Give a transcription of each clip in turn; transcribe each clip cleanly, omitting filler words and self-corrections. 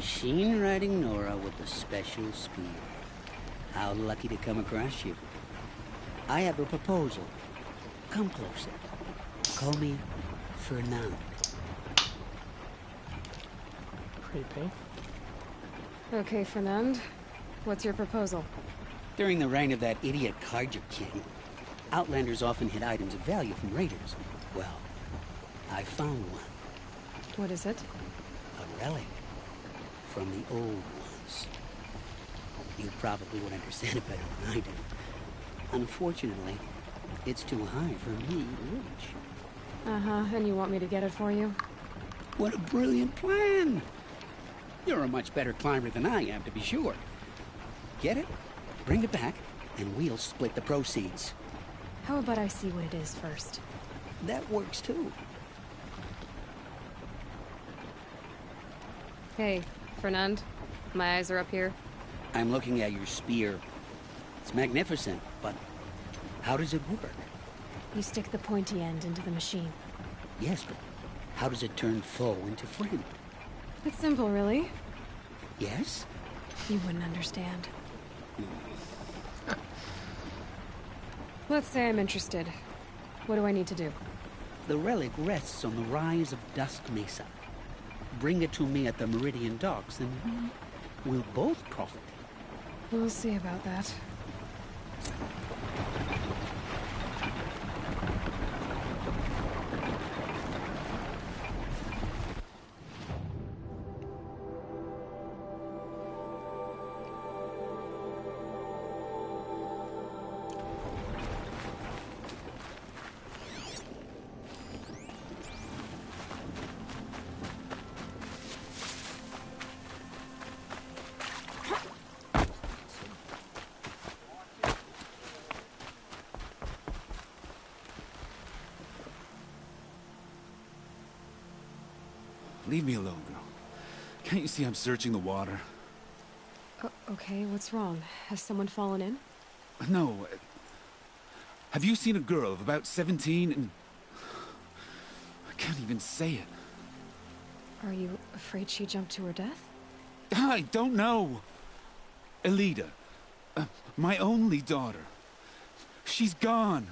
Machine-riding Nora with a special spear. How lucky to come across you. I have a proposal. Come closer. Call me Fernand. Creepy. Okay, Fernand. What's your proposal? During the reign of that idiot Carja king, Outlanders often hid items of value from raiders. Well, I found one. What is it? A relic from the old ones. You probably would understand it better than I do. Unfortunately, it's too high for me to reach. Uh-huh, and you want me to get it for you? What a brilliant plan! You're a much better climber than I am, to be sure. Get it, bring it back, and we'll split the proceeds. How about I see what it is first? That works too. Hey, Fernand. My eyes are up here. I'm looking at your spear. It's magnificent, but how does it work? You stick the pointy end into the machine. Yes, but how does it turn foe into friend? It's simple, really. Yes? You wouldn't understand. Let's say I'm interested. What do I need to do? The relic rests on the rise of Dusk Mesa. Bring it to me at the Meridian docks, and we'll both profit. We'll see about that. Leave me alone, girl. Can't you see I'm searching the water? Okay, what's wrong? Has someone fallen in? No. Have you seen a girl of about 17 and... I can't even say it. Are you afraid she jumped to her death? I don't know. Elida. My only daughter. She's gone.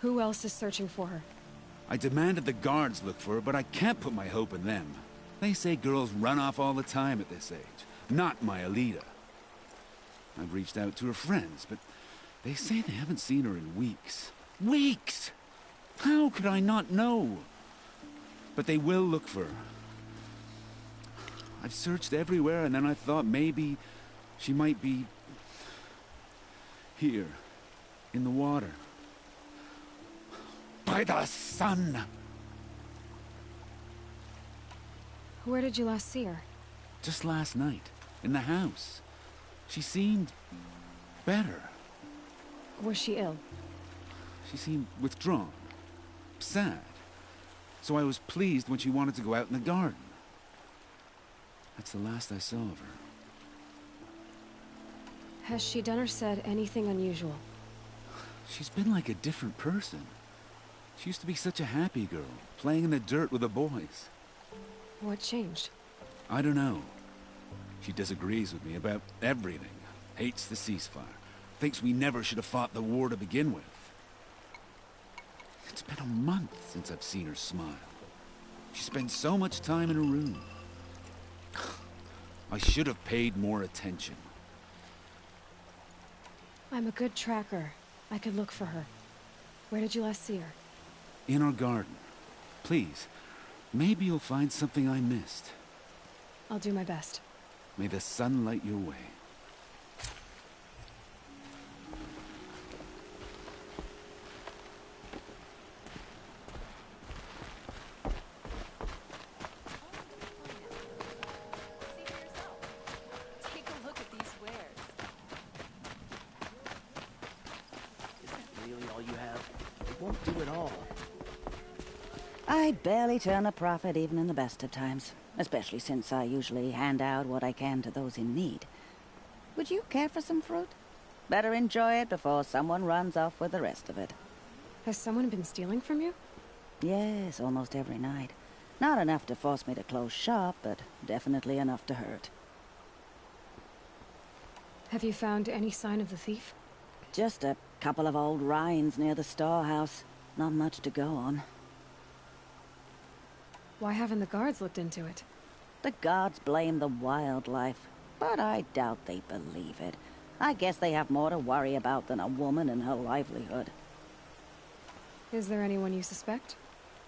Who else is searching for her? I demanded the guards look for her, but I can't put my hope in them. They say girls run off all the time at this age. Not my Elida. I've reached out to her friends, but they say they haven't seen her in weeks. Weeks! How could I not know? But they will look for her. I've searched everywhere, and then I thought maybe she might be... here, in the water. By the sun! Where did you last see her? Just last night, in the house. She seemed... better. Was she ill? She seemed withdrawn. Sad. So I was pleased when she wanted to go out in the garden. That's the last I saw of her. Has she done or said anything unusual? She's been like a different person. She used to be such a happy girl, playing in the dirt with the boys. What changed? I don't know. She disagrees with me about everything. Hates the ceasefire. Thinks we never should have fought the war to begin with. It's been a month since I've seen her smile. She spends so much time in her room. I should have paid more attention. I'm a good tracker. I could look for her. Where did you last see her? In our garden. Please, maybe you'll find something I missed. I'll do my best. May the sun light your way. Take a look at these wares. Is that really all you have? It won't do it all. I barely turn a profit even in the best of times, especially since I usually hand out what I can to those in need. Would you care for some fruit? Better enjoy it before someone runs off with the rest of it. Has someone been stealing from you? Yes, almost every night. Not enough to force me to close shop, but definitely enough to hurt. Have you found any sign of the thief? Just a couple of old rinds near the storehouse. Not much to go on. Why haven't the guards looked into it? The gods blame the wildlife, but I doubt they believe it. I guess they have more to worry about than a woman and her livelihood. Is there anyone you suspect?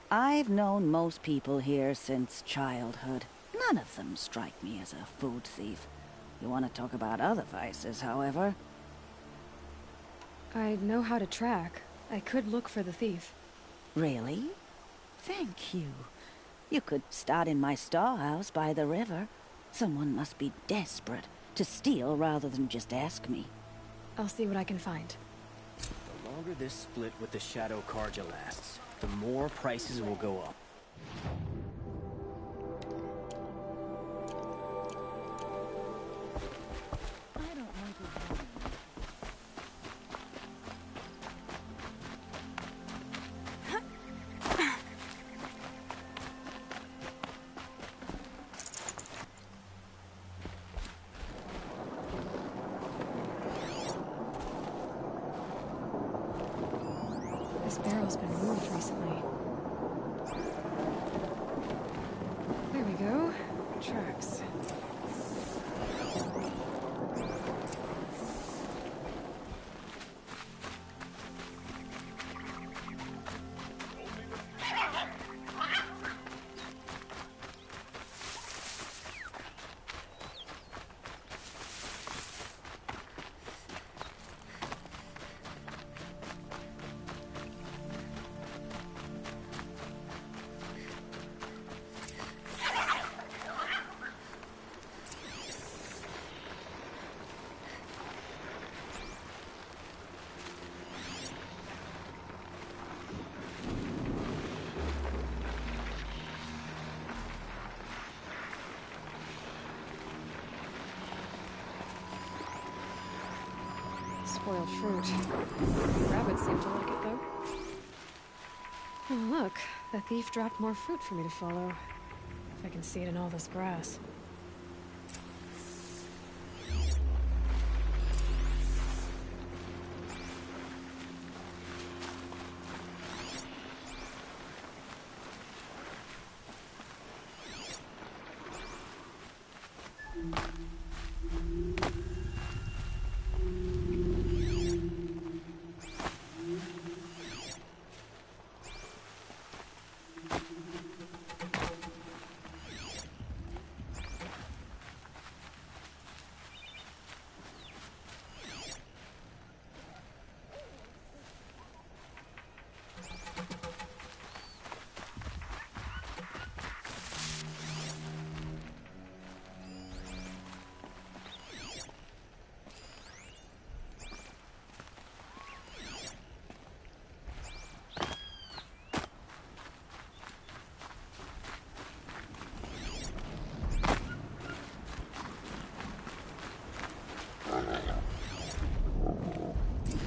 I've known most people here since childhood. None of them strike me as a food thief. You want to talk about other vices, however? I know how to track. I could look for the thief. Really? Thank you. You could start in my storehouse by the river. Someone must be desperate to steal rather than just ask me. I'll see what I can find. The longer this split with the Shadow Carja lasts, the more prices will go up. This barrel's been moved recently. There we go. Tracks. Spoiled fruit. Rabbits seem to like it, though. Oh, look. The thief dropped more fruit for me to follow. If I can see it in all this grass.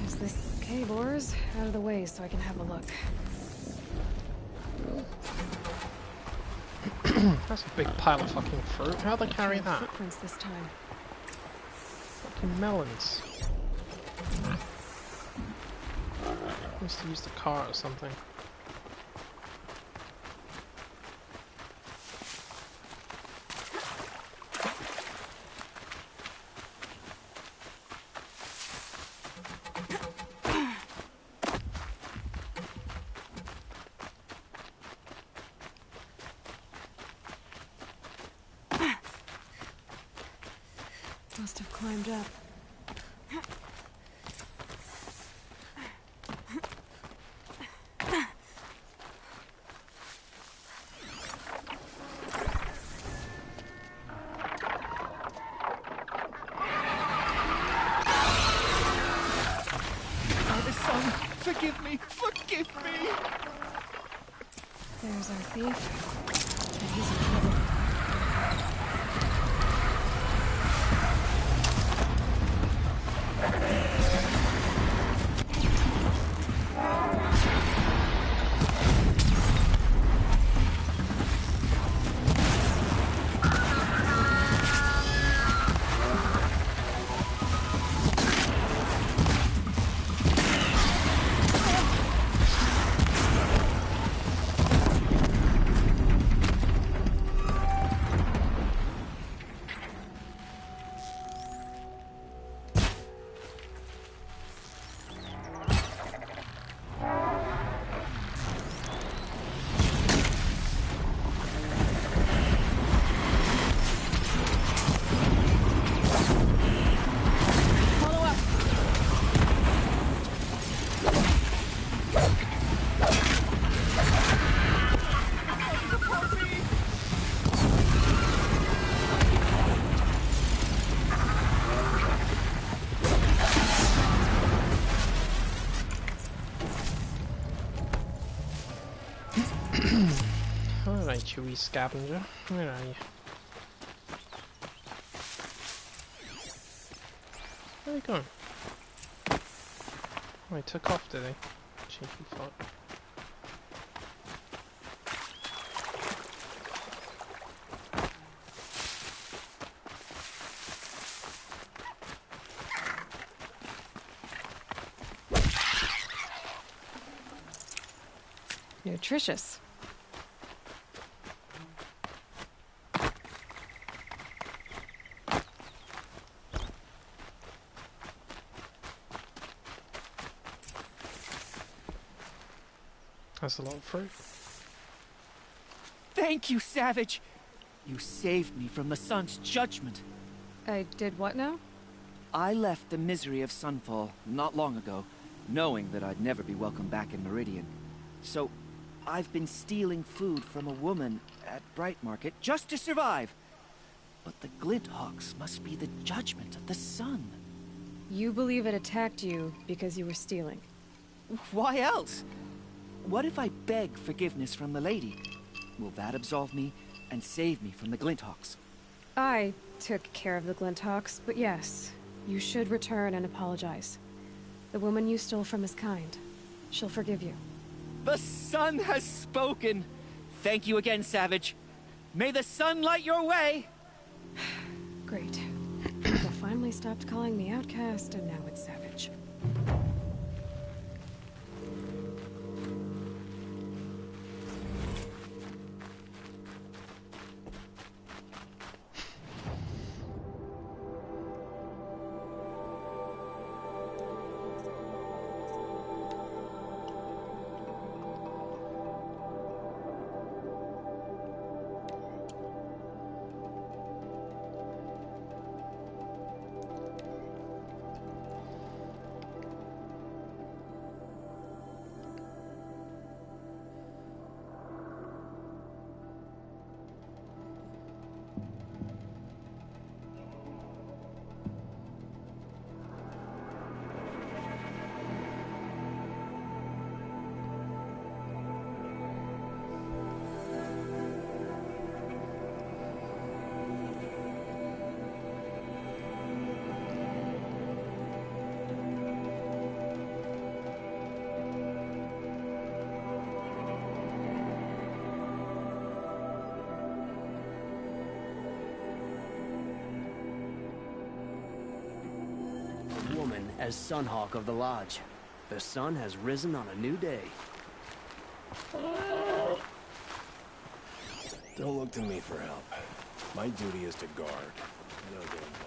Is this okay, Boars? Out of the way so I can have a look. That's a big pile of fucking fruit. How'd they carry that? Footprints this time. Fucking melons. Must have used the cart or something. Must have climbed up. Father, son, forgive me! Forgive me! There's our thief. And he's in trouble. chewy scavenger. Where are you? Where are you going? Oh, he took off, did he? Cheeky fuck. Nutritious. That's a lot of fruit. Thank you, Savage! You saved me from the sun's judgment. I did what now? I left the misery of Sunfall not long ago, knowing that I'd never be welcome back in Meridian. So, I've been stealing food from a woman at Bright Market just to survive. But the Glinthawks must be the judgment of the sun. You believe it attacked you because you were stealing. Why else? What if I beg forgiveness from the lady? Will that absolve me and save me from the Glinthawks? I took care of the Glinthawks, but yes, you should return and apologize. The woman you stole from is kind. She'll forgive you. The sun has spoken! Thank you again, Savage. May the sun light your way! Great. People finally stopped calling me outcast, and now it's Savage. Woman as Sunhawk of the Lodge. The sun has risen on a new day. Don't look to me for help. My duty is to guard. I don't get involved.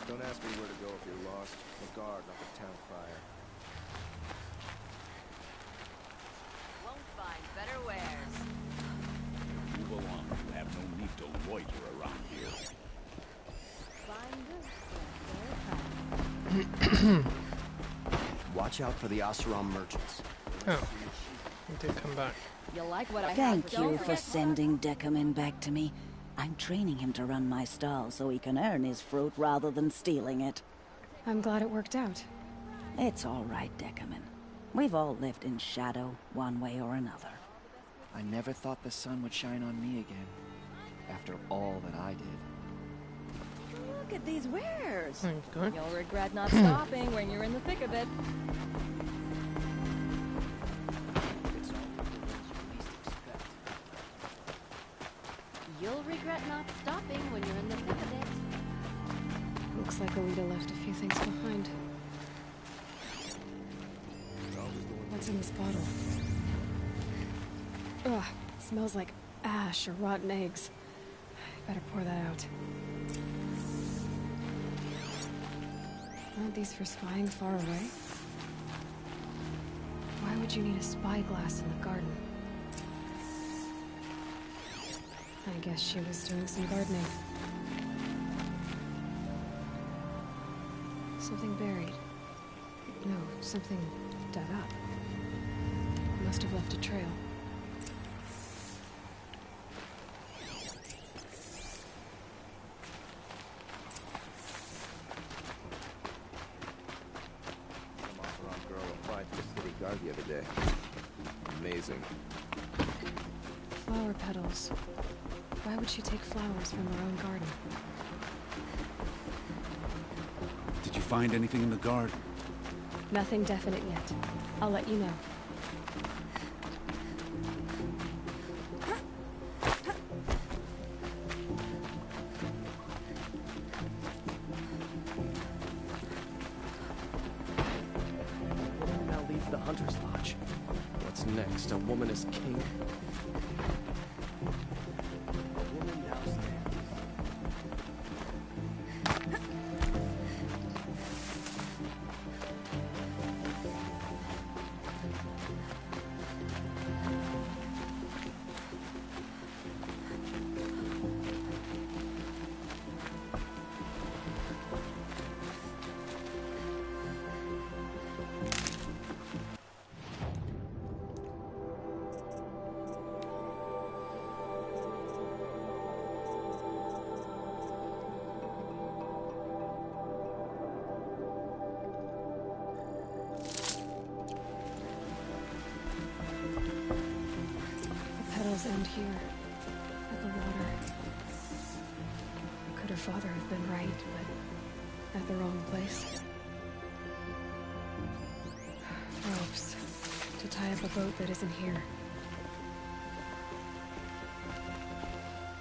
Don't ask me where to go if you're lost. The guard, not the town crier. Won't find better wares. Move along. You have no need to loiter around here. Watch out for the Oseram merchants. Oh, he did come back. You like what I Thank have, you don't for forget- sending Decamin back to me. I'm training him to run my stall so he can earn his fruit rather than stealing it. I'm glad it worked out. It's all right, Decamin. We've all lived in shadow, one way or another. I never thought the sun would shine on me again, after all that I did. Look at these wares. There you go. You'll regret not stopping when you're in the thick of it. It's all the ones you least expect. You'll regret not stopping when you're in the thick of it. Looks like Alita left a few things behind. What's in this bottle? Ugh, it smells like ash or rotten eggs. I better pour that out. Aren't these for spying far away? Why would you need a spyglass in the garden? I guess she was doing some gardening. Something buried. No, something dug up. Must have left a trail. Some off-road girl applied to the city guard the other day. Amazing. Flower petals. Why would she take flowers from her own garden? Did you find anything in the garden? Nothing definite yet. I'll let you know. A woman now leads the Hunter's Lodge. What's next? A woman as king? A woman now stands. End here, at the water. Could her father have been right, but at the wrong place? Ropes to tie up a boat that isn't here.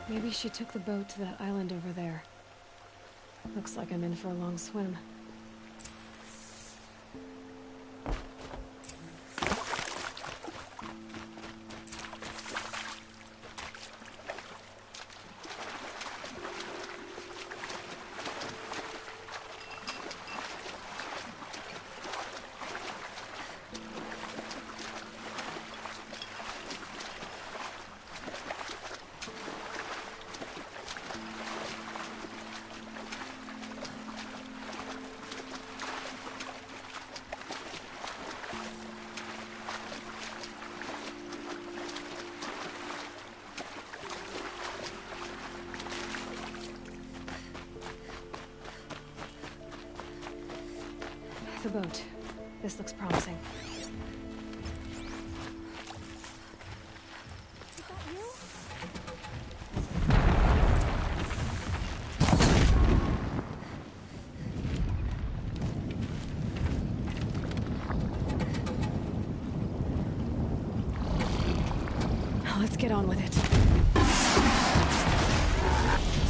Maybe she took the boat to that island over there. Looks like I'm in for a long swim. The boat. This looks promising. Let's get on with it.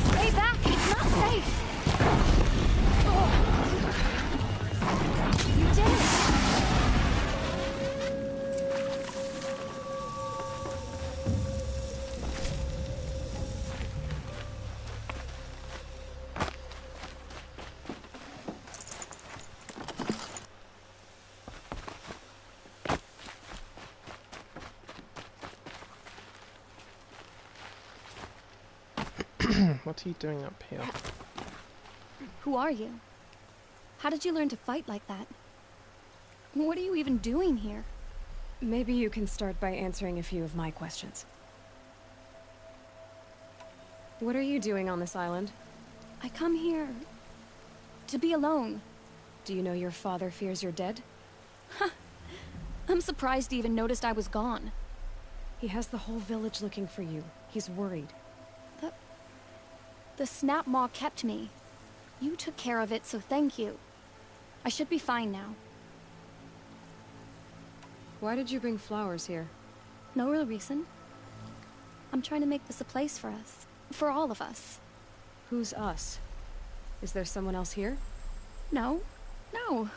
Stay back! It's not safe! You did it! What are you doing up here? Who are you? How did you learn to fight like that? What are you even doing here? Maybe you can start by answering a few of my questions. What are you doing on this island? I come here to be alone. Do you know your father fears you're dead? I'm surprised he even noticed I was gone. He has the whole village looking for you. He's worried. The snap maw kept me. You took care of it, so thank you. I should be fine now. Why did you bring flowers here? No real reason. I'm trying to make this a place for us. For all of us. Who's us? Is there someone else here? No. No.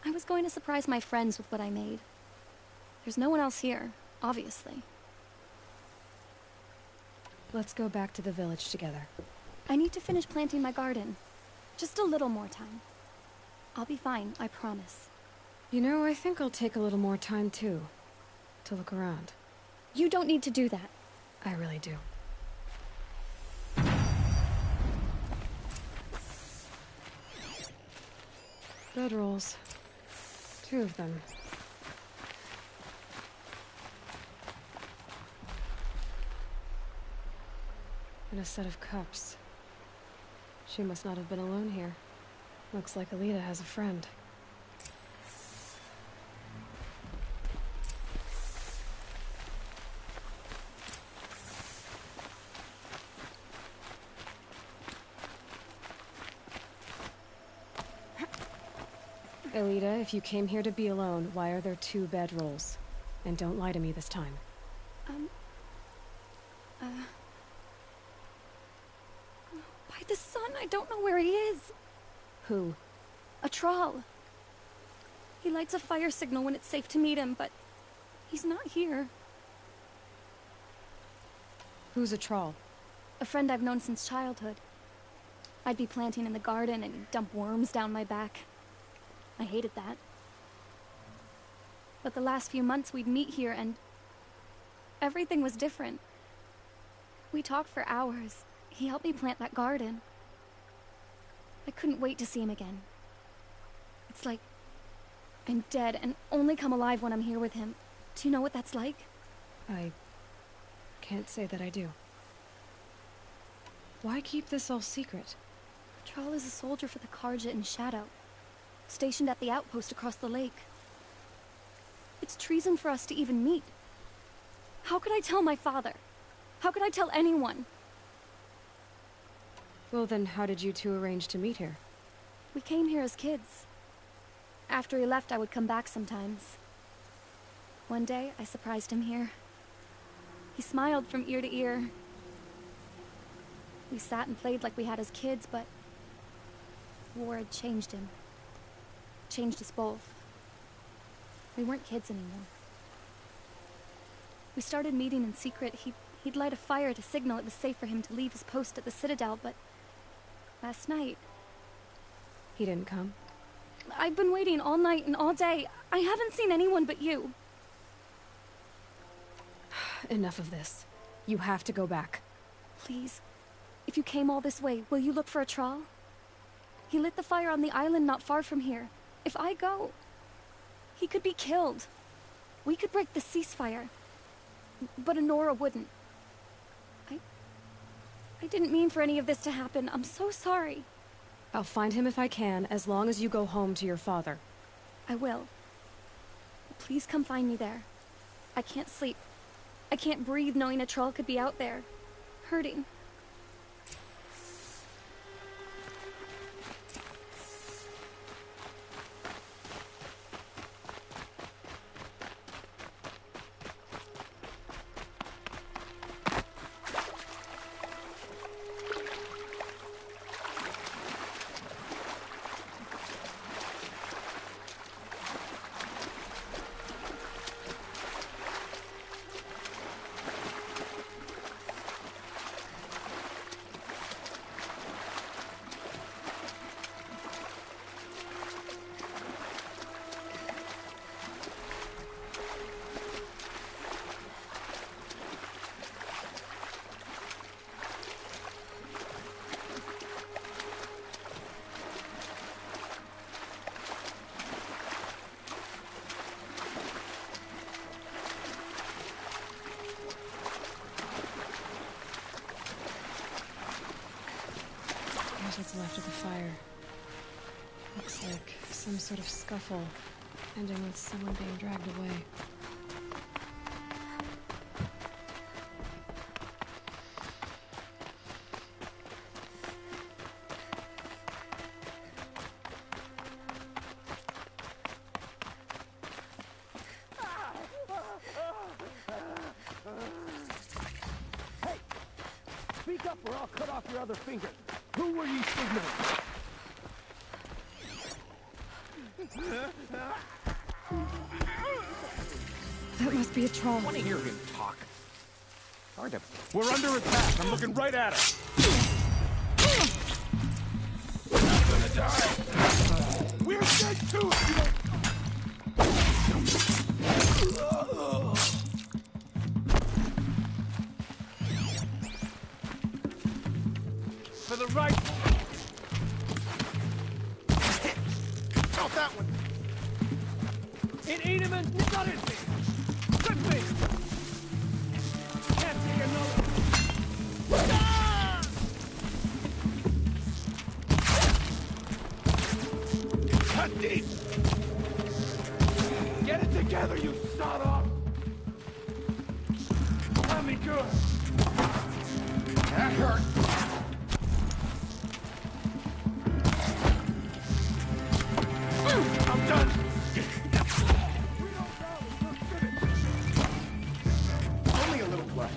I was going to surprise my friends with what I made. There's no one else here, obviously. Let's go back to the village together. I need to finish planting my garden. Just a little more time. I'll be fine, I promise. You know, I think I'll take a little more time too. To look around. You don't need to do that. I really do. Bedrolls. 2 of them. And a set of cups. She must not have been alone here. Looks like Alita has a friend. Alita, if you came here to be alone, why are there 2 bedrolls? And don't lie to me this time. By the sun, I don't know where he is. Who? A troll. He lights a fire signal when it's safe to meet him, but he's not here. Who's a troll? A friend I've known since childhood. I'd be planting in the garden and he'd dump worms down my back. I hated that. But the last few months we'd meet here and everything was different. We talked for hours. He helped me plant that garden. I couldn't wait to see him again. It's like I'm dead and only come alive when I'm here with him. Do you know what that's like? I can't say that I do. Why keep this all secret? Troll is a soldier for the Karja in Shadow, stationed at the outpost across the lake. It's treason for us to even meet. How could I tell my father? How could I tell anyone? Well then, how did you 2 arrange to meet here? We came here as kids. After he left, I would come back sometimes. One day, I surprised him here. He smiled from ear to ear. We sat and played like we had as kids, but war had changed him. Changed us both. We weren't kids anymore. We started meeting in secret. He'd light a fire to signal it was safe for him to leave his post at the Citadel, but last night... He didn't come? I've been waiting all night and all day. I haven't seen anyone but you. Enough of this. You have to go back. Please. If you came all this way, will you look for a troll? He lit the fire on the island not far from here. If I go, he could be killed. We could break the ceasefire. But Honora wouldn't. I didn't mean for any of this to happen. I'm so sorry. I'll find him if I can, as long as you go home to your father. I will. Please come find me there. I can't sleep. I can't breathe knowing a troll could be out there, hurting. What's left of the fire? Looks like some sort of scuffle, ending with someone being dragged away. Hey! Speak up or I'll cut off your other finger. Who were you signaling? That must be a troll. I want to hear him talk. Hard to... We're under attack. I'm looking right at it. Not gonna die. We're dead too. For the right. Not that one. It ain't him and not it. Good me. Can't take another. Ah! me good. That hurt. I'm done. Only a little blood.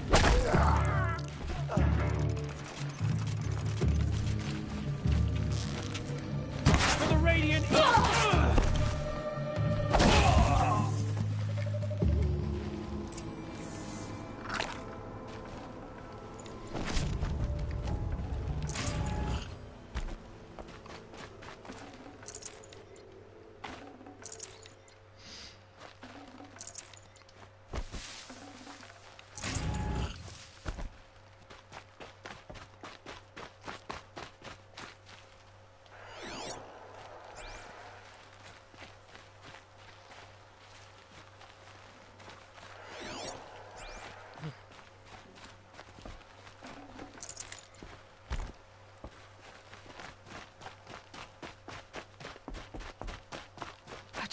For the Radiant.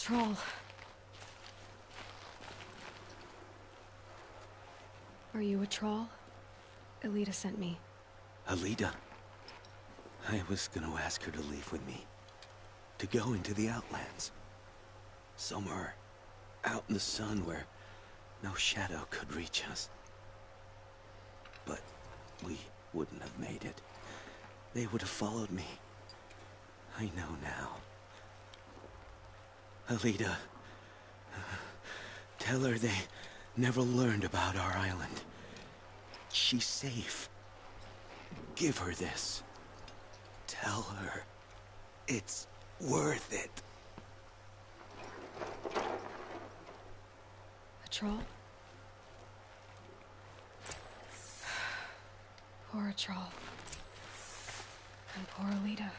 Troll. Are you a troll? Elita sent me. Alita? I was gonna ask her to leave with me. To go into the Outlands. Somewhere out in the sun where no shadow could reach us. But we wouldn't have made it. They would have followed me. I know now. Alita, tell her they never learned about our island. She's safe. Give her this. Tell her it's worth it. A troll? Poor troll. And poor Alita.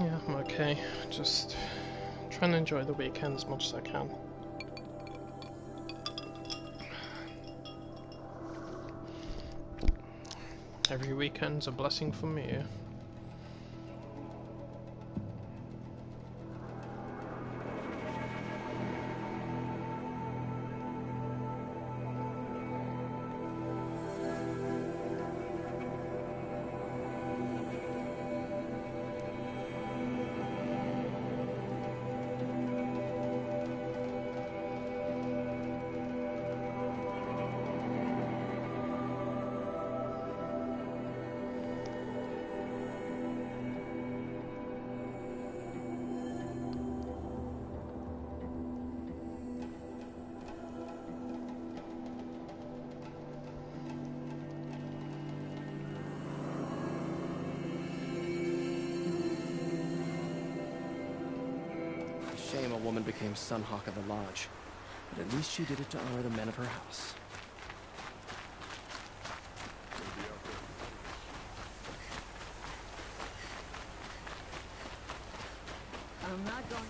Yeah, I'm okay. Just trying to enjoy the weekend as much as I can. Every weekend's a blessing for me. Shame a woman became Sunhawk of the Lodge, but at least she did it to honor the men of her house. I'm not going.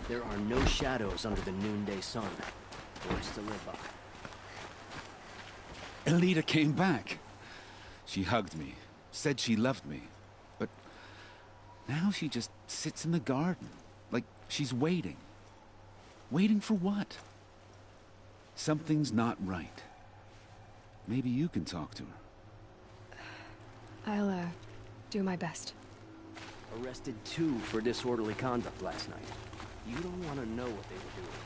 There are no shadows under the noonday sun. Words to live by. Alita came back. She hugged me, said she loved me, but now she just sits in the garden, like she's waiting. Waiting for what? Something's not right. Maybe you can talk to her. I'll, do my best. Arrested 2 for disorderly conduct last night. You don't want to know what they were doing.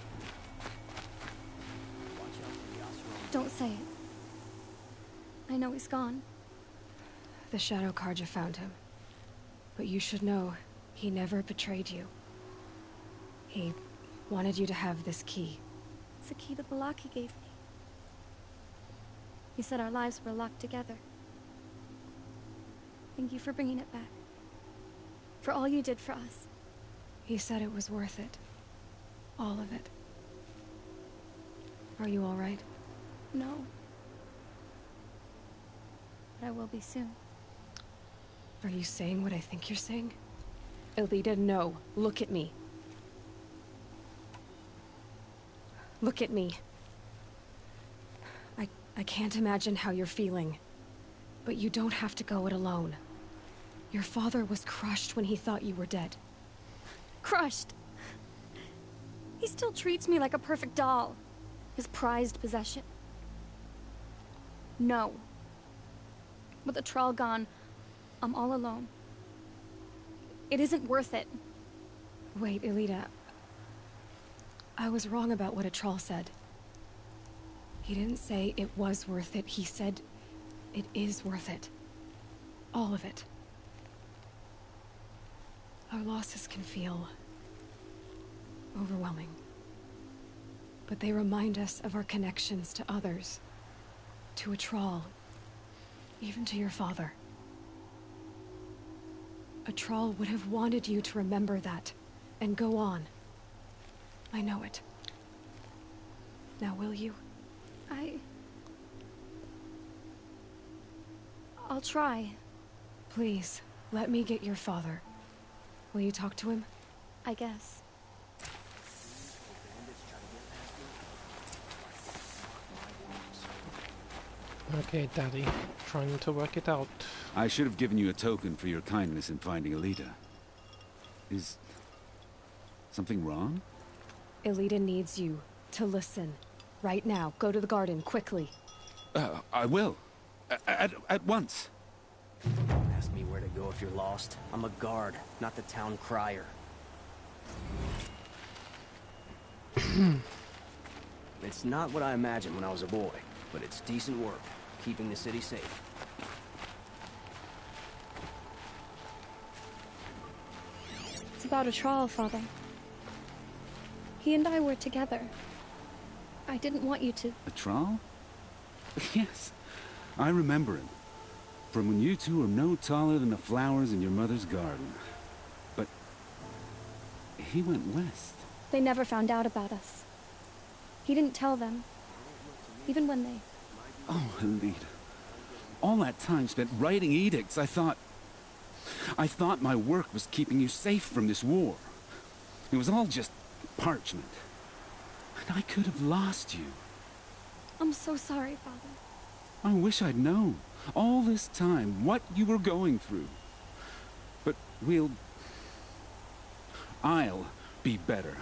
Watch out for the Oseram. Don't say it. I know he's gone. The Shadow Karja found him. But you should know, he never betrayed you. He wanted you to have this key. It's a key the Balaki gave me. He said our lives were locked together. Thank you for bringing it back. For all you did for us. He said it was worth it. All of it. Are you all right? No. But I will be soon. Are you saying what I think you're saying? Elita, no. Look at me. Look at me. I can't imagine how you're feeling. But you don't have to go it alone. Your father was crushed when he thought you were dead. Crushed! He still treats me like a perfect doll. His prized possession. No. With the Troll gone, I'm all alone. It isn't worth it. Wait, Elita. I was wrong about what a troll said. He didn't say it was worth it. He said it is worth it. All of it. Our losses can feel overwhelming. But they remind us of our connections to others. To a troll. Even to your father. A troll would have wanted you to remember that, and go on. I know it. Now will you? I'll try. Please, let me get your father. Will you talk to him? I guess. Okay, Daddy. Trying to work it out. I should have given you a token for your kindness in finding Elita. Is something wrong? Elita needs you to listen. Right now. Go to the garden, quickly. I will. At once. Don't ask me where to go if you're lost. I'm a guard, not the town crier. It's not what I imagined when I was a boy, but it's decent work, keeping the city safe. It's about a troll, Father. He and I were together. I didn't want you to... A troll? Yes, I remember him. From when you two were no taller than the flowers in your mother's garden. But he went west. They never found out about us. He didn't tell them. Even when they... Oh, Elita. All that time spent writing edicts, I thought my work was keeping you safe from this war. It was all just parchment. And I could have lost you. I'm so sorry, Father. I wish I'd known, all this time, what you were going through. But I'll be better.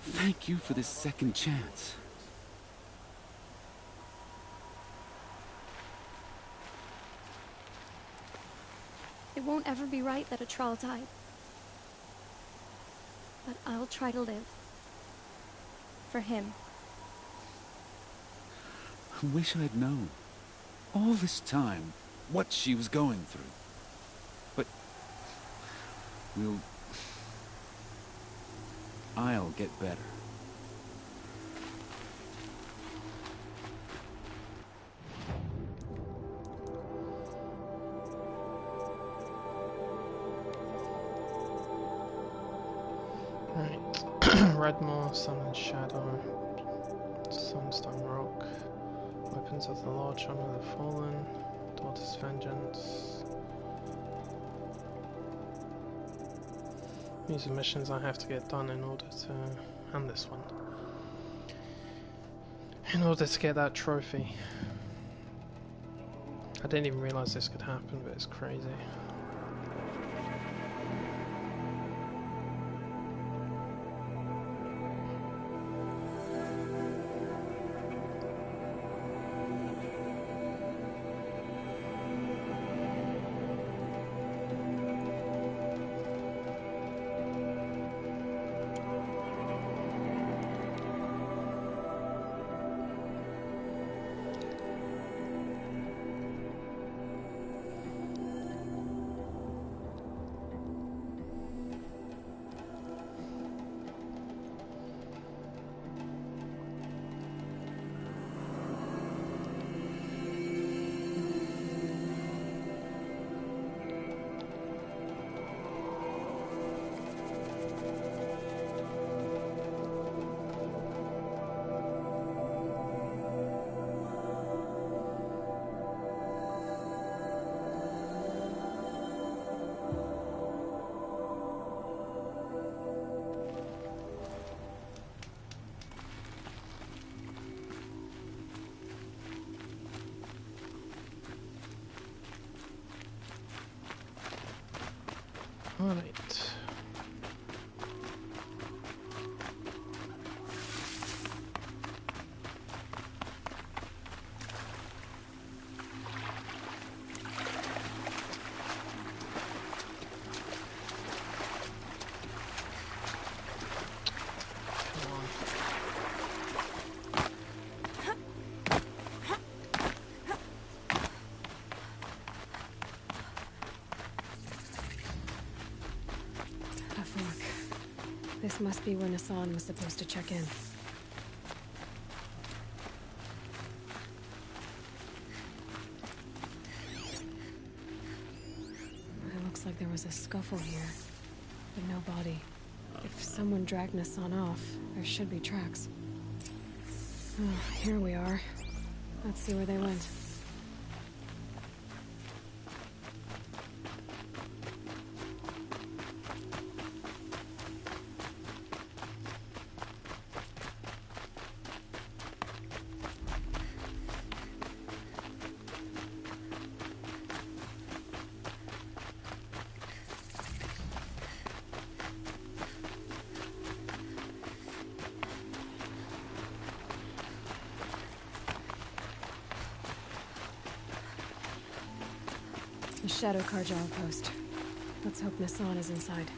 Thank you for this second chance. It won't ever be right that a troll died. But I'll try to live. For him. I wish I'd known, all this time, what she was going through. But I'll get better. Right. Redmore, Summon Shadow, Sunstone Rock, Weapons of the Lord, Shaman of the Fallen, Daughter's Vengeance. These are missions I have to get done in order to... and this one. In order to get that trophy. I didn't even realise this could happen, but it's crazy. Alright. This must be where Nassan was supposed to check in. It looks like there was a scuffle here, but no body. If someone dragged Nassan off, there should be tracks. Oh, here we are. Let's see where they went. The Shadow Carja outpost. Let's hope Nassan is inside.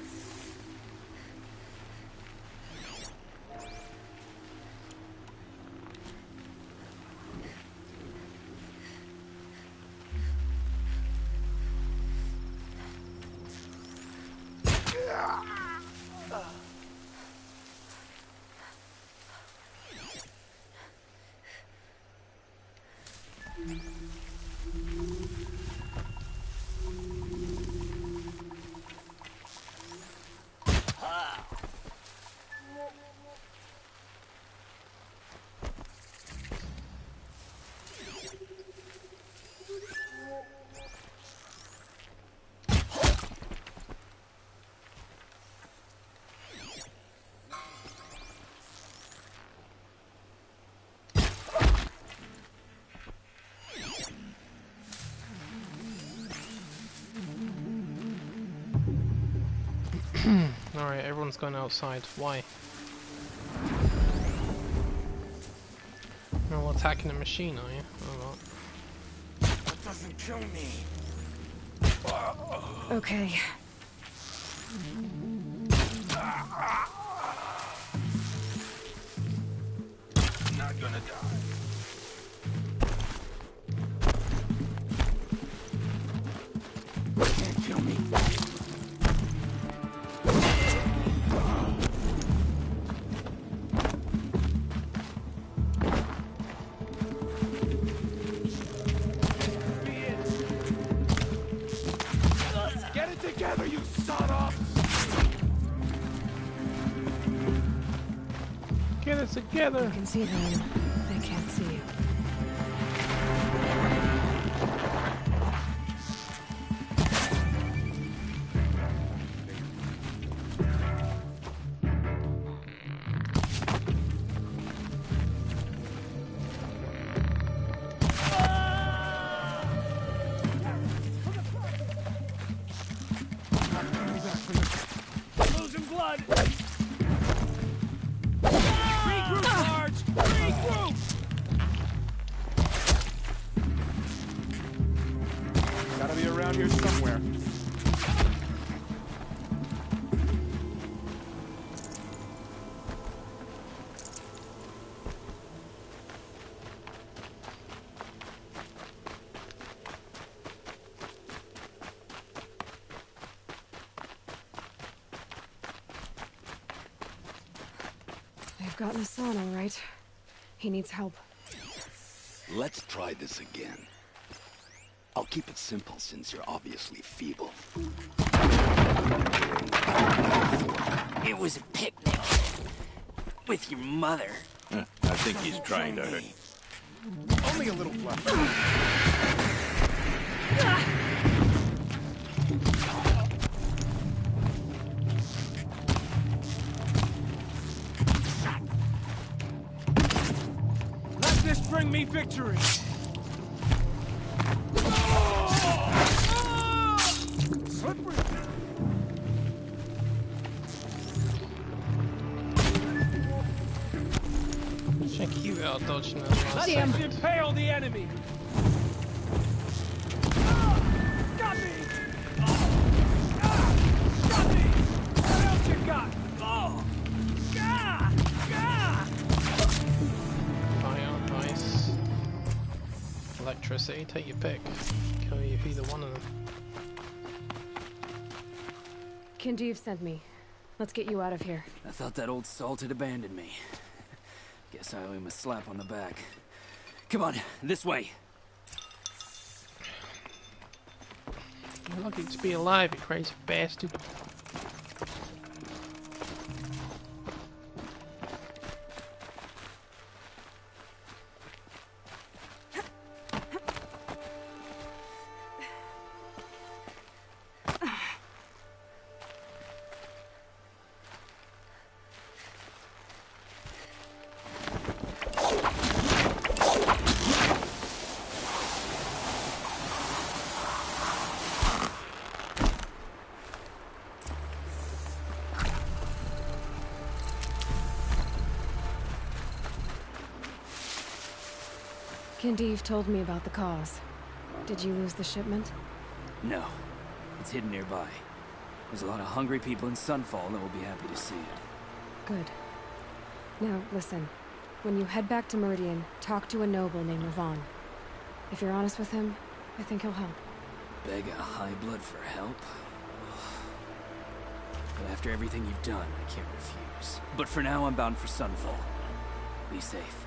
Alright, everyone's going outside. Why? You're all attacking the machine, are you? Or not? That doesn't kill me. Okay. Not gonna die. Can't kill me. Get it together, you sod-off! Get it together! You can see them. They can't see you. Losing blood! Regroup, Sarge! Regroup! Gotta be around here somewhere. They've got Nassan, all right. He needs help. Let's try this again. I'll keep it simple since you're obviously feeble. It was a picnic. With your mother. I think he's trying to hurt. Only a little fluff. Let this bring me victory. Slippery. start dodging them last Let's second. impale the enemy! Got me! Got me! What else you got? Oh! Fire, nice. Electricity, take your pick. Kill you either one of them. Kindeev sent me. Let's get you out of here. I thought that old salt had abandoned me. Guess I owe him a slap on the back. Come on, this way. You're lucky to be alive, you crazy bastard. Kindeev told me about the cause. Did you lose the shipment? No. It's hidden nearby. There's a lot of hungry people in Sunfall that will be happy to see it. Good. Now, listen. When you head back to Meridian, talk to a noble named Ravon. If you're honest with him, I think he'll help. Beg a high blood for help? But after everything you've done, I can't refuse. But for now, I'm bound for Sunfall. Be safe.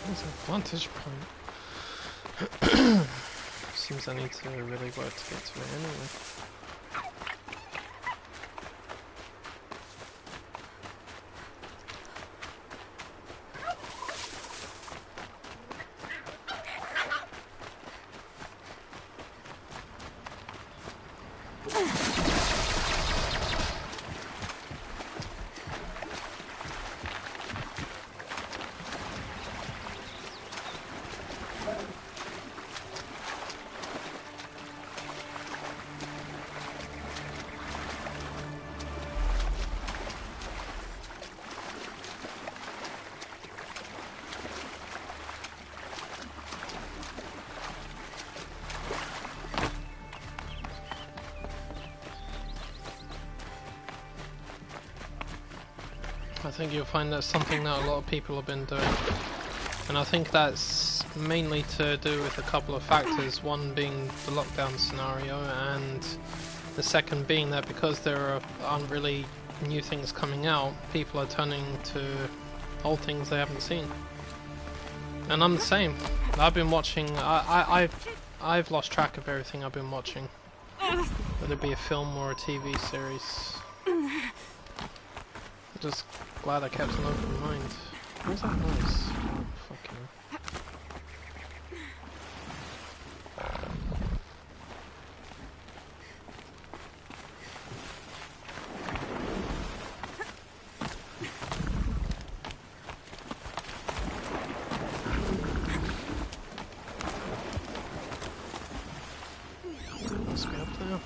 There's a vantage point. Seems I need to really work to get to it anyway. I think you'll find that's something that a lot of people have been doing, and I think that's mainly to do with a couple of factors, one being the lockdown scenario, and the second being that because there aren't really new things coming out, people are turning to old things they haven't seen. And I'm the same. I've been watching, I've lost track of everything I've been watching, whether it be a film or a TV series. Just glad I kept an open mind. Where's that noise? Oh, fucking must be up there.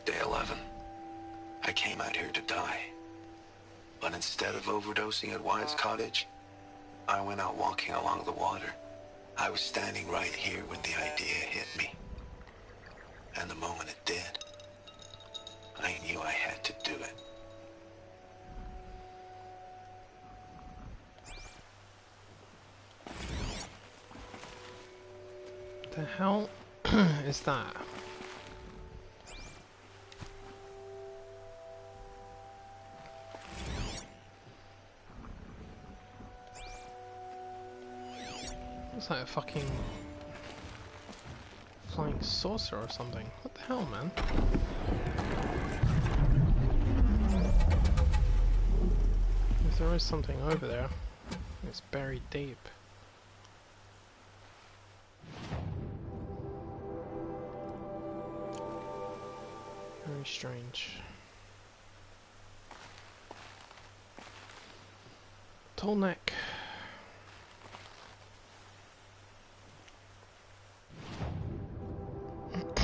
Day 11. I came out here to die. But instead of overdosing at Wyatt's cottage, I went out walking along the water. I was standing right here when the idea hit me. And the moment it did, I knew I had to do it. The hell is that? It's like a fucking flying saucer or something. What the hell, man? If there is something over there, it's buried deep. Very strange. Tall neck.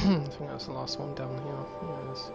I think that's the last one down here. Yeah, it is.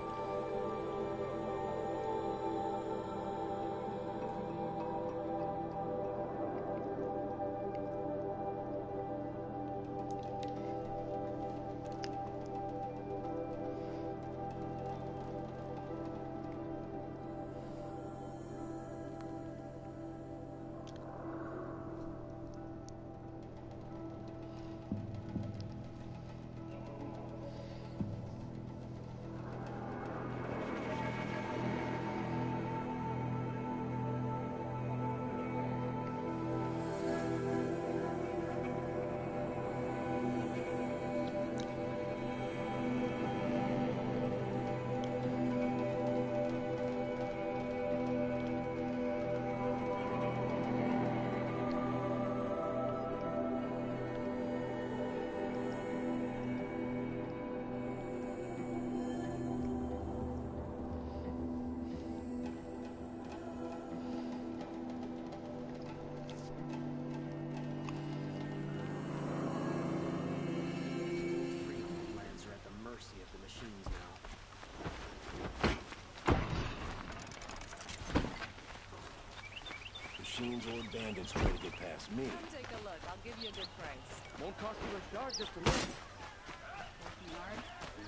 Machines or bandits try to get past me. Come take a look. I'll give you a good price. Won't cost you a shard just to look. Working hard?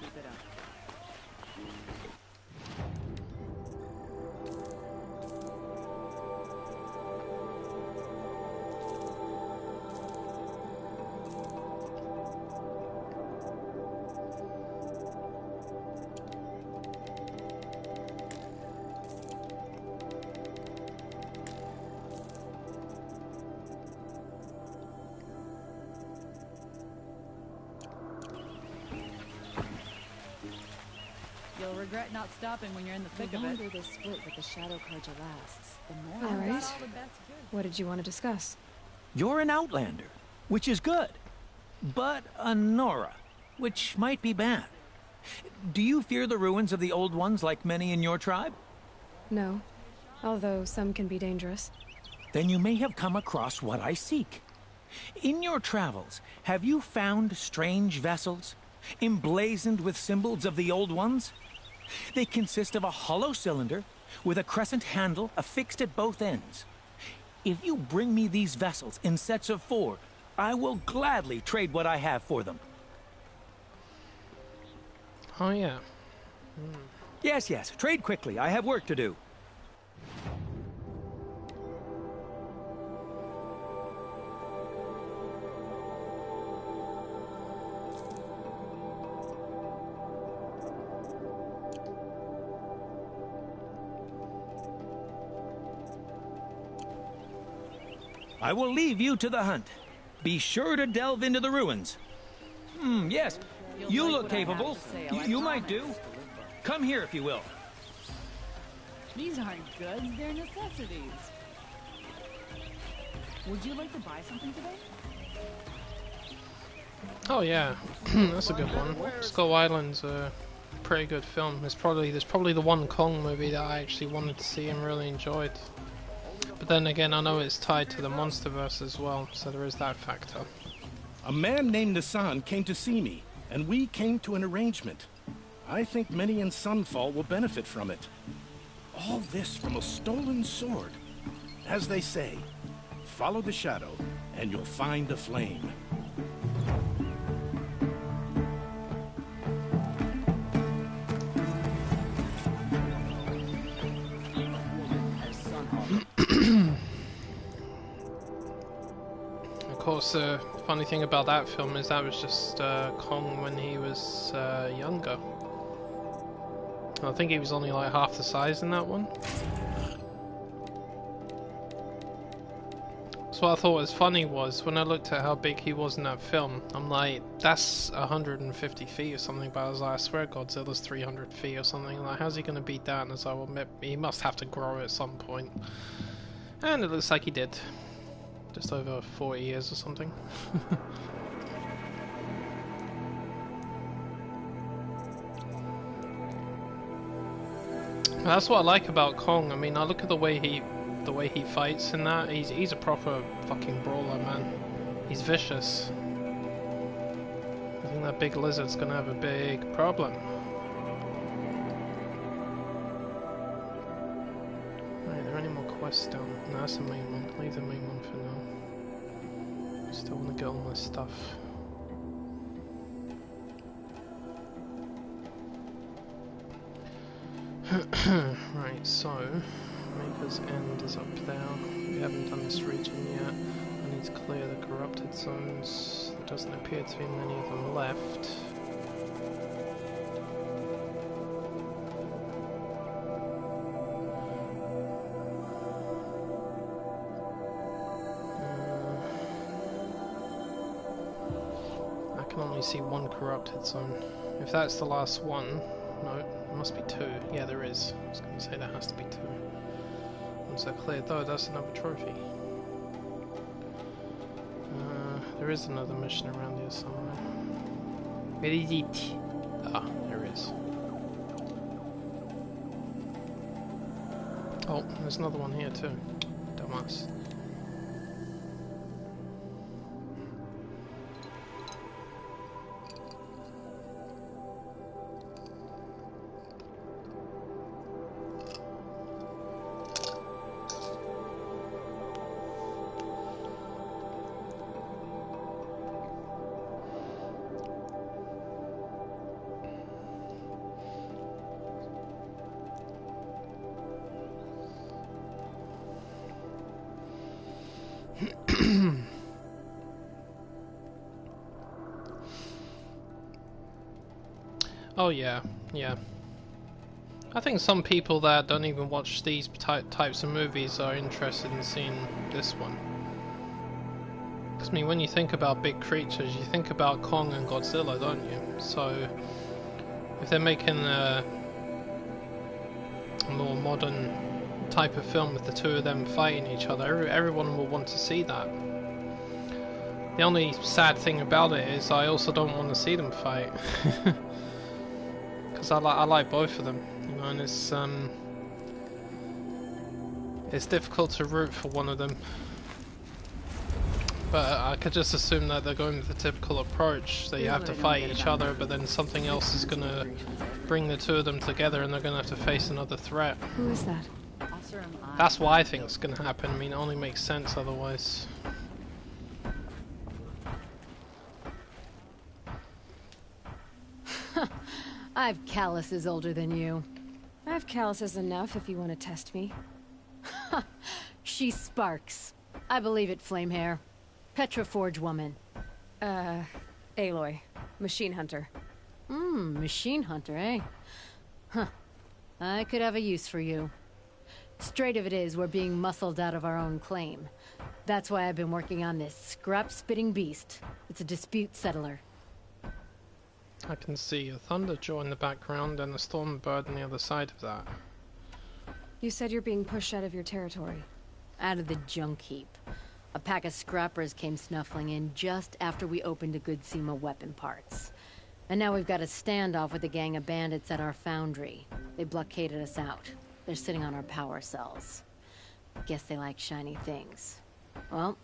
Keep it up. You'll regret not stopping when you're in the thick of it. The longer this split with the Shadow Carja lasts, the more... All Alright. right. What did you want to discuss? You're an outlander, which is good. But a Nora, which might be bad. Do you fear the ruins of the Old Ones like many in your tribe? No. Although some can be dangerous. Then you may have come across what I seek. In your travels, have you found strange vessels, emblazoned with symbols of the Old Ones? They consist of a hollow cylinder with a crescent handle affixed at both ends. If you bring me these vessels in sets of 4, I will gladly trade what I have for them. Oh yeah. Yes, yes, trade quickly. I have work to do. I will leave you to the hunt. Be sure to delve into the ruins. Yes, you look capable. You might do. Come here if you will. These aren't goods, they're necessities. Would you like to buy something today? Oh yeah, that's a good one. Skull Island's a pretty good film. There's probably the one Kong movie that I actually wanted to see and really enjoyed. But then again, I know it's tied to the Monsterverse as well, so there is that factor. A man named Nassan came to see me, and we came to an arrangement. I think many in Sunfall will benefit from it. All this from a stolen sword. As they say, follow the shadow, and you'll find the flame. what's the funny thing about that film is that was just Kong when he was younger. I think he was only like half the size in that one. So what I thought was funny was when I looked at how big he was in that film, I'm like, that's 150 feet or something, but I was like, I swear Godzilla's 300 feet or something. Like, how's he going to beat that? And I was like, well, he must have to grow at some point. And it looks like he did. Just over 40 years or something. That's what I like about Kong. I mean, I look at the way he fights in that. He's a proper fucking brawler, man. He's vicious. I think that big lizard's gonna have a big problem. Right, are there any more quests down? No, that's the main one. Leave the main one for now. Still wanna get all my stuff. Right, so Maker's End is up there. We haven't done this region yet. I need to clear the corrupted zones. There doesn't appear to be many of them left. I can only see one corrupted zone. If that's the last one, no, there must be two. Yeah, there is. I was going to say there has to be two. Once they're cleared, though, that's another trophy. There is another mission around here somewhere. Where is it? Ah, there is. Oh, there's another one here too. Dumbass. Oh yeah, yeah. I think some people that don't even watch these types of movies are interested in seeing this one. Because I mean, when you think about big creatures, you think about Kong and Godzilla, don't you? So if they're making a more modern type of film with the two of them fighting each other, everyone will want to see that. The only sad thing about it is I also don't want to see them fight. Because I like both of them, you know, and it's difficult to root for one of them. But I could just assume that they're going with the typical approach, that you have to fight each other, but then something else is going to bring the two of them together and they're going to have to face another threat. Who is that? That's what I think is going to happen. I mean, it only makes sense otherwise. I've calluses older than you. I have calluses enough if you want to test me. She sparks. I believe it, Flamehair. Petroforge woman. Aloy. Machine hunter. Machine hunter, eh? Huh. I could have a use for you. Straight of it is, we're being muscled out of our own claim. That's why I've been working on this scrap-spitting beast. It's a dispute settler. I can see a Thunderjaw in the background and a Stormbird on the other side of that. You said you're being pushed out of your territory. Out of the junk heap. A pack of scrappers came snuffling in just after we opened a good seam of weapon parts. And now we've got a standoff with a gang of bandits at our foundry. They blockaded us out. They're sitting on our power cells. Guess they like shiny things. Well,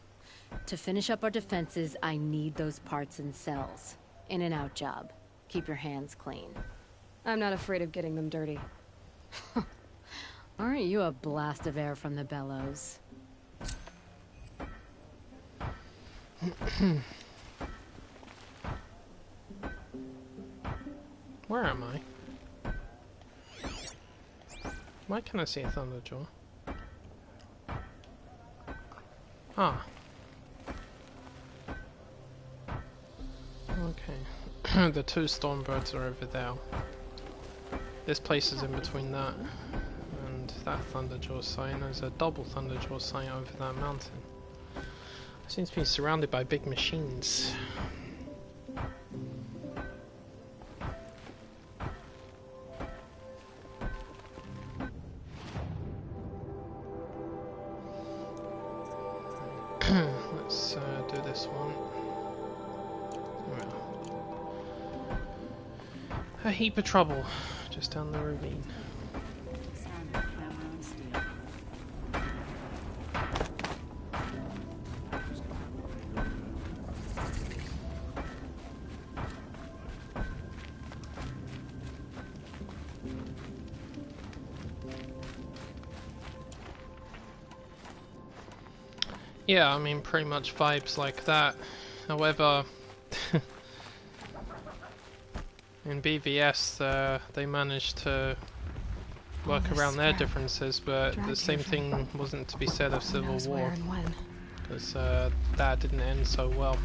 to finish up our defenses, I need those parts and cells. In and out job. Keep your hands clean. I'm not afraid of getting them dirty. Aren't you a blast of air from the bellows? Where am I? Why can I see a Thunderjaw? Ah. Okay. The two Stormbirds are over there. This place is in between that and that Thunderjaw sign. There's a double Thunderjaw sign over that mountain. It seems to be surrounded by big machines. Let's do this one. A heap of trouble just down the ravine. Yeah, I mean, pretty much vibes like that. However, in BVS, they managed to work around their differences, but the same thing wasn't to be said of Civil War, because that didn't end so well.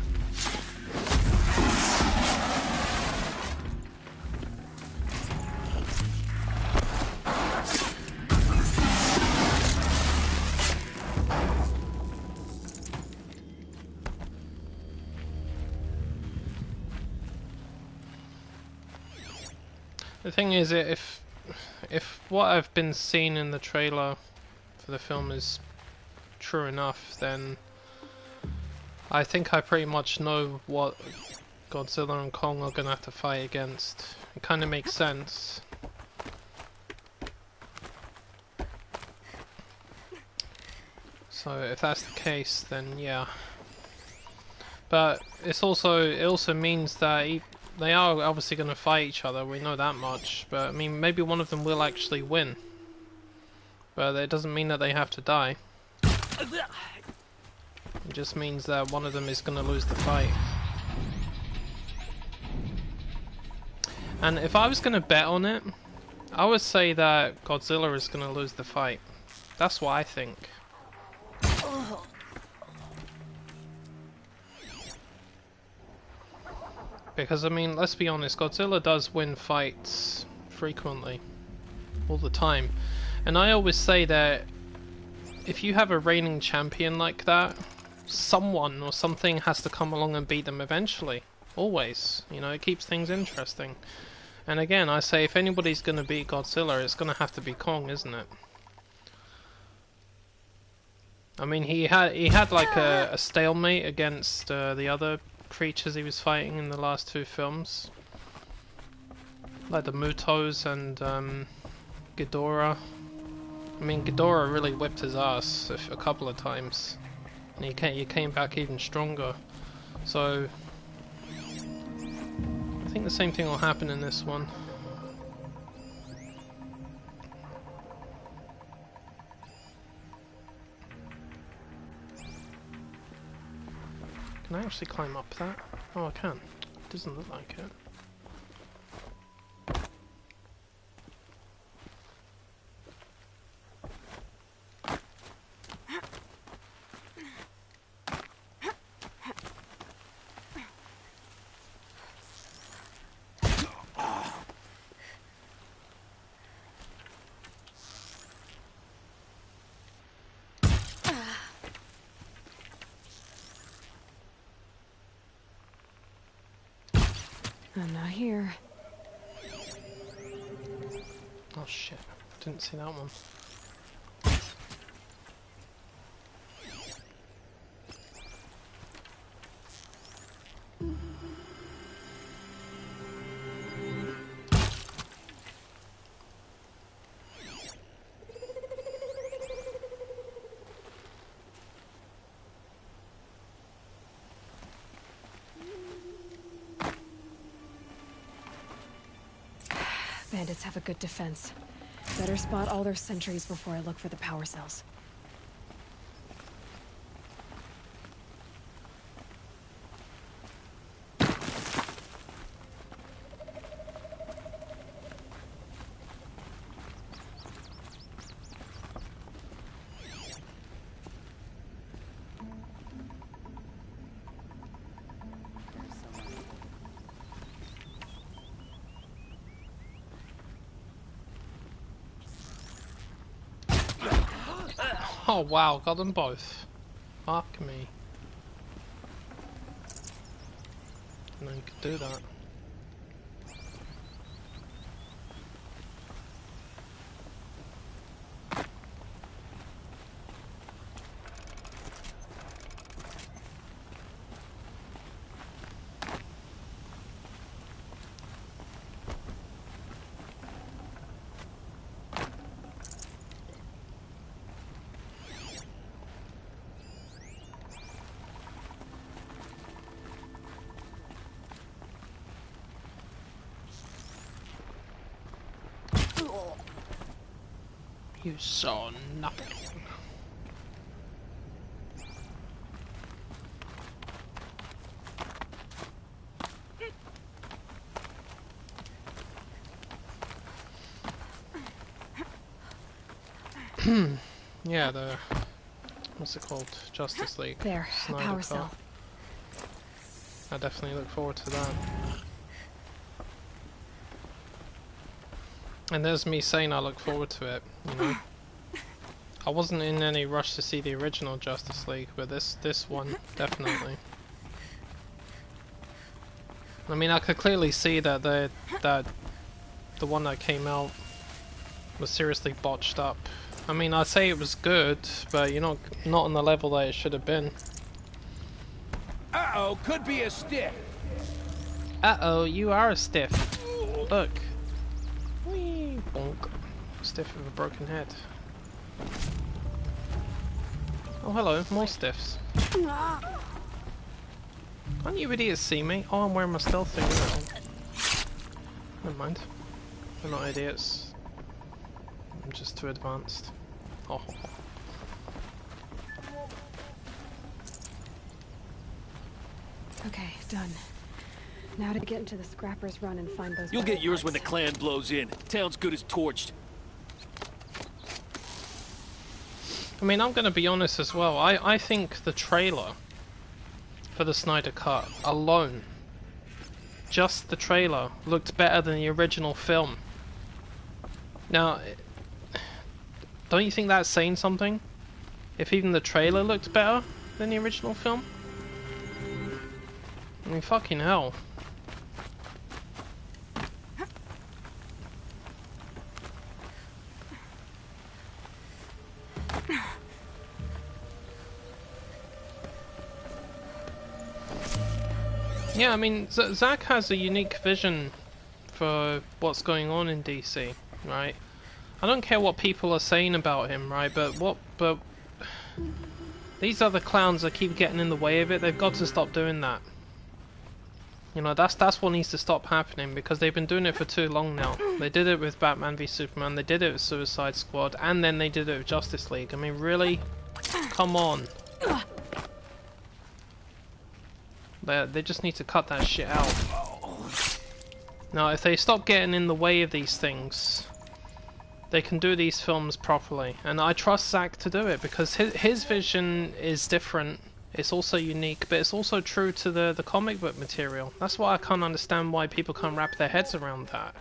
The thing is, if what I've been seeing in the trailer for the film is true enough, then I think I pretty much know what Godzilla and Kong are gonna have to fight against. It kind of makes sense. So if that's the case, then yeah. But it also means that they are obviously going to fight each other, we know that much, but I mean, maybe one of them will actually win. But it doesn't mean that they have to die. It just means that one of them is going to lose the fight. And if I was going to bet on it, I would say that Godzilla is going to lose the fight. That's what I think. Because, I mean, let's be honest, Godzilla does win fights frequently, all the time. And I always say that if you have a reigning champion like that, someone or something has to come along and beat them eventually. Always. You know, it keeps things interesting. And again, I say if anybody's going to beat Godzilla, it's going to have to be Kong, isn't it? I mean, he had like a stalemate against the other creatures he was fighting in the last two films, like the Mutos and Ghidorah. I mean, Ghidorah really whipped his ass a couple of times, and he came back even stronger. So I think the same thing will happen in this one. Can I actually climb up that? Oh, I can. It doesn't look like it. I'm not here. Oh shit, didn't see that one. Bandits have a good defense. Better spot all their sentries before I look for the power cells. Oh wow, got them both. Fuck me. No, you could do that. You saw nothing. Yeah, the what's it called? Justice League. There, a Snyder power Cut. cell. I definitely look forward to that. And there's me saying I look forward to it, you know. I wasn't in any rush to see the original Justice League, but this one, definitely. I mean, I could clearly see that the one that came out was seriously botched up. I mean, I'd say it was good, but you know, not on the level that it should have been. Uh-oh, could be a stiff. Uh-oh, you are a stiff. Look. Whee, bonk. Stiff with a broken head. Oh, hello, more stiffs. Can't you idiots see me? Oh, I'm wearing my stealth thing now. Never mind. They're not idiots. I'm just too advanced. Oh. Okay, done. Now to get into the Scrappers Run and find those. You'll get yours when the clan blows in. Town's good as torched. I mean, I'm gonna be honest as well. I think the trailer for the Snyder Cut alone, just the trailer, looked better than the original film. Now, don't you think that's saying something? If even the trailer looked better than the original film? I mean, fucking hell. Yeah, I mean, Zack has a unique vision for what's going on in DC, right? I don't care what people are saying about him, right? But these other clowns that keep getting in the way of it, they've got to stop doing that. You know, that's what needs to stop happening, because they've been doing it for too long now. They did it with Batman v Superman, they did it with Suicide Squad, and then they did it with Justice League. I mean, really? Come on. They just need to cut that shit out. Now, if they stop getting in the way of these things, they can do these films properly. And I trust Zack to do it, because his vision is different. It's also unique, but it's also true to the comic book material. That's why I can't understand why people can't wrap their heads around that.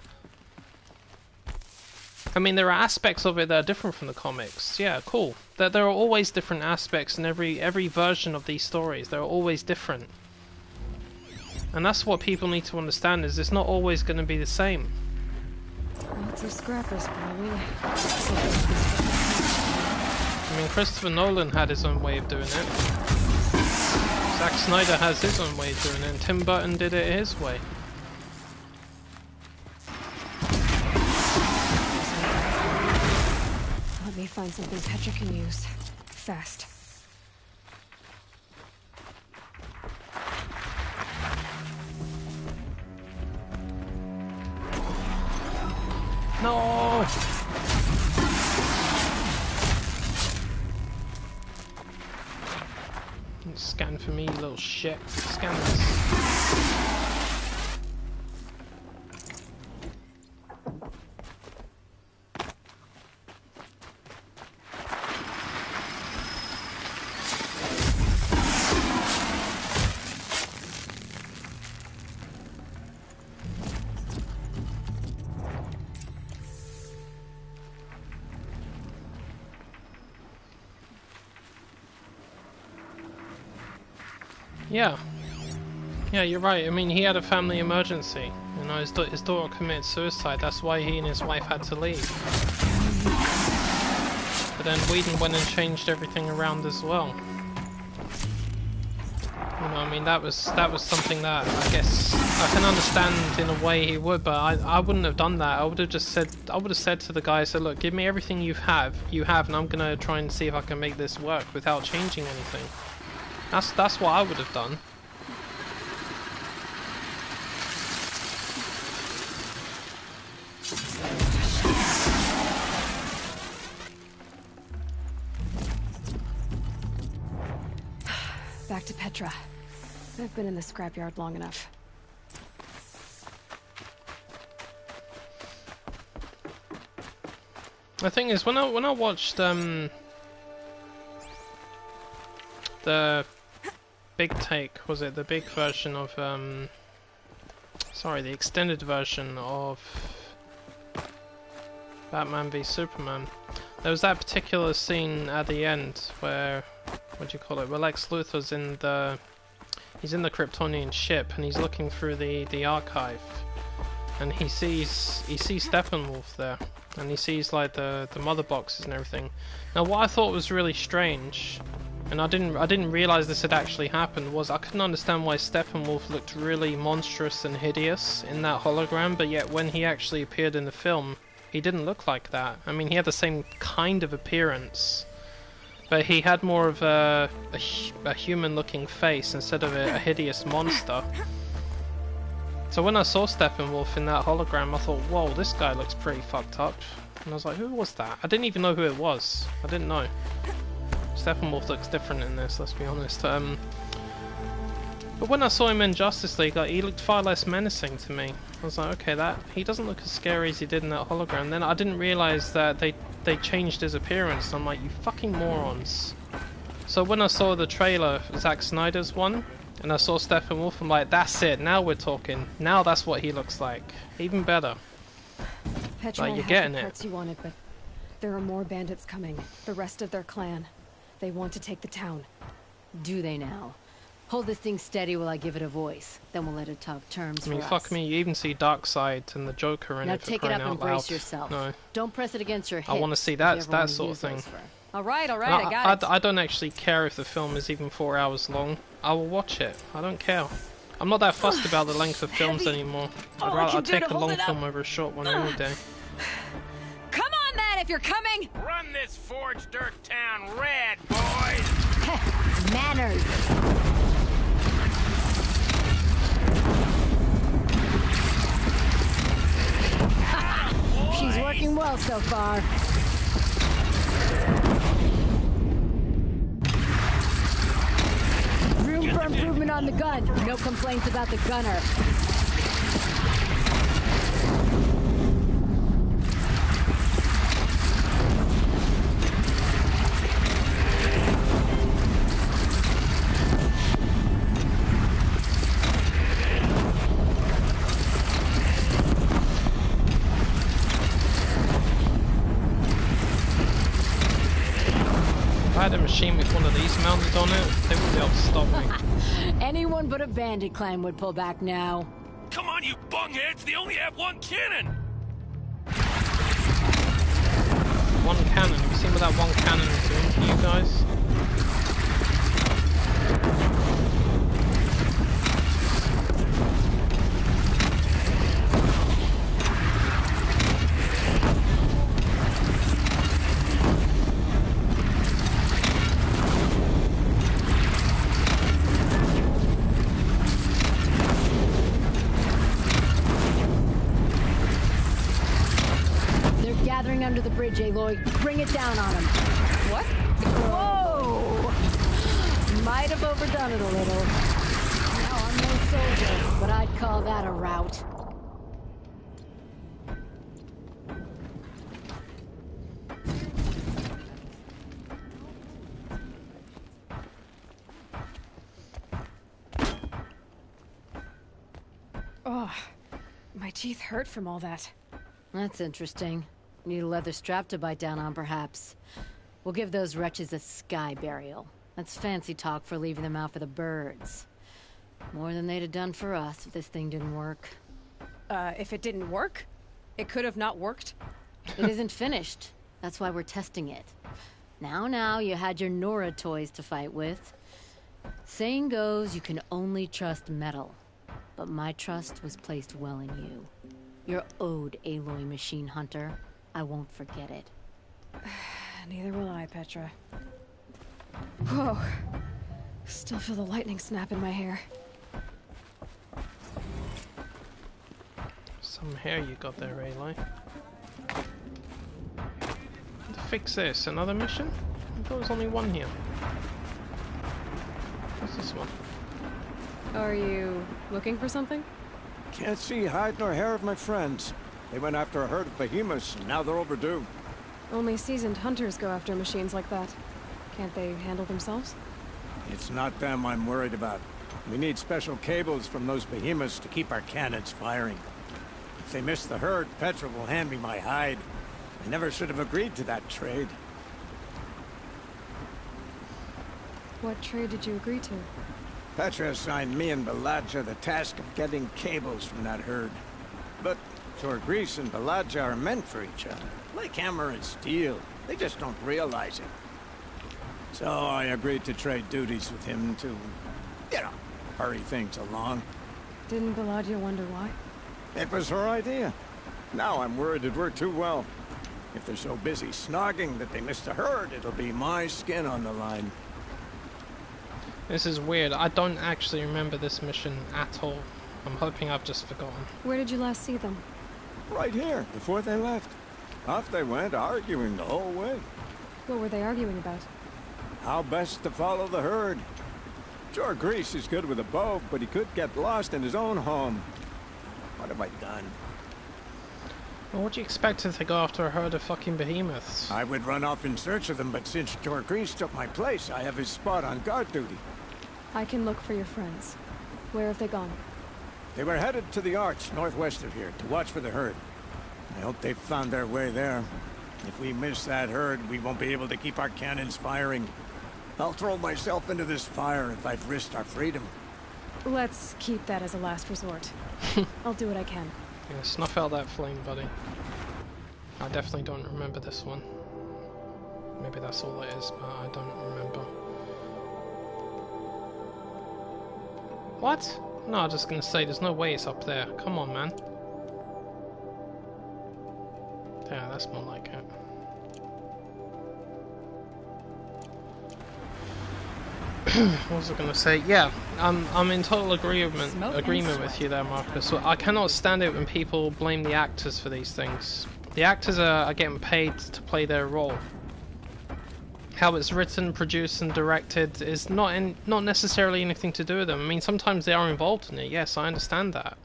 I mean, there are aspects of it that are different from the comics. Yeah, cool. There are always different aspects in every version of these stories. They're always different. And that's what people need to understand, is it's not always going to be the same. Lots of scrappers, probably. I mean, Christopher Nolan had his own way of doing it. Zack Snyder has his own way of doing it, and Tim Burton did it his way. Let me find something Petra can use. Fast. No! Scan for me, you little shit. Scan this. Yeah. Yeah, you're right. I mean, he had a family emergency. You know, his daughter committed suicide. That's why he and his wife had to leave. But then Whedon went and changed everything around as well. You know, I mean, that was something that I guess I can understand in a way he would, but I wouldn't have done that. I would have said to the guy, so look, give me everything you have, and I'm gonna try and see if I can make this work without changing anything. That's what I would have done. Back to Petra. I've been in the scrapyard long enough. The thing is, when I watched the big take, was it the big version of sorry, the extended version of Batman v Superman, there was that particular scene at the end where, what do you call it, where Lex Luthor's in the Kryptonian ship and he's looking through the archive and he sees Steppenwolf there and he sees like the mother boxes and everything. Now what I thought was really strange, and I didn't realize this had actually happened, was I couldn't understand why Steppenwolf looked really monstrous and hideous in that hologram, but yet when he actually appeared in the film he didn't look like that. I mean, he had the same kind of appearance, but he had more of a human-looking face instead of a hideous monster. So when I saw Steppenwolf in that hologram, I thought, whoa, this guy looks pretty fucked up. And I was like, who was that? I didn't even know who it was. I didn't know. Steppenwolf looks different in this, let's be honest. But when I saw him in Justice League, like, he looked far less menacing to me. I was like, okay, he doesn't look as scary as he did in that hologram. Then I didn't realize that they changed his appearance. I'm like, you fucking morons. So when I saw the trailer, Zack Snyder's one, and I saw Steppenwolf, I'm like, that's it, now we're talking. Now that's what he looks like. Even better. Petra, like, you're I getting have the it. parts you wanted, but there are more bandits coming. The rest of their clan. They want to take the town. Do they now? Hold this thing steady while I give it a voice. Then we'll let it talk terms I mean, for fuck us. me, you even see Darkseid and the Joker in Now it for take it crying up and out brace loud. yourself. No. Don't press it against your hip. I want to see that sort of thing. All right, I got it. I don't actually care if the film is even 4 hours long. I will watch it. I don't care. I'm not that fussed about the length of films anymore. I'd take a long film over a short one any day. Come on, then, if you're coming! Run this forged dirt town red, boys! Manners! She's working well so far. Room for improvement on the gun. No complaints about the gunner. If I had a machine with one of these mounted on it, they wouldn't be able to stop me. Anyone but a bandit clan would pull back now. Come on, you bungheads! They only have one cannon! One cannon. Have you seen what that one cannon is doing to you guys? Under the bridge, Aloy. Bring it down on him. What? Whoa! Might have overdone it a little. Now, I'm no soldier, but I'd call that a rout. Oh, my teeth hurt from all that. That's interesting. Need a leather strap to bite down on, perhaps. We'll give those wretches a sky burial. That's fancy talk for leaving them out for the birds. More than they'd have done for us if this thing didn't work. If it didn't work? It could have not worked? It isn't finished. That's why we're testing it. Now, you had your Nora toys to fight with. Saying goes, you can only trust metal. But my trust was placed well in you. You're owed, Aloy Machine Hunter. I won't forget it. Neither will I, Petra. Whoa. Still feel the lightning snap in my hair. Some hair you got there, Aloy. To fix this, another mission? I thought there was only one here. What's this one? Are you looking for something? Can't see hide nor hair of my friends. They went after a herd of behemoths, and now they're overdue. Only seasoned hunters go after machines like that. Can't they handle themselves? It's not them I'm worried about. We need special cables from those behemoths to keep our cannons firing. If they miss the herd, Petra will hand me my hide. I never should have agreed to that trade. What trade did you agree to? Petra assigned me and Baladja the task of getting cables from that herd. But Torgrease and Baladja are meant for each other, like hammer and steel. They just don't realize it. So I agreed to trade duties with him to, you know, hurry things along. Didn't Baladja wonder why? It was her idea. Now I'm worried it worked too well. If they're so busy snogging that they missed the herd, it'll be my skin on the line. This is weird. I don't actually remember this mission at all. I'm hoping I've just forgotten. Where did you last see them? Right here, before they left. Off they went, arguing the whole way. What were they arguing about? How best to follow the herd. Torgrease is good with a bow, but he could get lost in his own home. What have I done? Well, what do you expect if they go after a herd of fucking behemoths? I would run off in search of them, but since Torgrease took my place, I have his spot on guard duty. I can look for your friends. Where have they gone? They were headed to the Arch, northwest of here, to watch for the herd. I hope they've found their way there. If we miss that herd, we won't be able to keep our cannons firing. I'll throw myself into this fire if I've risked our freedom. Let's keep that as a last resort. I'll do what I can. Yeah, snuff out that flame, buddy. I definitely don't remember this one. Maybe that's all it is, but I don't remember. What? No, I'm just gonna say there's no way it's up there. Come on, man. Yeah, that's more like it. What was I gonna say? Yeah, I'm in total agreement with you there, Marcus. So I cannot stand it when people blame the actors for these things. The actors are getting paid to play their role. How it's written, produced, and directed is not necessarily anything to do with them. I mean, sometimes they are involved in it. Yes, I understand that,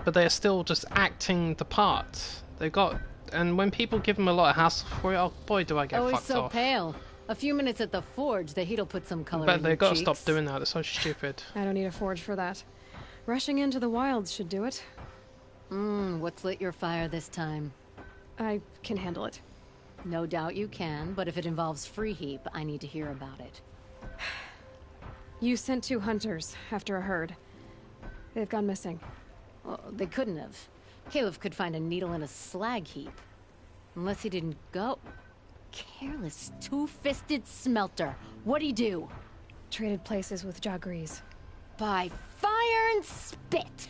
but they are still just acting the part. They've got, and when people give them a lot of hassle for it, oh boy, do I get oh, fucked he's so off. Pale. A few minutes at the forge, the heat'll put some color But in they've your got to cheeks. stop doing that. It's so stupid. I don't need a forge for that. Rushing into the wilds should do it. What's lit your fire this time? I can handle it. No doubt you can, but if it involves Free Heap, I need to hear about it. You sent 2 hunters after a herd. They've gone missing. Well, they couldn't have. Caleb could find a needle in a slag heap. Unless he didn't go. Careless, two-fisted smelter. What'd he do? Traded places with Jagrees. By fire and spit!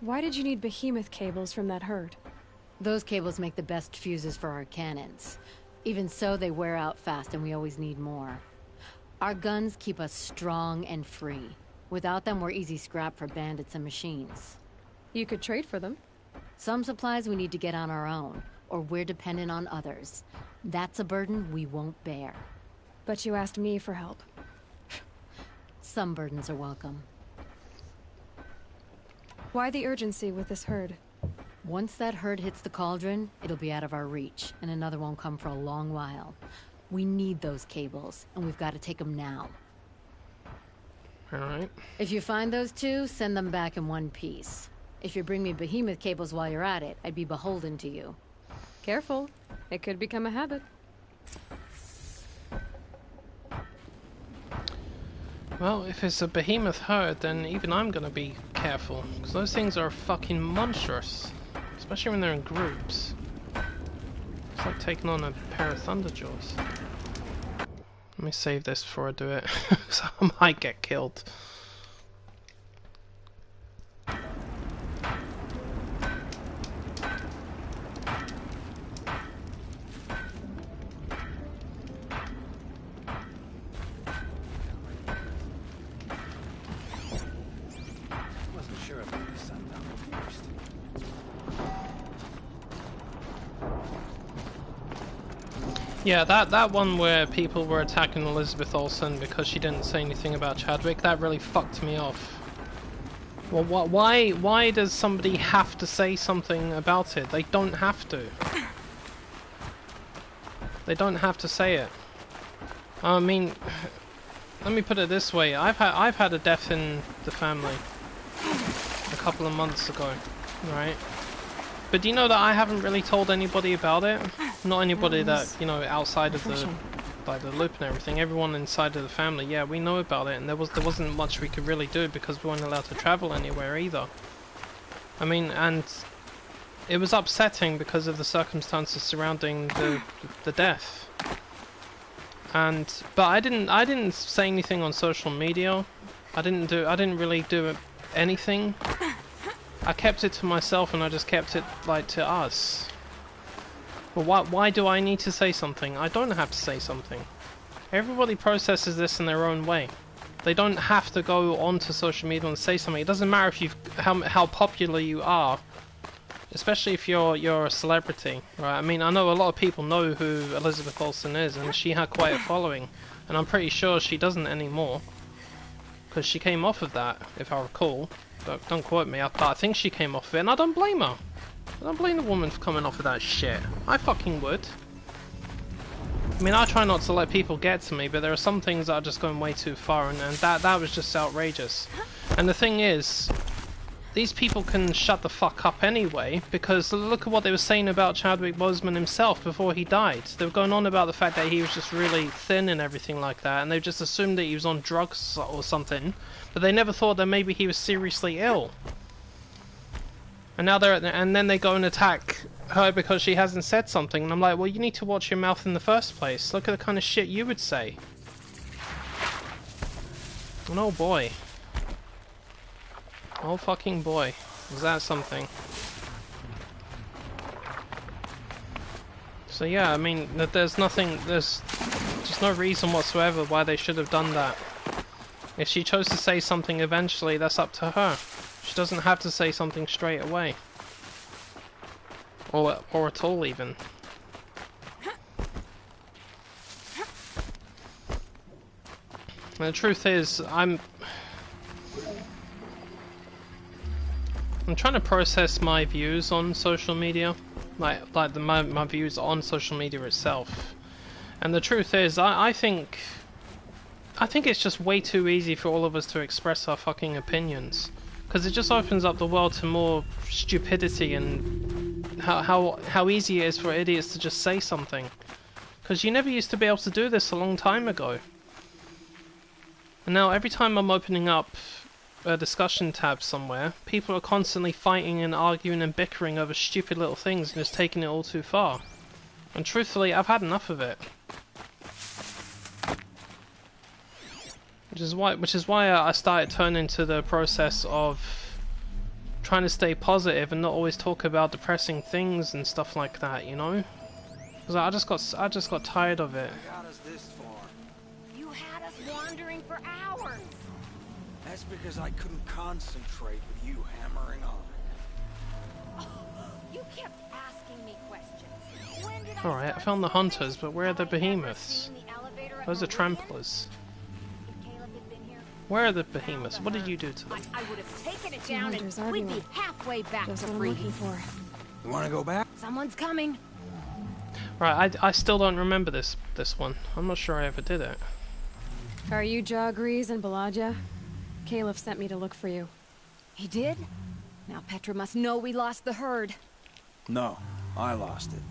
Why did you need behemoth cables from that herd? Those cables make the best fuses for our cannons. Even so, they wear out fast and we always need more. Our guns keep us strong and free. Without them, we're easy scrap for bandits and machines. You could trade for them. Some supplies we need to get on our own, or we're dependent on others. That's a burden we won't bear. But you asked me for help. Some burdens are welcome. Why the urgency with this herd? Once that herd hits the cauldron, it'll be out of our reach, and another won't come for a long while. We need those cables, and we've got to take them now. Alright. If you find those 2, send them back in one piece. If you bring me behemoth cables while you're at it, I'd be beholden to you. Careful. It could become a habit. Well, if it's a behemoth herd, then even I'm gonna be careful, because those things are fucking monstrous, especially when they're in groups. It's like taking on a pair of thunderjaws. Let me save this before I do it, because I might get killed. Yeah, that one where people were attacking Elizabeth Olsen because she didn't say anything about Chadwick, that really fucked me off. Well, why does somebody have to say something about it? They don't have to. They don't have to say it. I mean, let me put it this way: I've had a death in the family a couple of months ago, right? But do you know that I haven't really told anybody about it? Not anybody that, you know, outside of the loop and everything. Everyone inside of the family, yeah, we know about it, and there wasn't much we could really do because we weren't allowed to travel anywhere either. I mean, and it was upsetting because of the circumstances surrounding the death. But I didn't say anything on social media. I didn't really do anything. I kept it to myself, and I just kept it, like, to us. But why do I need to say something? I don't have to say something. Everybody processes this in their own way. They don't have to go onto social media and say something. It doesn't matter if how popular you are, especially if you're a celebrity, right? I mean, I know a lot of people know who Elizabeth Olsen is, and she had quite a following, and I'm pretty sure she doesn't anymore, because she came off of that, if I recall. Don't quote me, but I think she came off of it, and I don't blame her. I don't blame the woman for coming off of that shit. I fucking would. I mean, I try not to let people get to me, but there are some things that are just going way too far, and that was just outrageous. And the thing is, these people can shut the fuck up anyway, because look at what they were saying about Chadwick Boseman himself before he died. They were going on about the fact that he was just really thin and everything like that, and they just assumed that he was on drugs or something, but they never thought that maybe he was seriously ill. And now then they go and attack her because she hasn't said something, and I'm like, well, you need to watch your mouth in the first place. Look at the kind of shit you would say. And oh boy. Oh fucking boy. Was that something? So yeah, I mean, there's just no reason whatsoever why they should have done that. If she chose to say something eventually, that's up to her. She doesn't have to say something straight away. Or at all, even. And the truth is, I'm trying to process my views on social media. My views on social media itself. And the truth is, I think it's just way too easy for all of us to express our fucking opinions. Because it just opens up the world to more stupidity and how easy it is for idiots to just say something. Because you never used to be able to do this a long time ago. And now every time I'm opening up a discussion tab somewhere, people are constantly fighting and arguing and bickering over stupid little things and just taking it all too far. And truthfully, I've had enough of it. Which is why I started turning to the process of trying to stay positive and not always talk about depressing things and stuff like that, you know? Because I just got tired of it. What got us this far? You had us wandering for hours. That's because I couldn't concentrate with you hammering on. Oh, you kept asking me questions. When did Alright, I found the hunters, but where are the behemoths? Those are tramplers. Where are the behemoths? What did you do to them? I would have taken it down and we'd be halfway back to freedom. You want to go back? Someone's coming. Right, I still don't remember this one. I'm not sure I ever did it. Are you Jagrees and Balaja? Caliph sent me to look for you. He did? Now Petra must know we lost the herd. No, I lost it.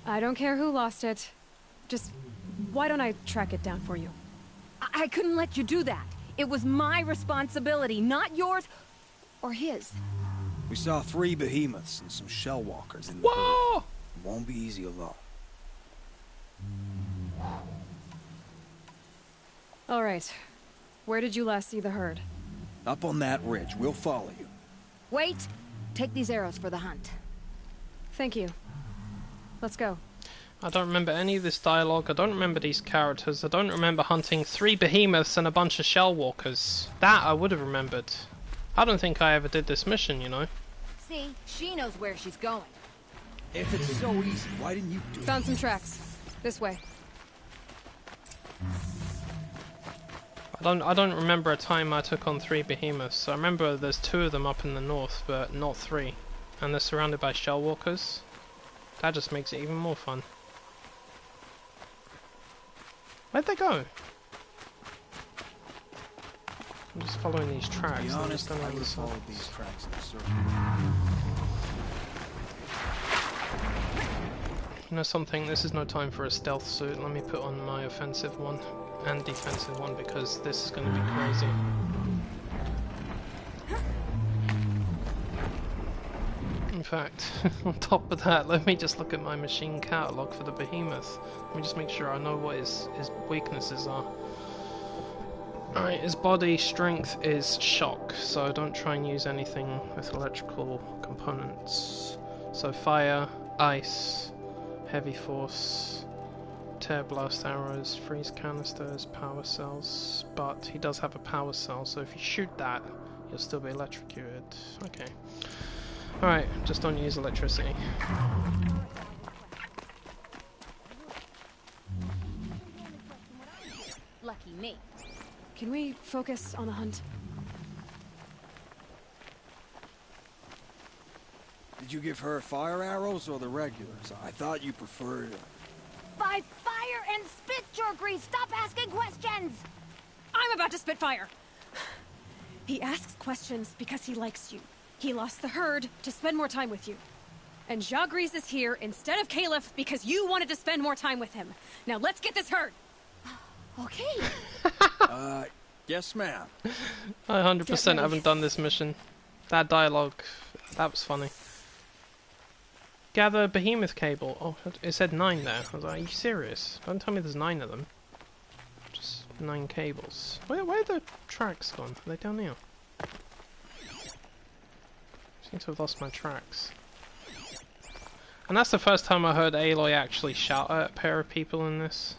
I don't care who lost it. Just, why don't I track it down for you? I couldn't let you do that. It was my responsibility, not yours or his. We saw 3 behemoths and some shell walkers in the herd. It won't be easy alone. All right. Where did you last see the herd? Up on that ridge. We'll follow you. Wait! Take these arrows for the hunt. Thank you. Let's go. I don't remember any of this dialogue. I don't remember these characters. I don't remember hunting 3 behemoths and a bunch of shell walkers. That I would have remembered. I don't think I ever did this mission, you know. See? She knows where she's going. If it's so easy, why didn't you do it? Found some tracks. This way. I don't remember a time I took on 3 behemoths. I remember there's 2 of them up in the north, but not 3. And they're surrounded by shell walkers. That just makes it even more fun. Where'd they go? I'm just following these tracks. To be honest, I would have followed these tracks in a circle. You know something? This is no time for a stealth suit. Let me put on my offensive one and defensive one because this is going to be crazy. In fact, on top of that, let me just look at my machine catalog for the behemoth. Let me just make sure I know what his weaknesses are. Alright, his body strength is shock, so don't try and use anything with electrical components. So fire, ice, heavy force, tear blast arrows, freeze canisters, power cells, but he does have a power cell, so if you shoot that, you'll still be electrocuted. Okay. Alright, just don't use electricity. Lucky me. Can we focus on the hunt? Did you give her fire arrows or the regulars? I thought you preferred... By fire and spit, Jorgrease! Stop asking questions! I'm about to spit fire! He asks questions because he likes you. He lost the herd to spend more time with you. And Jorgrease is here instead of Caliph because you wanted to spend more time with him. Now let's get this herd! Okay. Yes, ma'am. I 100% haven't done this mission. That dialogue, that was funny. Gather behemoth cable. Oh, it said 9 there. I was like, are you serious? Don't tell me there's 9 of them. Just 9 cables. Where are the tracks gone? Are they down here? I seem to have lost my tracks. And that's the first time I heard Aloy actually shout at a pair of people in this.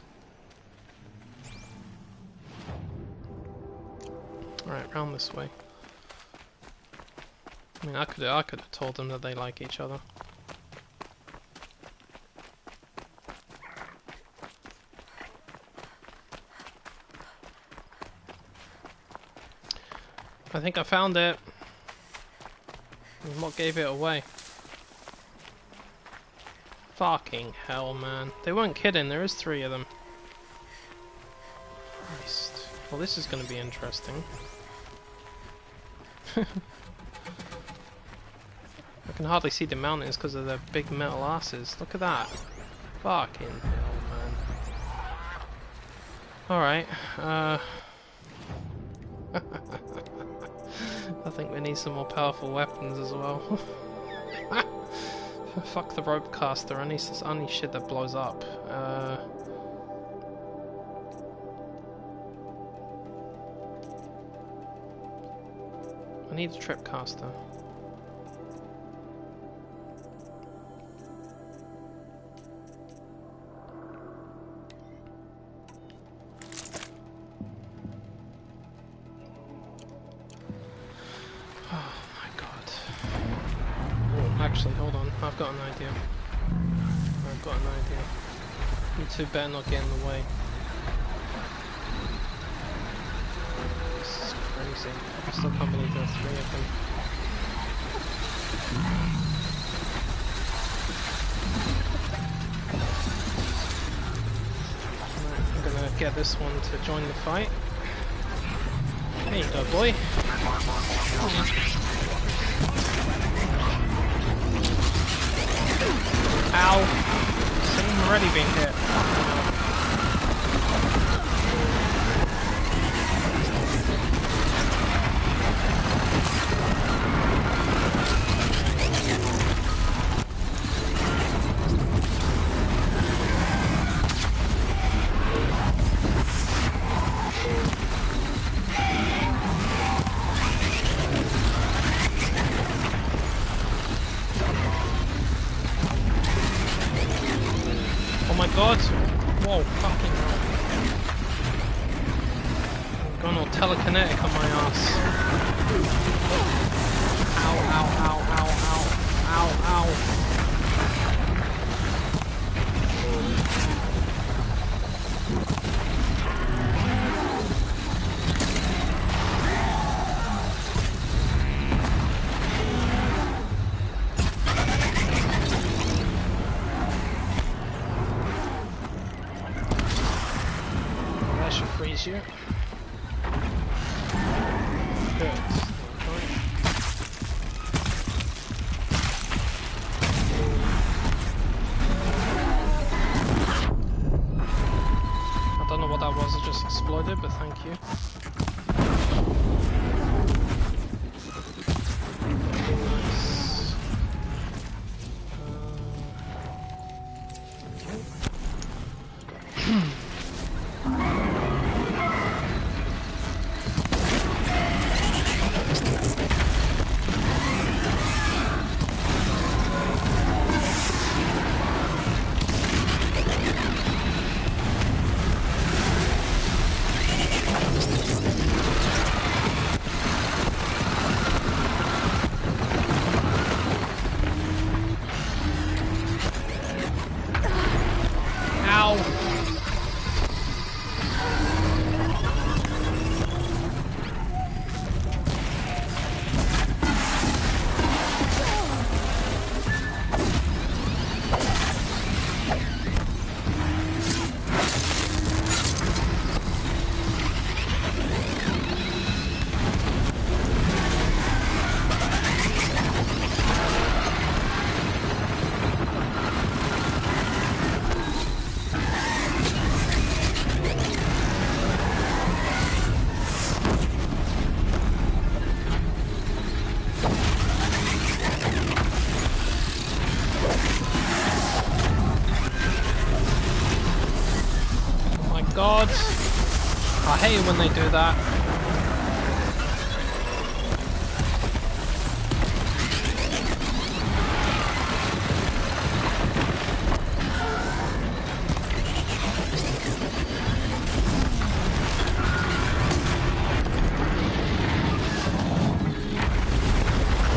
Alright, round this way. I mean, I could have told them that they like each other. I think I found it. And what gave it away? Fucking hell, man. They weren't kidding, there is 3 of them. Christ. Well, this is going to be interesting. I can hardly see the mountains because of their big metal asses. Look at that. Fucking hell, man. Alright, I think we need some more powerful weapons as well. Fuck the rope caster, I need shit that blows up. I need a trip caster. Actually, hold on. I've got an idea. You two better not get in the way. This is crazy. I still can't believe there are 3 of them. Right, I'm gonna get this one to join the fight. There you go, boy. Ow! See, I'm already being hit. my god! Whoa, fucking hell. I've gone all telekinetic on my ass. Ow, ow, ow, ow, ow, ow, ow. That should freeze you. Good. I don't know what that was, it just exploded, but thank you. God, I hate it when they do that.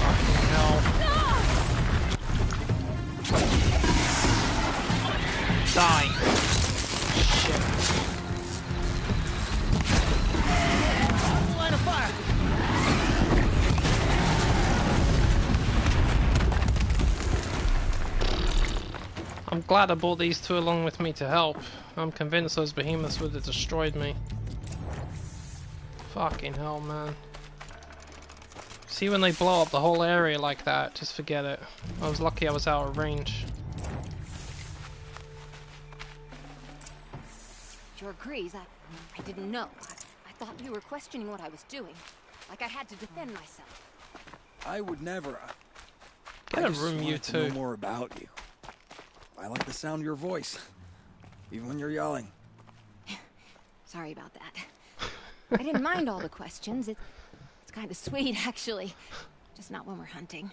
Fucking hell. Die. I'm glad I brought these two along with me to help. I'm convinced those behemoths would have destroyed me. Fucking hell, man. See, when they blow up the whole area like that, just forget it. I was lucky I was out of range. Your Grease, I didn't know. I thought you were questioning what I was doing. Like I had to defend myself. I would never. Get a room, you two. two. Know more about you. I like the sound of your voice, even when you're yelling. Sorry about that. I didn't mind all the questions. It's kind of sweet, actually. Just not when we're hunting.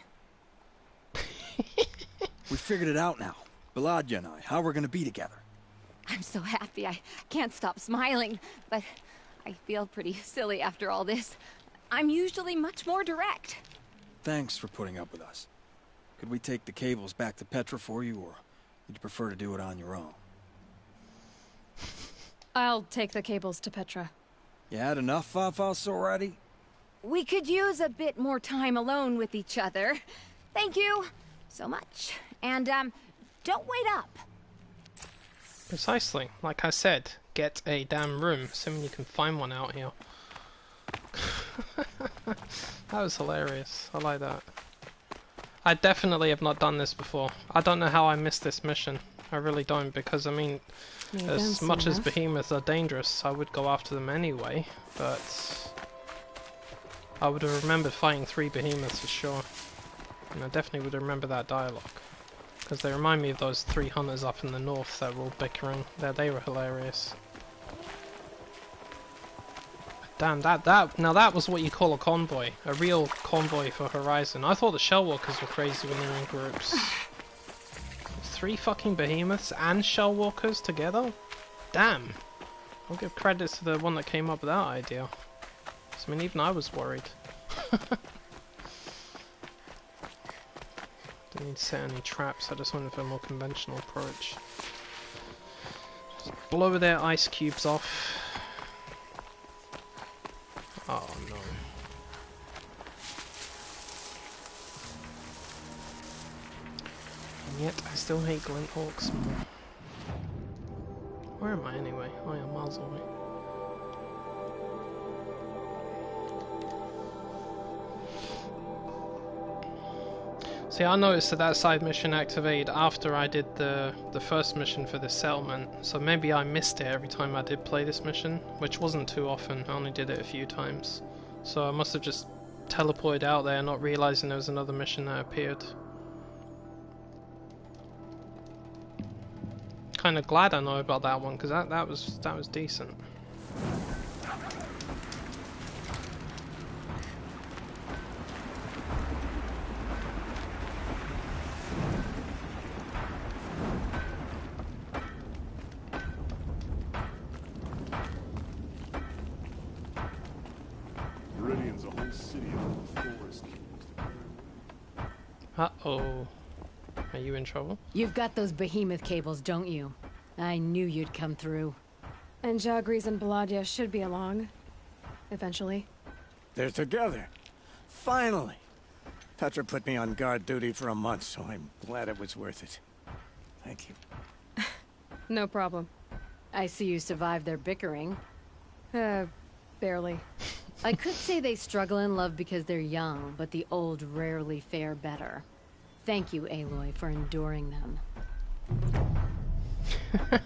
We figured it out now. Baladja and I, how we're gonna be together. I'm so happy. I can't stop smiling, but I feel pretty silly after all this. I'm usually much more direct. Thanks for putting up with us. Could we take the cables back to Petra for you, or would you prefer to do it on your own? I'll take the cables to Petra. You had enough, Fafos, already? We could use a bit more time alone with each other. Thank you so much. And, don't wait up. Precisely. Like I said, get a damn room, assuming you can find one out here. That was hilarious. I like that. I definitely have not done this before. I don't know how I missed this mission. I really don't, because I mean, as much as behemoths are dangerous, I would go after them anyway, but I would have remembered fighting 3 behemoths for sure. And I definitely would remember that dialogue. Because they remind me of those 3 hunters up in the north that were all bickering. They were hilarious. Damn, now that was what you call a convoy. A real convoy for Horizon. I thought the Shellwalkers were crazy when they were in groups. 3 fucking behemoths and shell walkers together? Damn. I'll give credits to the one that came up with that idea. I mean, even I was worried. Didn't need to set any traps, I just went for a more conventional approach. Just blow their ice cubes off. Oh no. And yet, I still hate glint hawks more. Where am I anyway? Oh yeah, miles away. See, I noticed that side mission activated after I did the first mission for the settlement, so maybe I missed it every time I did play this mission, which wasn't too often, I only did it a few times. So I must have just teleported out there not realizing there was another mission that appeared. Kinda glad I know about that one, because that was decent. Meridian's a whole city of forest. Uh-oh. Are you in trouble? You've got those behemoth cables, don't you? I knew you'd come through. And Jagris and Baladia should be along. Eventually. They're together. Finally. Petra put me on guard duty for a month, so I'm glad it was worth it. Thank you. No problem. I see you survived their bickering. Barely. I could say they struggle in love because they're young, but the old rarely fare better. Thank you, Aloy, for enduring them. A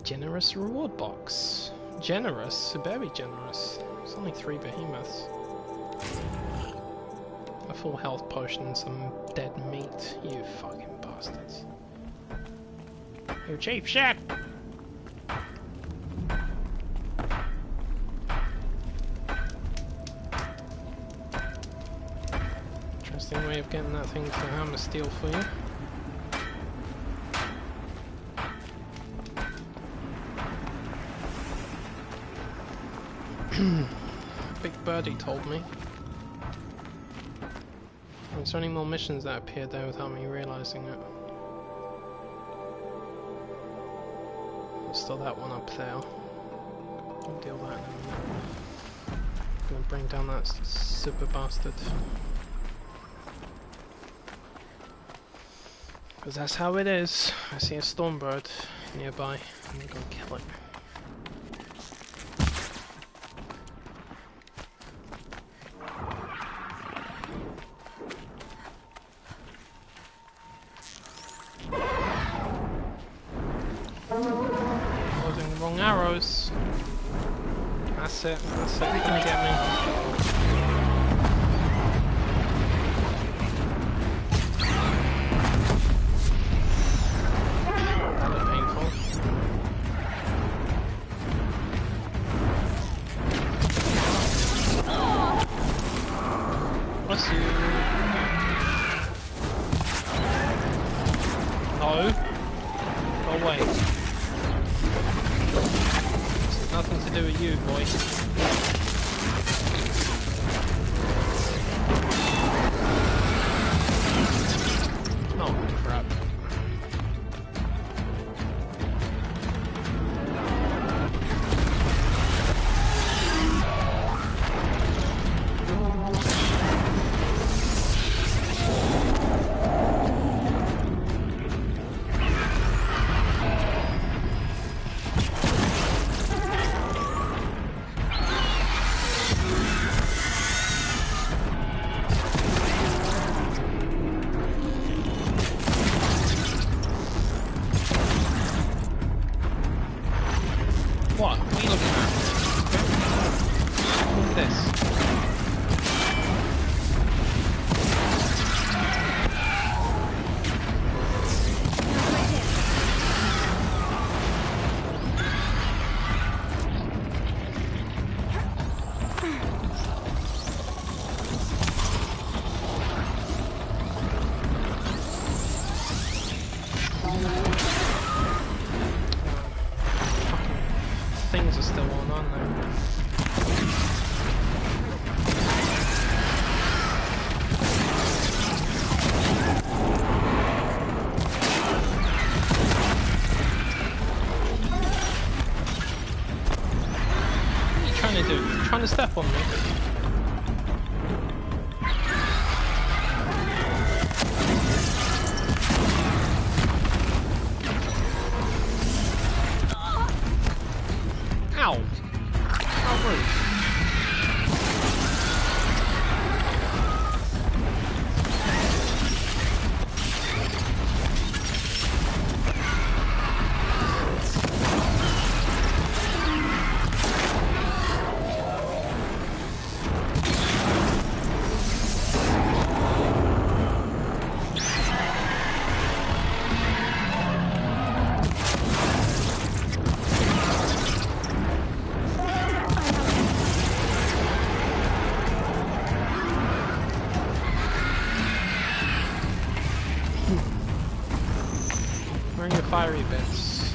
generous reward box. Generous? Very generous. It's only 3 behemoths. A full health potion and some dead meat. You fucking bastards. You cheap shit! Interesting way of getting that thing to hammer steel for you. Big Birdie told me. Is there any more missions that appeared there without me realizing it? There's still that one up there. I'll deal with that in a minute. Gonna bring down that super bastard. Because that's how it is. I see a stormbird nearby. I'm gonna go kill it. Loading the wrong arrows. That's it. That's it. You're gonna get me. Ow! How rude. Where are your fiery bits?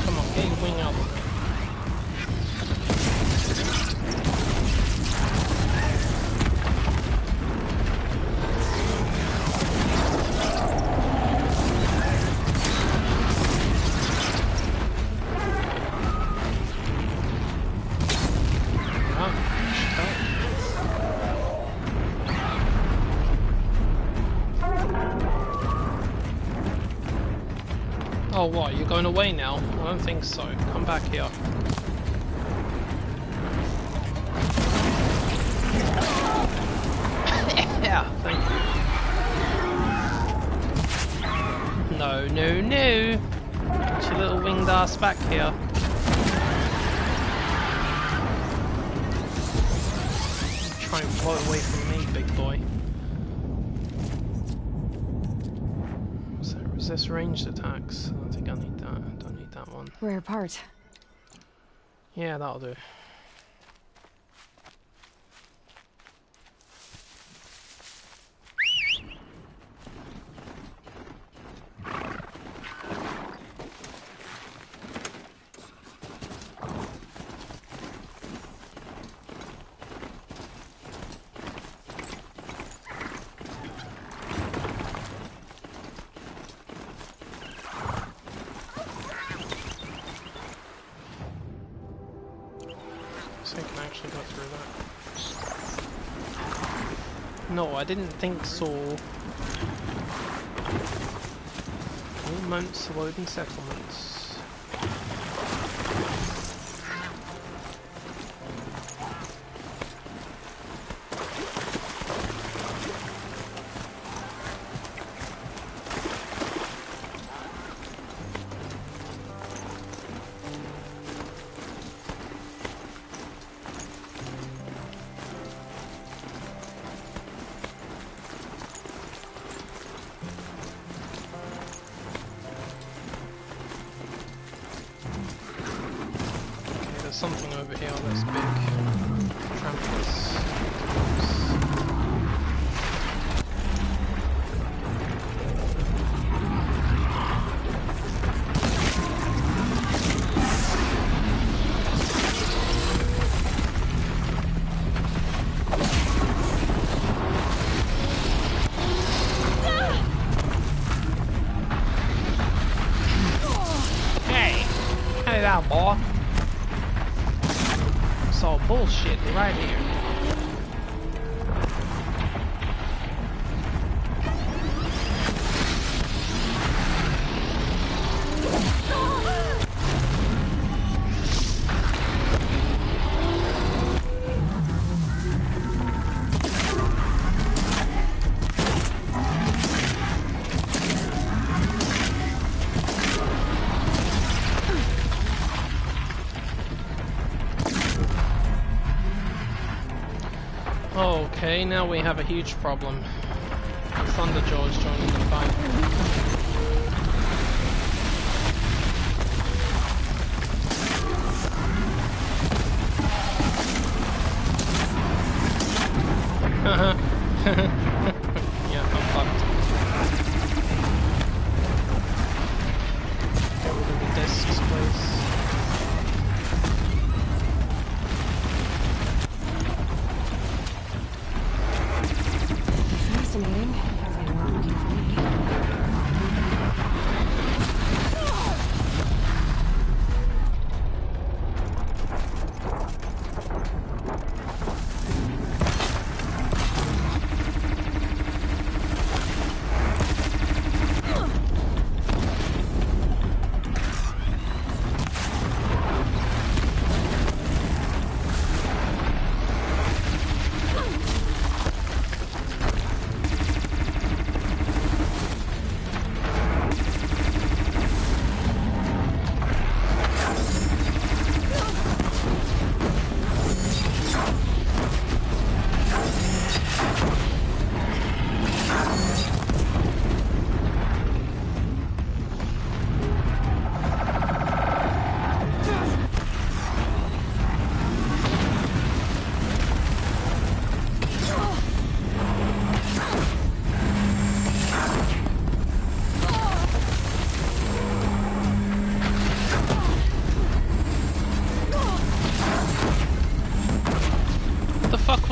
Come on, get your wing out of there. Oh, what? You're going away now? I don't think so. Come back here. Yeah, thank you. No, no, no! Get your little winged ass back here. Try and float away from me, big boy. Resist ranged attacks. I don't think I need that. I don't need that one. Rare part. Yeah, that'll do. So I can actually go through that. No, I didn't think so. All mounts loading settlements. Something over here that's big. Tramplers. Hey! Hey there, boy! It's all bullshit right here. Okay, now we have a huge problem. Thunderjaw's joining the fight. Yeah, I'm fucked. Get rid of the discs, please. Fascinating. Everyone looking for me.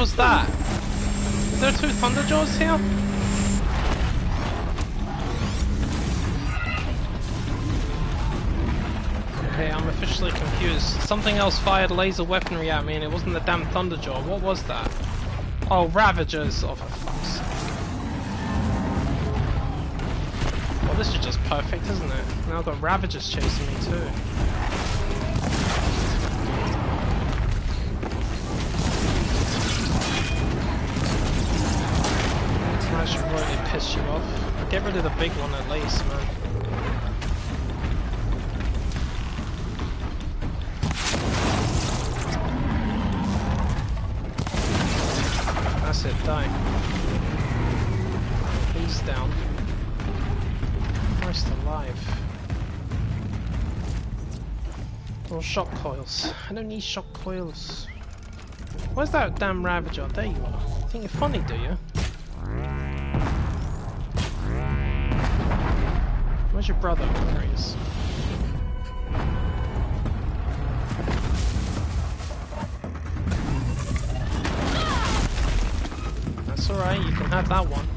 was that? Is there 2 Thunderjaws here? Okay, I'm officially confused. Something else fired laser weaponry at me and it wasn't the damn Thunderjaw. What was that? Oh, Ravagers! Oh, for fuck's sake. Well, this is just perfect, isn't it? Now I've got Ravagers chasing me too. That should really piss you off. Get rid of the big one at least, man. That's it, die. He's down. Christ alive. More shock coils. I don't need shock coils. Where's that damn Ravager? There you are. Think you're funny, do you? Where's your brother? There he is. That's alright, you can have that one.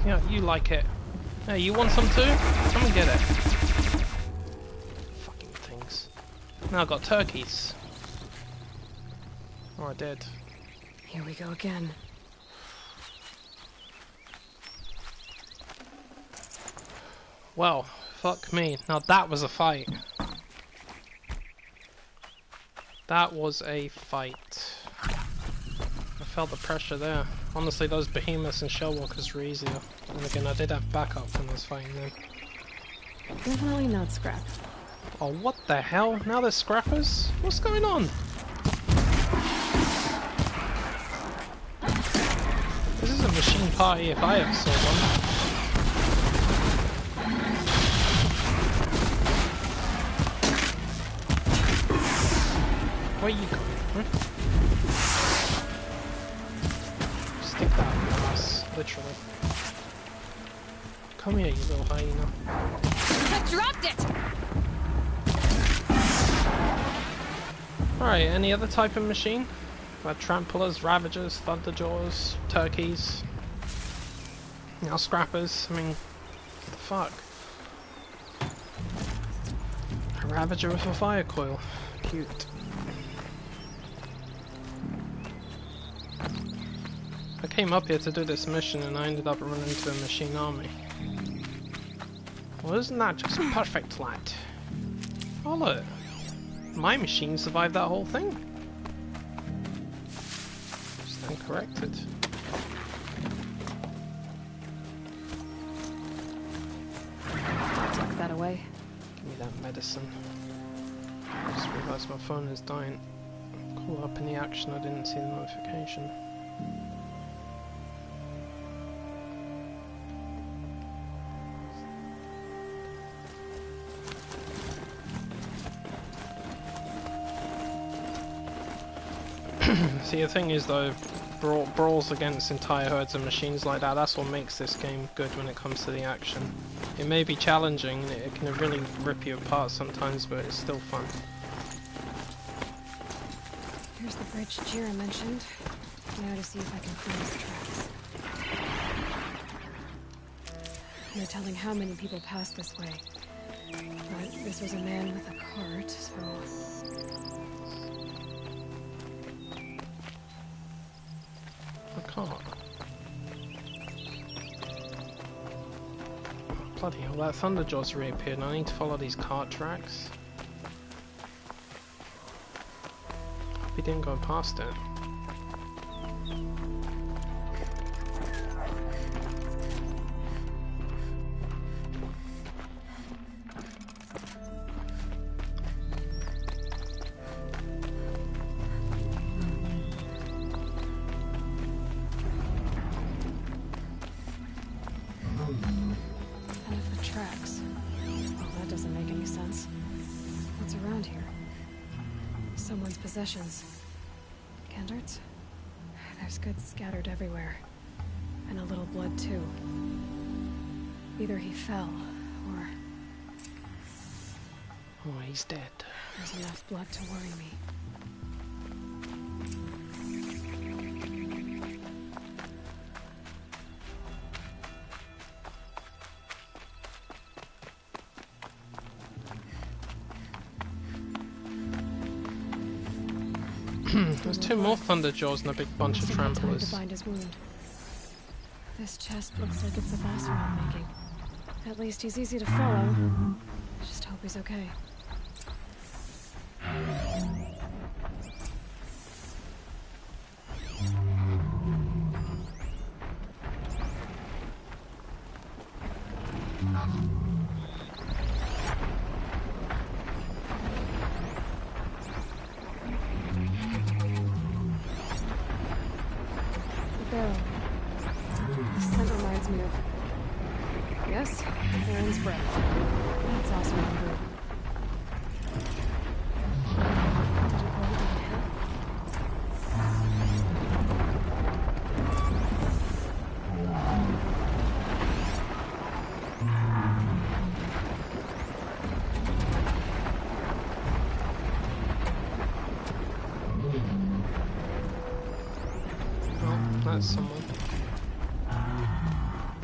Yeah, you like it. Hey, you want some too? Come and get it. Fucking things. Now I've got turkeys. Oh, I did. Here we go again. Well, fuck me. Now that was a fight. That was a fight. I felt the pressure there. Honestly, those behemoths and shellwalkers were easier. And again, I did have backup when I was fighting them. Definitely not scrap. Oh, what the hell? Now there's scrappers? What's going on? This is a machine party if I ever saw one. Where you going? Huh? Stick that in your ass, literally. Come here, you little hyena. I dropped it! Alright, any other type of machine? Like tramplers, ravagers, thunderjaws, turkeys, you know, scrappers. I mean, what the fuck? A ravager with a fire coil. Cute. I came up here to do this mission and I ended up running into a machine army. Well, isn't that just perfect, lad? Oh look, my machine survived that whole thing. Stand corrected. Tuck that away. Give me that medicine. I just realised my phone is dying. Caught up in the action, I didn't see the notification. See, the thing is though, brawls against entire herds of machines like that, that's what makes this game good when it comes to the action. It may be challenging, it can really rip you apart sometimes, but it's still fun. Here's the bridge Jira mentioned. Now to see if I can find his tracks. No telling how many people passed this way. But this was a man with a cart, so... I can't. Oh, bloody hell, that Thunderjaw's reappeared and I need to follow these cart tracks. Hope he didn't go past it. what's around here. Someone's possessions. Kendert's? There's goods scattered everywhere. And a little blood, too. Either he fell, or... Oh, he's dead. There's enough blood to worry me. There's 2 more Thunderjaws and a big bunch of tramplers. To bind his wound. This chest looks like it's the boss I'm making. At least he's easy to follow. Just hope he's okay. That's someone.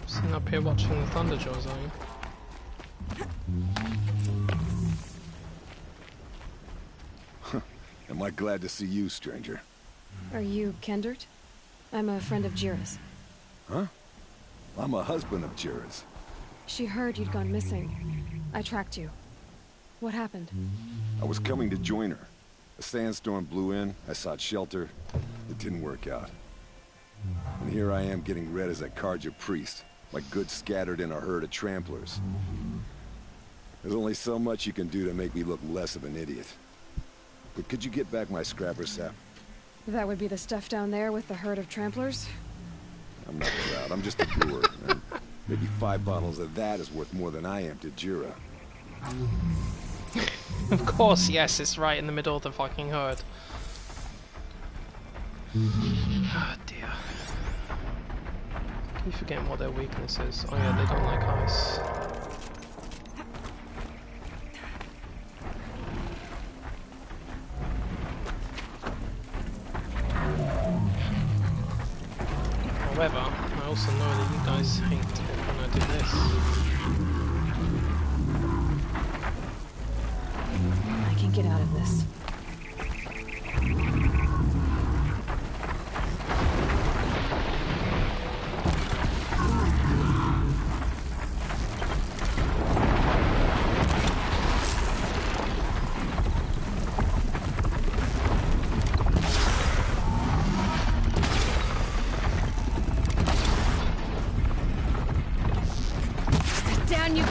Sitting up here watching the Thunderjaws, are you? Am I glad to see you, stranger? Are you Kendert? I'm a friend of Jira's. Huh? I'm a husband of Jira's. She heard you'd gone missing. I tracked you. What happened? I was coming to join her. A sandstorm blew in, I sought shelter. It didn't work out. And here I am getting read as a Karja priest, my goods scattered in a herd of tramplers. There's only so much you can do to make me look less of an idiot. But could you get back my scrapper sap? That would be the stuff down there with the herd of tramplers? I'm not proud, I'm just a brewer. And maybe 5 bottles of that is worth more than I am to Jira. Of course, yes, it's right in the middle of the fucking herd. Oh dear. I keep forgetting what their weakness is. Oh yeah, they don't like ice. However, I also know that you guys hate it when I do this. I can get out of this. Down you go.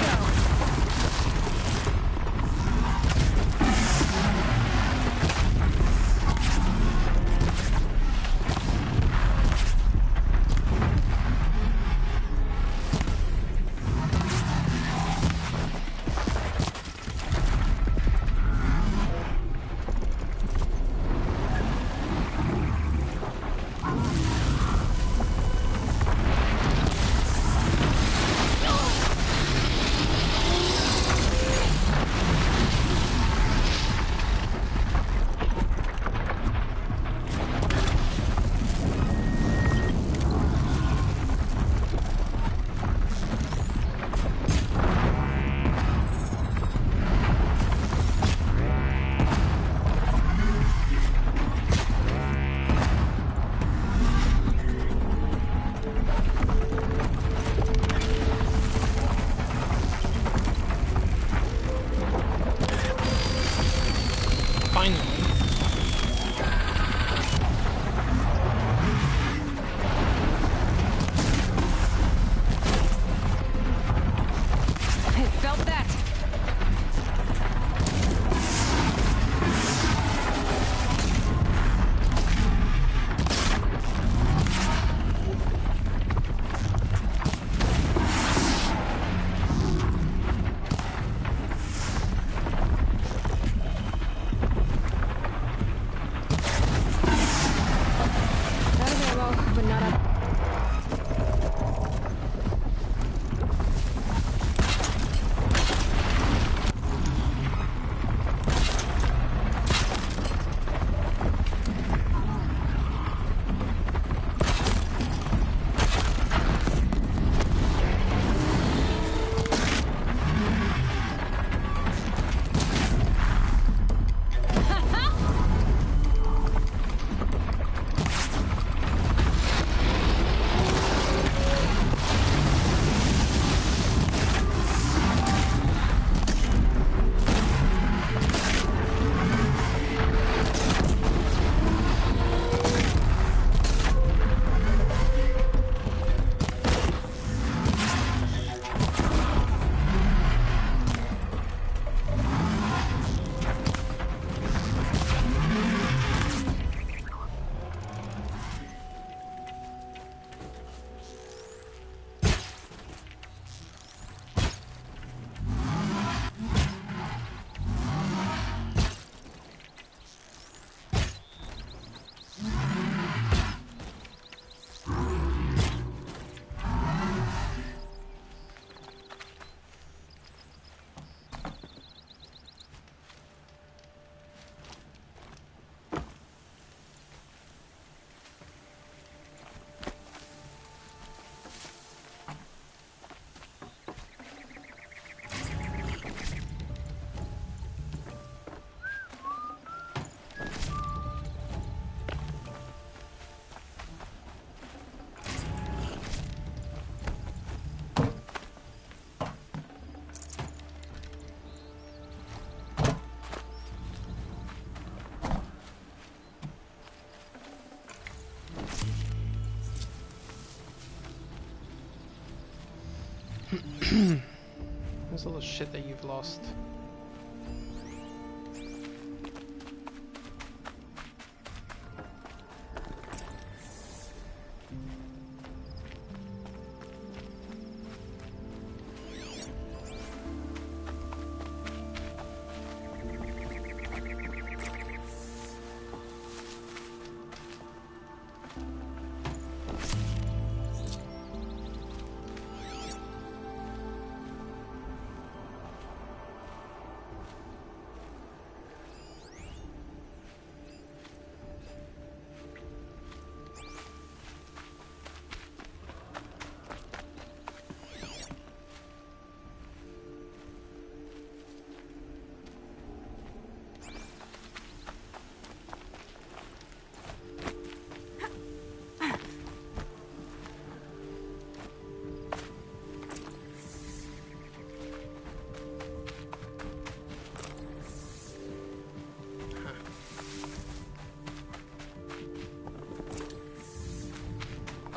There's all the shit that you've lost.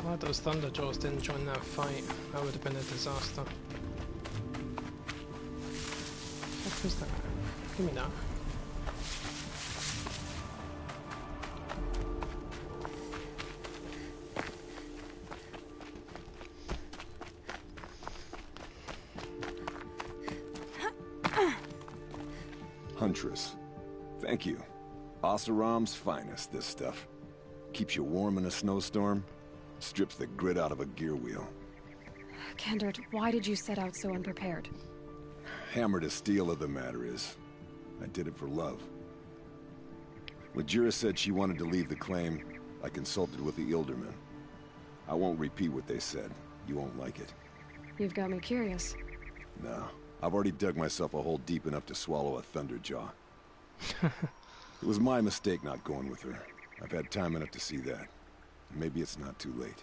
Glad those Thunderjaws didn't join that fight. That would have been a disaster. What was that? Give me that. Huntress. Thank you. Oseram's finest, this stuff. Keeps you warm in a snowstorm, strips the grit out of a gear wheel. Kendrick, why did you set out so unprepared? Hammer to steel of the matter is, I did it for love. When Jira said she wanted to leave the claim, I consulted with the Ilderman. I won't repeat what they said. You won't like it. You've got me curious. No, I've already dug myself a hole deep enough to swallow a Thunderjaw. It was my mistake not going with her. I've had time enough to see that. Maybe it's not too late.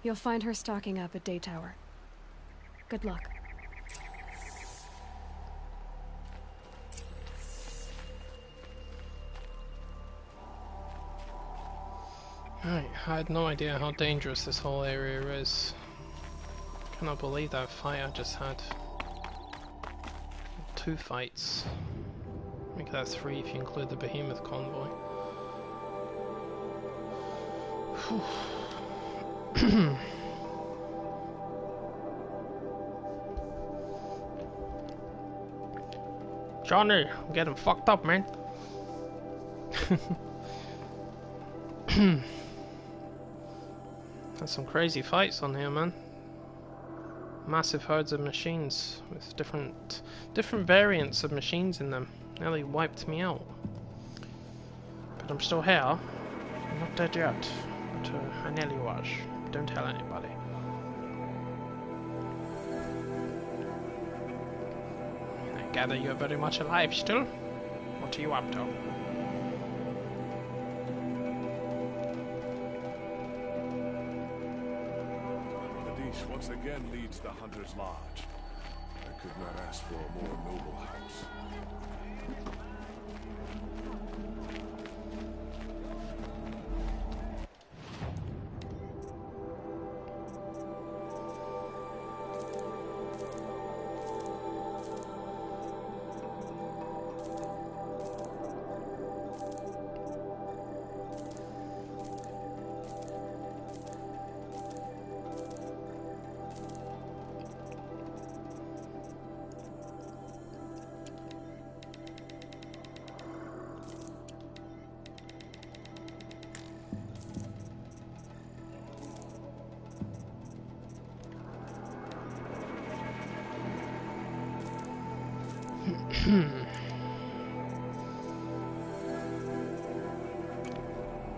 You'll find her stocking up at Day Tower. Good luck. Right, I had no idea how dangerous this whole area is. Cannot believe that fight I just had. 2 fights. Make that 3 if you include the Behemoth convoy. Johnny, I'm getting fucked up, man. There's some crazy fights on here, man. Massive herds of machines with different variants of machines in them. Nearly wiped me out. But I'm still here. I'm not dead yet. But I nearly was. Don't tell anybody. I gather you're very much alive still. What are you up to? Once again leads the Hunter's Lodge. I could not ask for a more noble house.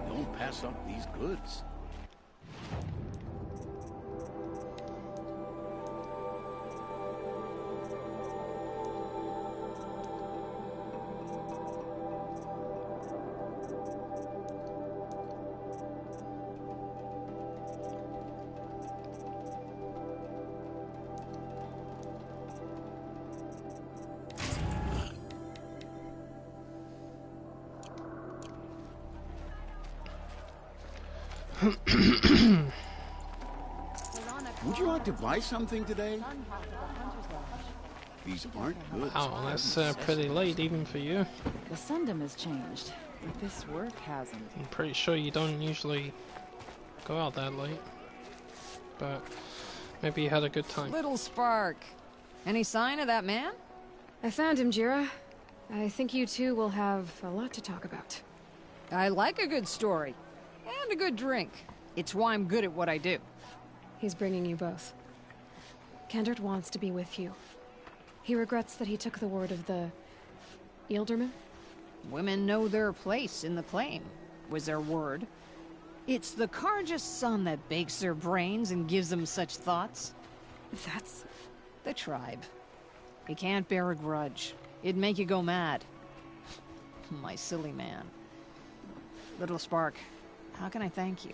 Don't pass up these goods. Would you like to buy something today? These aren't good. Oh, that's pretty late even for you. The Sundom has changed, but this work hasn't. I'm pretty sure you don't usually go out that late. But maybe you had a good time. Little Spark. Any sign of that man? I found him, Jira. I think you two will have a lot to talk about. I like a good story. And a good drink. It's why I'm good at what I do. He's bringing you both. Kendrick wants to be with you. He regrets that he took the word of the... Ealderman? Women know their place in the claim, was their word. It's the Carja's son that bakes their brains and gives them such thoughts. That's... the tribe. You can't bear a grudge. It'd make you go mad. My silly man. Little Spark, how can I thank you?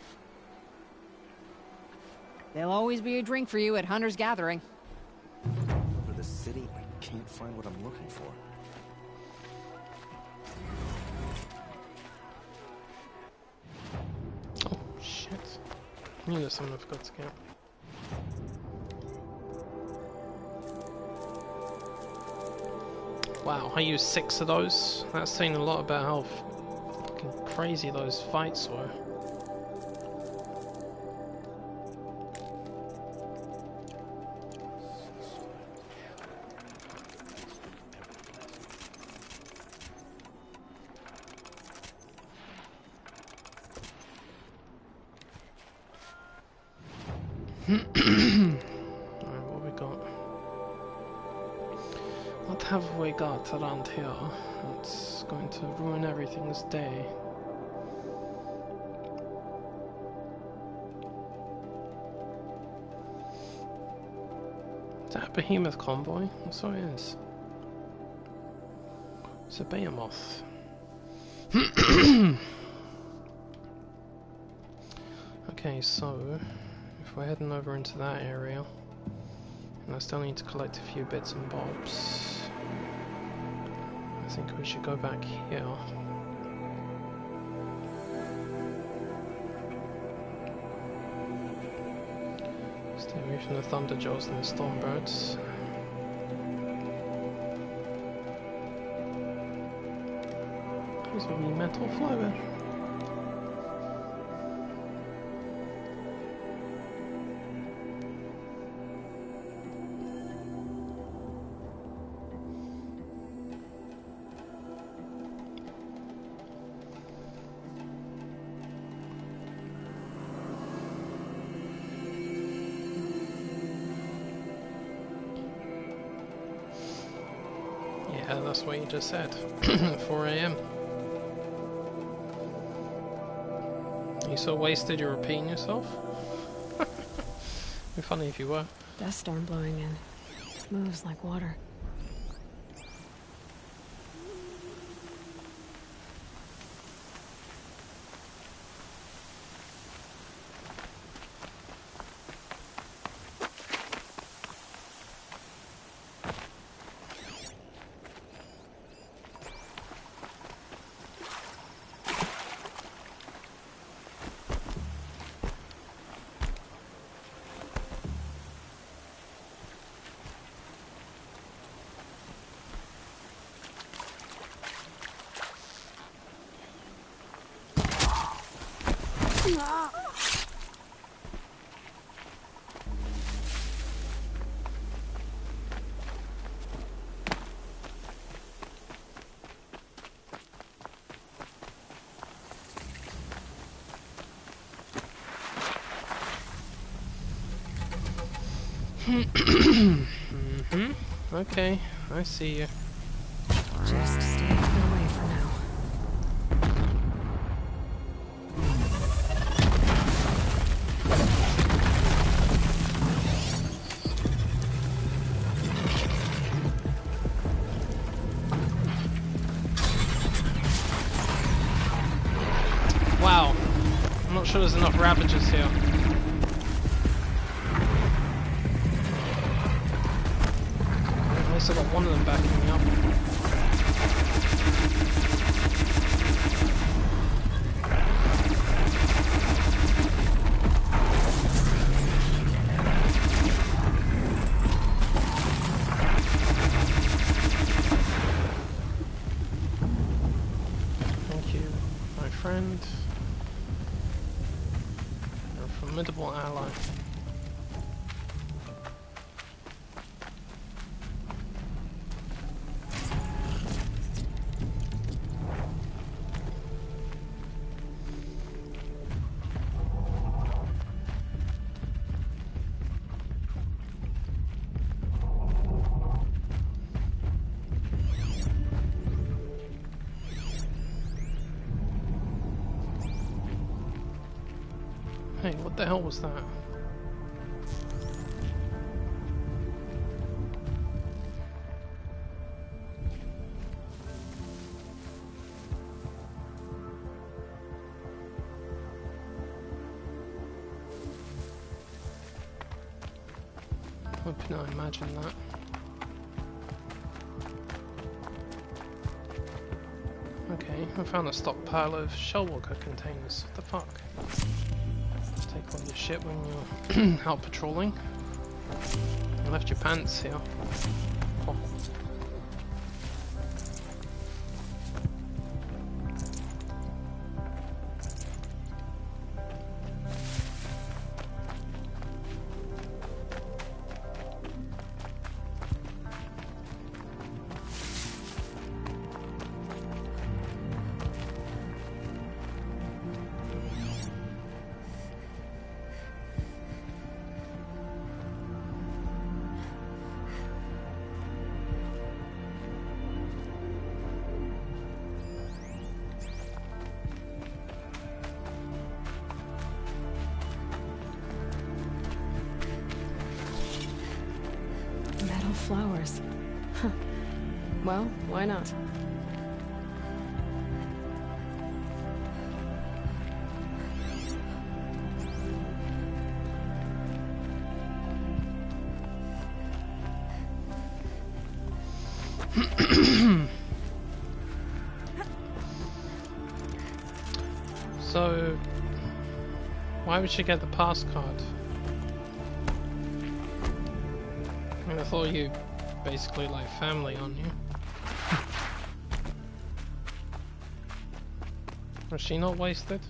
There'll always be a drink for you at Hunter's Gathering. Over the city, I can't find what I'm looking for. Oh, shit. I knew there's something I forgot to get. Wow, I used 6 of those. That's saying a lot about how fucking crazy those fights were. Alright, what we got? What have we got around here? It's going to ruin everything's day. Is that a behemoth convoy? So it is. It's a behemoth. Okay, so if we're heading over into that area, and I still need to collect a few bits and bobs, I think we should go back here. Stay away from the Thunderjaws and the Stormbirds. There's a wee metal flower. Yeah, that's what you just said. 4 AM. You so wasted you're repeating yourself? It'd be funny if you were. Dust storm blowing in. Moves like water. Mm-hmm. Okay, I see you. Just stay out of their way for now. Wow, I'm not sure there's enough Ravagers here. At least I got one of them backing me up. Hey, what the hell was that? Hoping I imagine that. Okay, I found a stockpile of shellwalker containers. What the fuck? Take all your shit when you're out patrolling. You left your pants here. Oh. Metal flowers. Huh. Well, why not? So, why would she get the pass card? I mean, I thought you basically like family on you. Was she not wasted?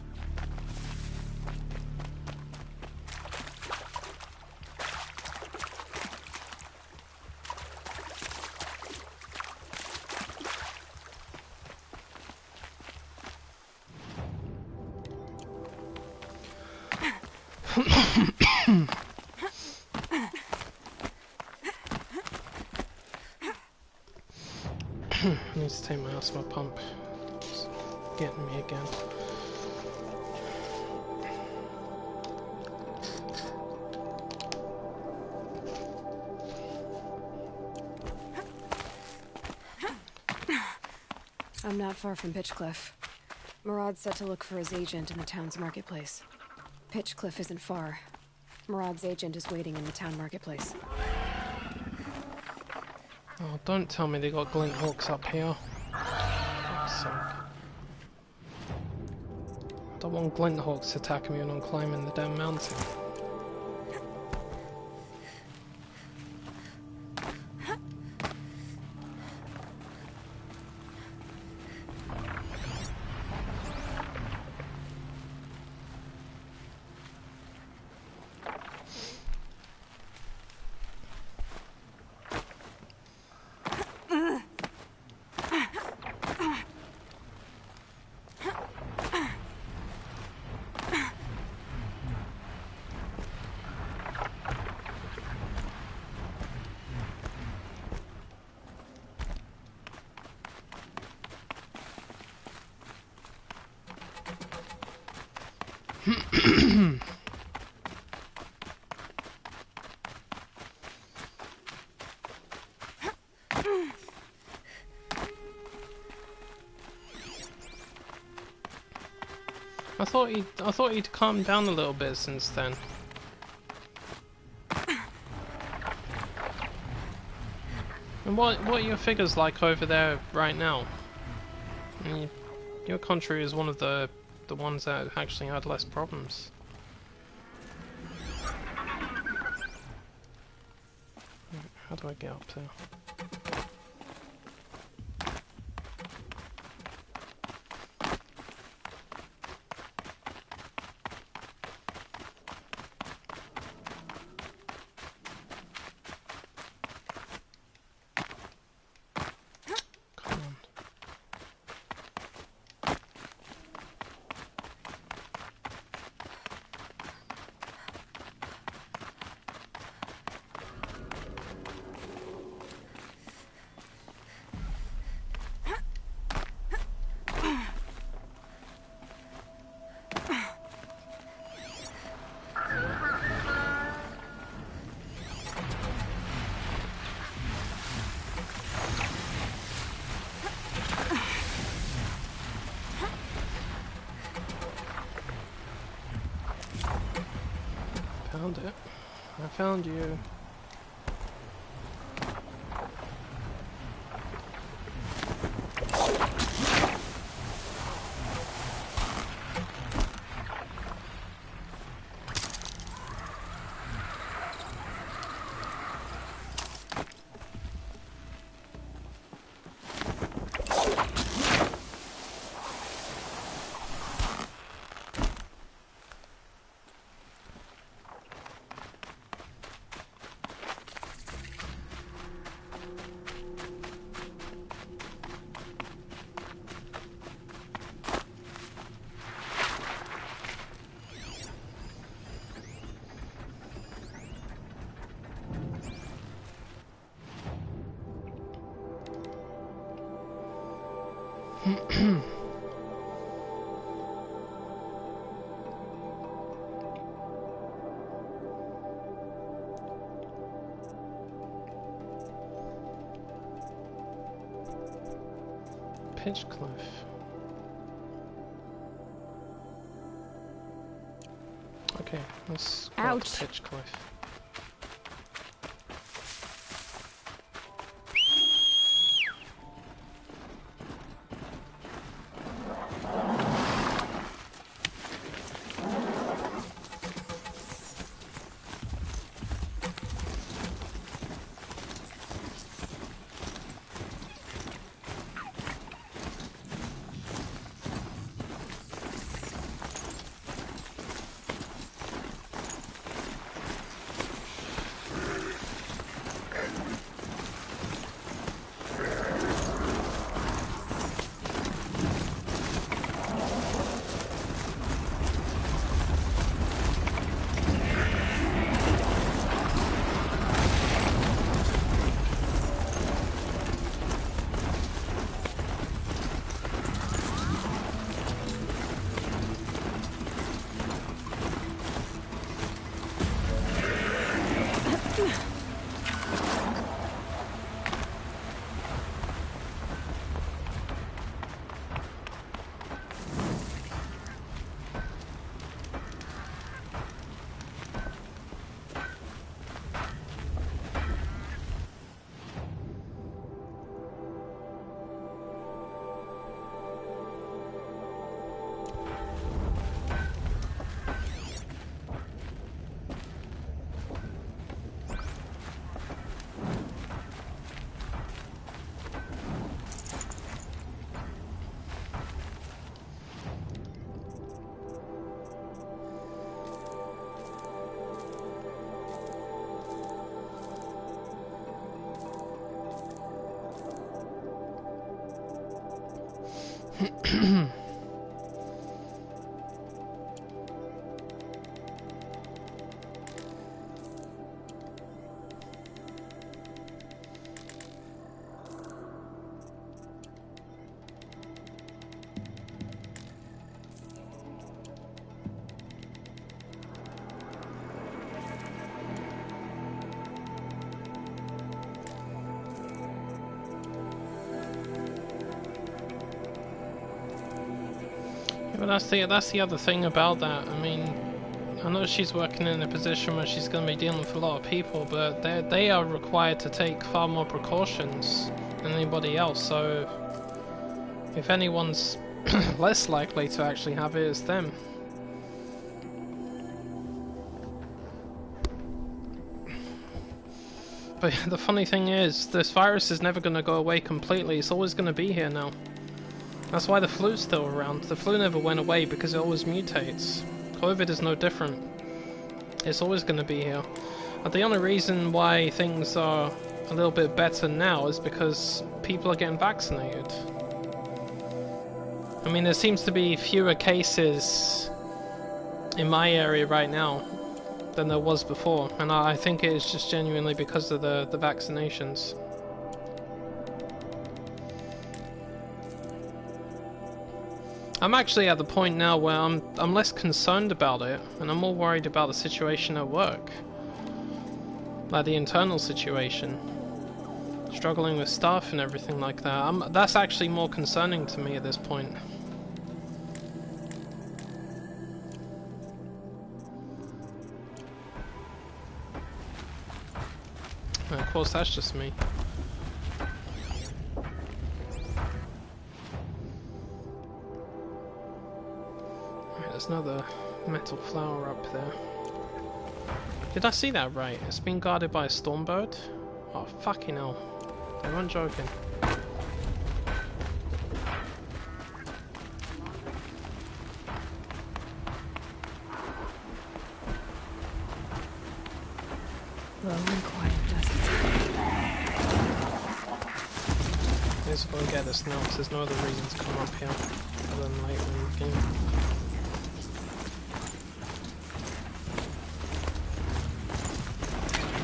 I need to take my asthma pump. It's getting me again. I'm not far from Pitchcliff. Murad said to look for his agent in the town's marketplace. Pitchcliff isn't far. Murad's agent is waiting in the town marketplace. Oh, don't tell me they got glint hawks up here. For fuck's sake. Don't want glint hawks attacking me when I'm climbing the damn mountain. I thought he'd calmed down a little bit since then. And what are your figures like over there right now? I mean, your country is one of the ones that actually had less problems. How do I get up there? Found it. I found you. Pitchcliff. Okay, let's go Ouch. to Pitchcliff. But that's the other thing about that. I mean, I know she's working in a position where she's going to be dealing with a lot of people, but they are required to take far more precautions than anybody else. So if anyone's less likely to actually have it, it's them. But the funny thing is, this virus is never going to go away completely. It's always going to be here now. That's why the flu's still around. The flu never went away because it always mutates. COVID is no different. It's always going to be here. And the only reason why things are a little bit better now is because people are getting vaccinated. I mean, there seems to be fewer cases in my area right now than there was before, and I think it is just genuinely because of the vaccinations. I'm actually at the point now where I'm less concerned about it, and I'm more worried about the situation at work. Like the internal situation. Struggling with staff and everything like that. That's actually more concerning to me at this point. And of course, that's just me. Right, there's another metal flower up there. Did I see that right? It's been guarded by a stormbird? Oh, fucking hell. They weren't joking. Low and quiet, doesn't May as well get this now, because there's no other reason to come up here other than later in the game.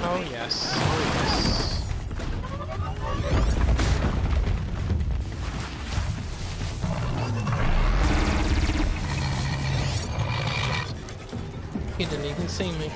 Oh yes, oh yes. He didn't even see me.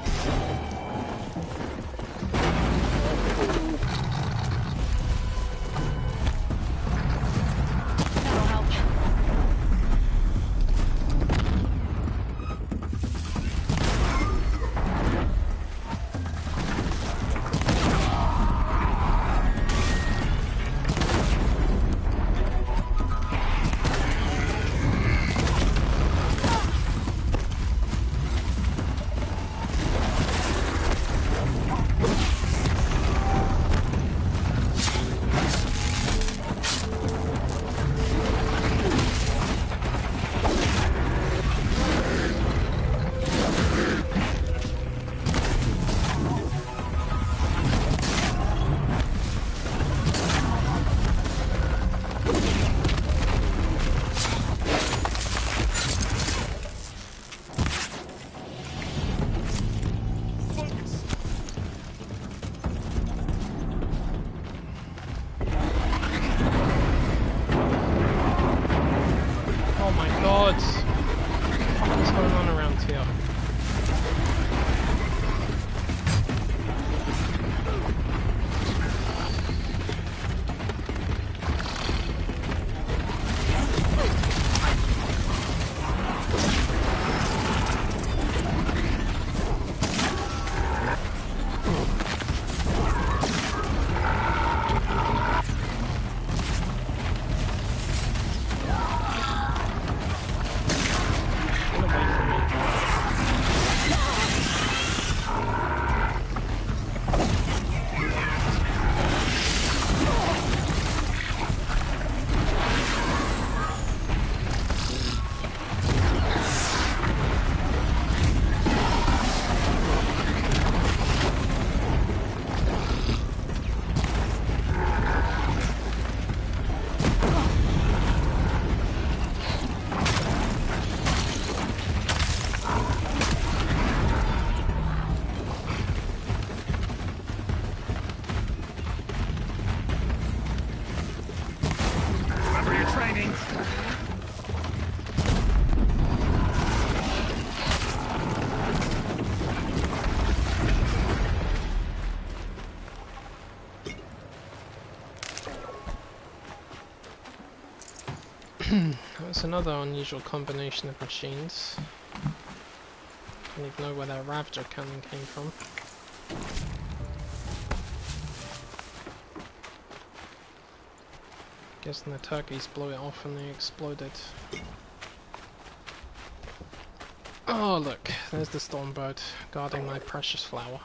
What's going on around here? That's another unusual combination of machines. Don't even know where that Ravager cannon came from. Guessing the turkeys blew it off and they exploded. Oh look, there's the Stormbird guarding my precious flower.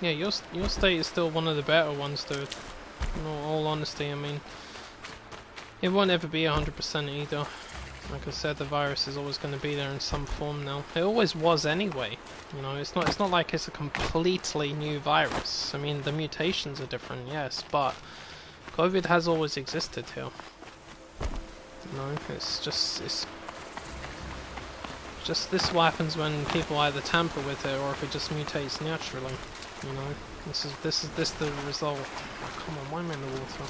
Yeah, your state is still one of the better ones, dude. In all honesty, I mean, it won't ever be 100% either. Like I said, the virus is always going to be there in some form now. It always was anyway. You know, it's not like it's a completely new virus. I mean, the mutations are different, yes, but COVID has always existed here. You know, it's just this what happens when people either tamper with it or if it just mutates naturally. You know, this is the result. Oh, come on, why am I in the water?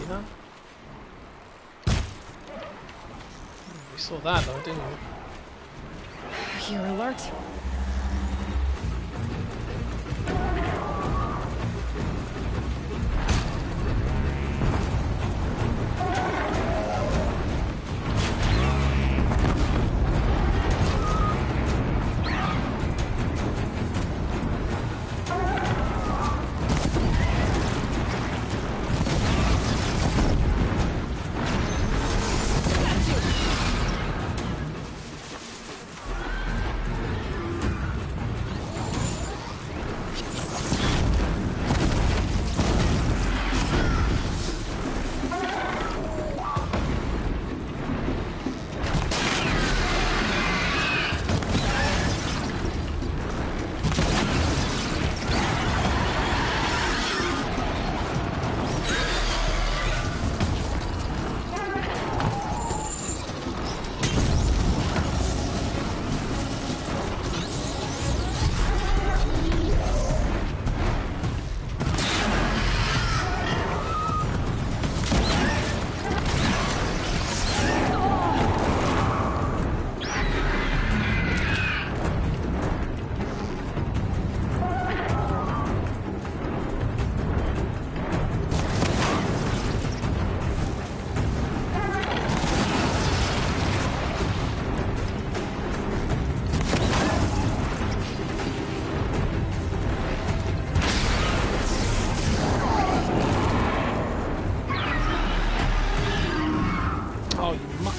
that? We saw that though, didn't we? You're alert.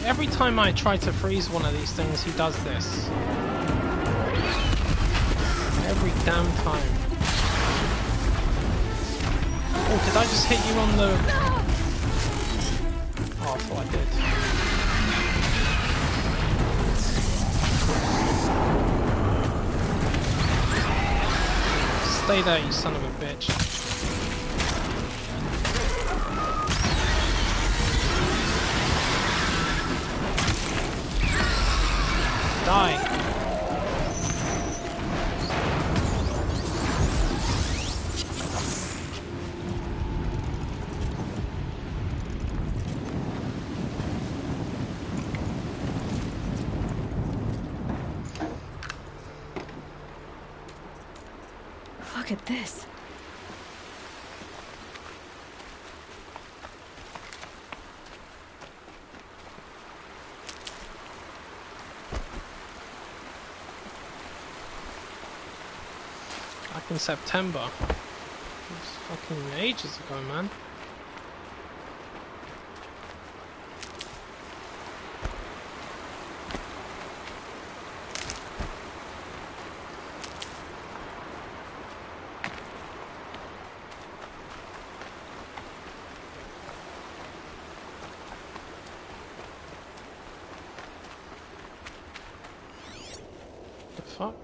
Every time I try to freeze one of these things, he does this. Every damn time. Oh, did I just hit you on the... Oh, I thought I did. Stay there, you son of a bitch. Die. Look at this. In September. It was fucking ages ago, man. The fuck?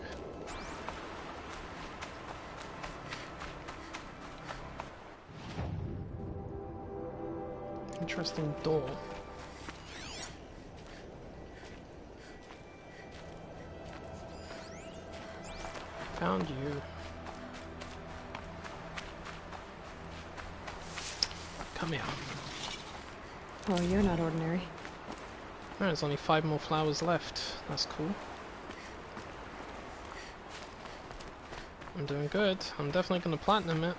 Interesting door. Found you. Come here. Oh, you're not ordinary. Oh, there's only 5 more flowers left. That's cool. I'm doing good. I'm definitely gonna platinum it.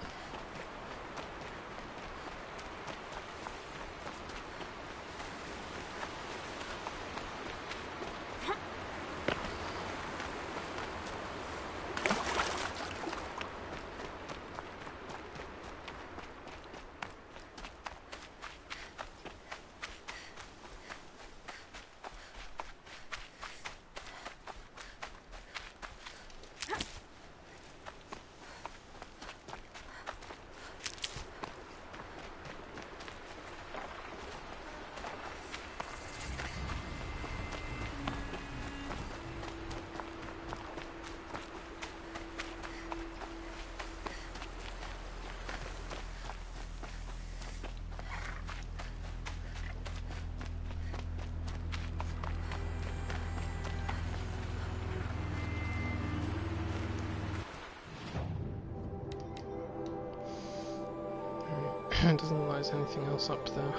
It doesn't look like there's anything else up there.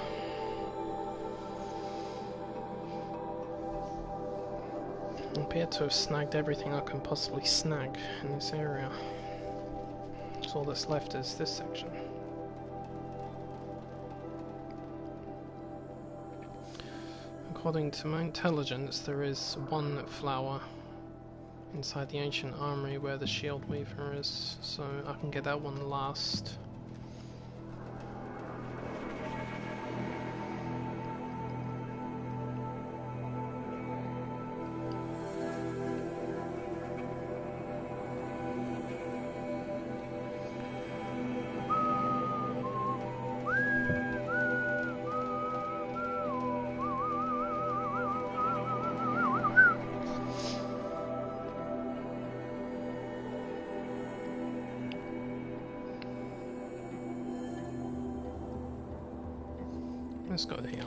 I appear to have snagged everything I can possibly snag in this area. So all that's left is this section. According to my intelligence, there is one flower inside the ancient armory where the shield weaver is, so I can get that one last. Let's go to here.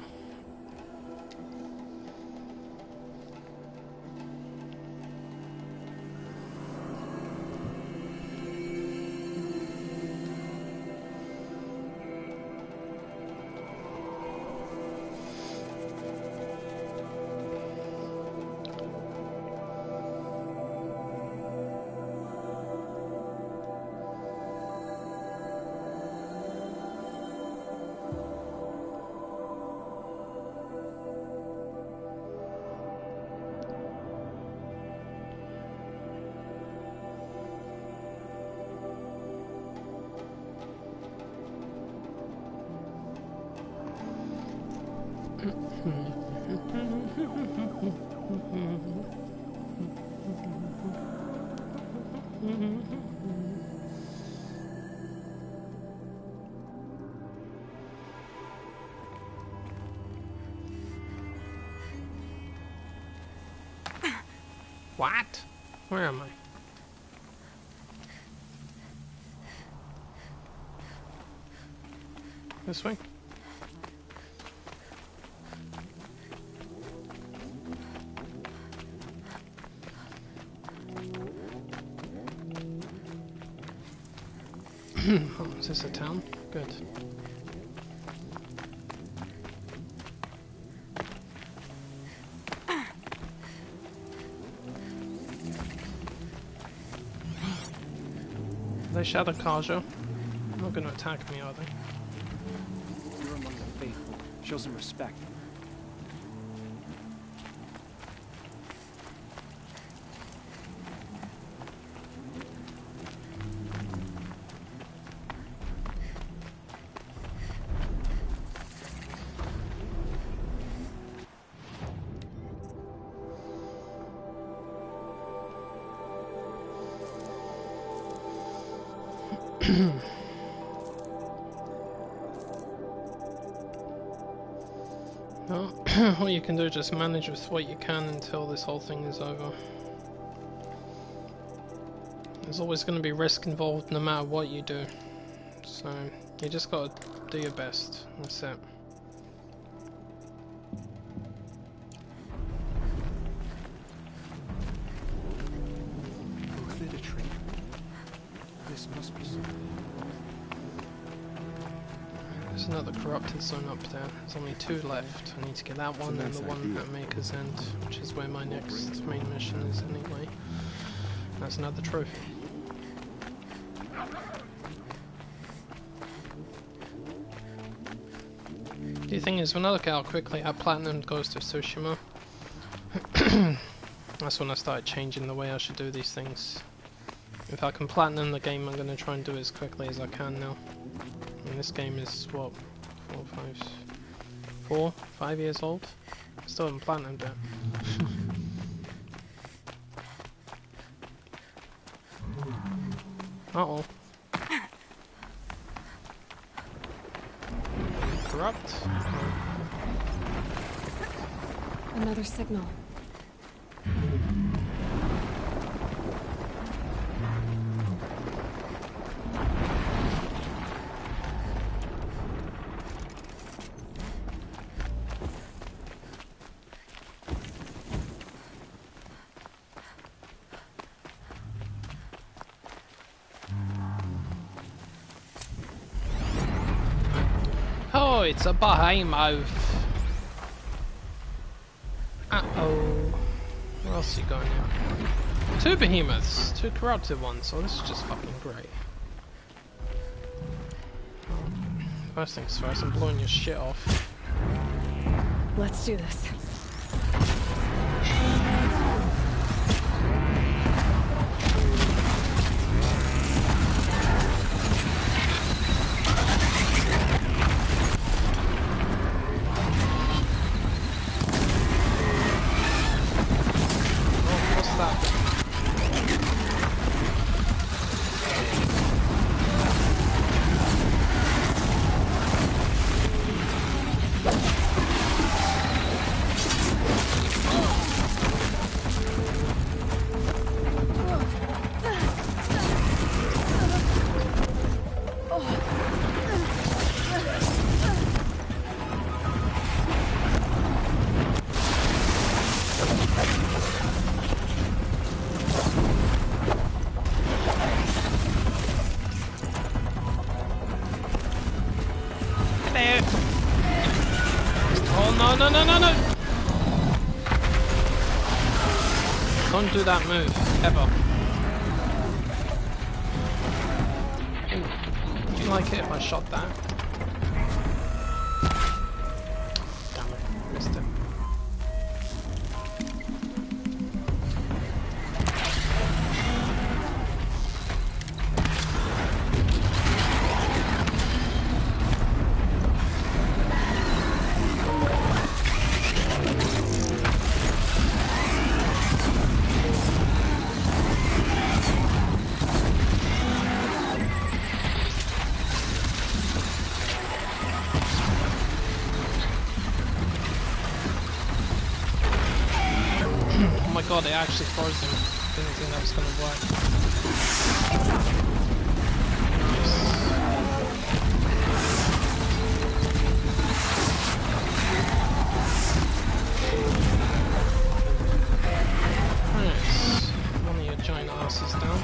What? Where am I? This way? Oh, is this a town? Good. They shadow Kaja. Not gonna attack me, are they? You're among the faithful. Show some respect. Well, all you can do is just manage with what you can until this whole thing is over. There's always going to be risk involved no matter what you do. So, you just gotta do your best. That's it. Was it a tree? This must be something. There's another corrupted zone up there. There's only 2 left. I need to get that one and the one at Maker's End, which is where my next main mission is anyway. That's another trophy. The thing is, when I look at how quickly our platinum goes to Tsushima, that's when I started changing the way I should do these things. If I can platinum the game, I'm going to try and do it as quickly as I can now. And this game is, what, 5 years old? I still haven't platinumed it. Uh-oh. Corrupt? Another signal. it's a behemoth. Uh-oh. Where else are you going now? 2 behemoths, 2 corrupted ones. Oh, this is just fucking great. First things first, I'm blowing your shit off. Let's do this. No. Don't do that move, ever. Would you like it if I shot that? Damn it, missed it. God, it actually froze him. Didn't think that was gonna work. Nice. One of your giant asses down.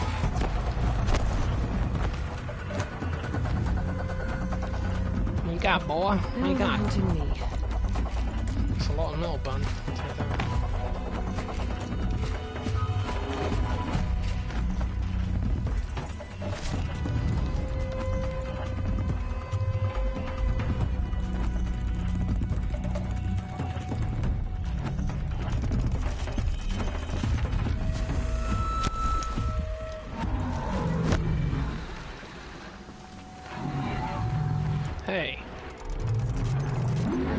What you got, boy? What you got? It's a lot of metal bun. Take that. Hey.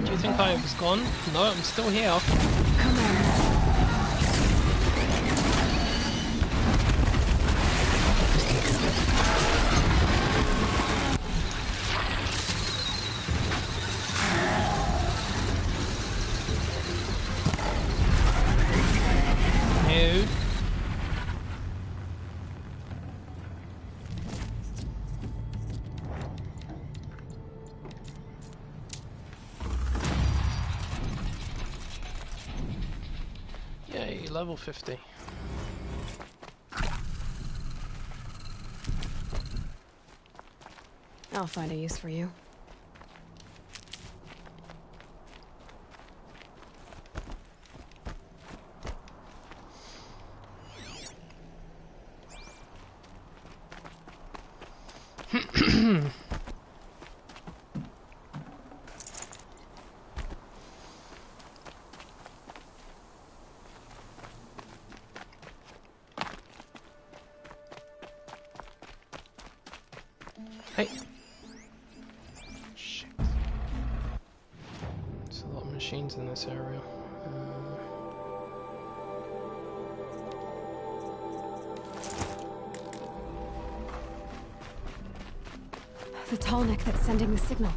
Do you think I was gone? No, I'm still here. Come on. Dude. Yay, level 50. I'll find a use for you. Hey. Shit. There's a lot of machines in this area. The tall neck that's sending the signal.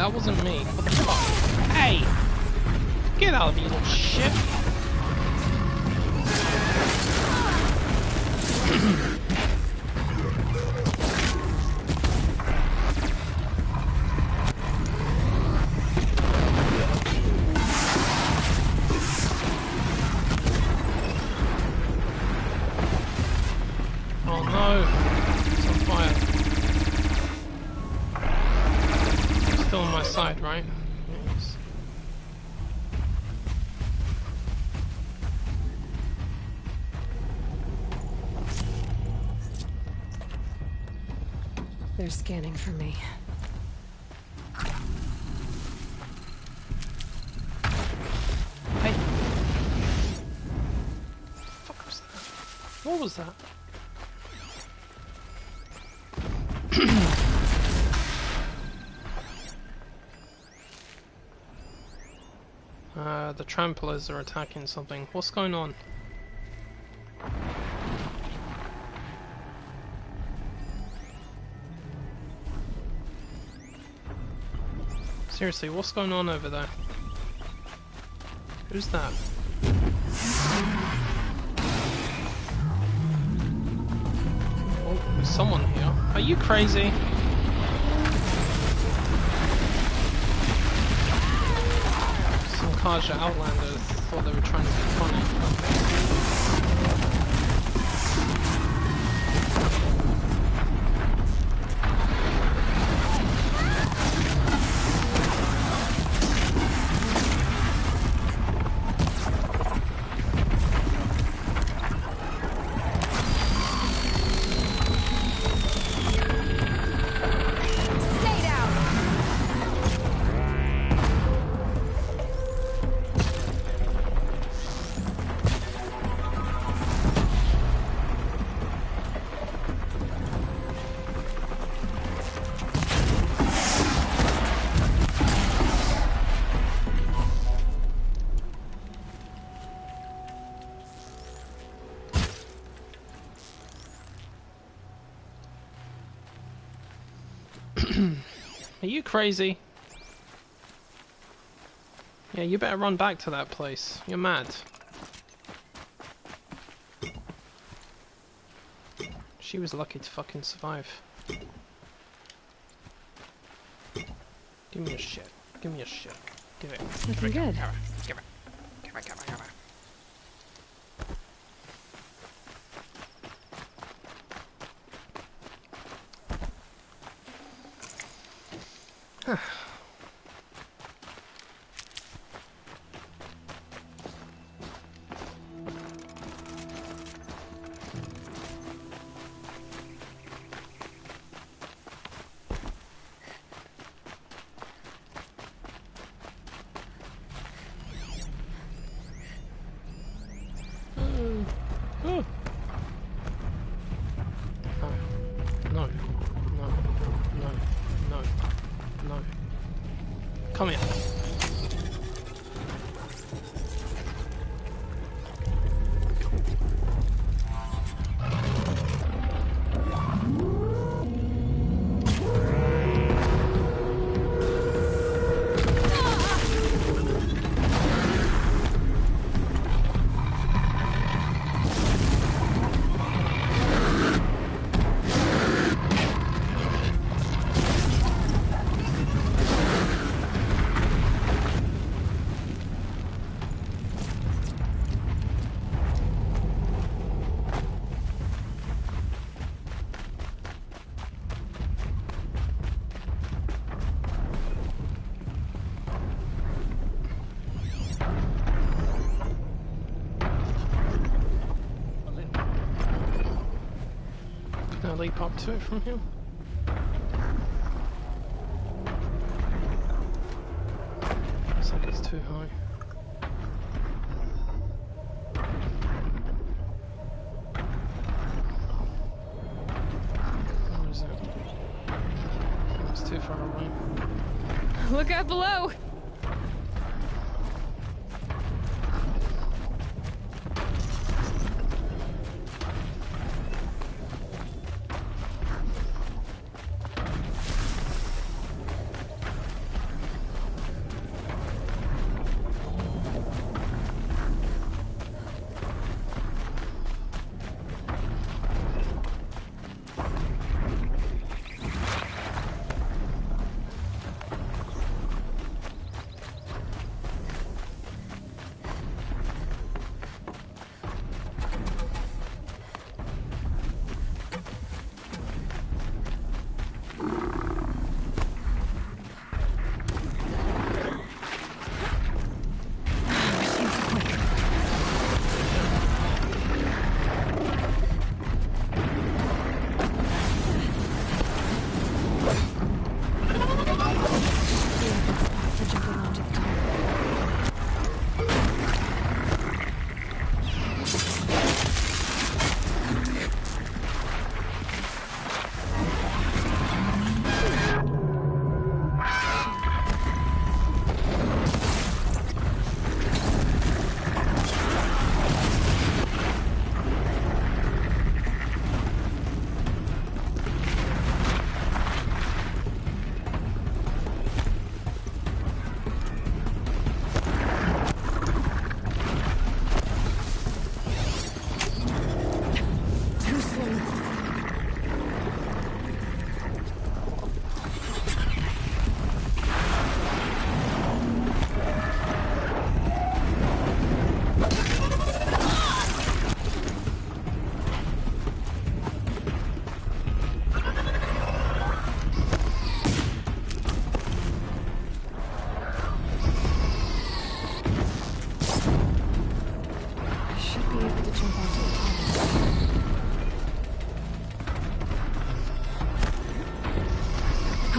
that wasn't me. What the fuck? Hey! Get out of here, little shit! Oh no! It's on fire. It's still on my side, right? Yes. They're scanning for me. Hey! Fuck was that? What was that? The tramplers are attacking something. What's going on? Seriously, what's going on over there? Who's that? Oh, there's someone here. Are you crazy? Some Kaja Outlanders thought they were trying to be funny. Are you crazy? Yeah, you better run back to that place. You're mad. She was lucky to fucking survive. Give me your shit. Give me your shit. Give it. Looking good. Give it. Give it. Give it. Give it. Give it. Huh. Oh. No. No. No. No. No. Come here. Can I leap up to it from here? Looks like it's too high. Where is it? It's too far away. Look out below!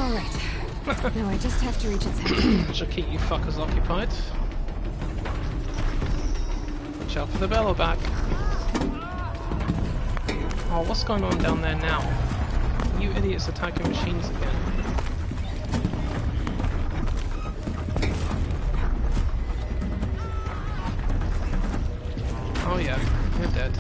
Alright. Now I just have to reach its head. Should keep you fuckers occupied. Watch out for the bellow back. Oh, what's going on down there now? You idiots attacking machines again. Oh yeah, you're dead.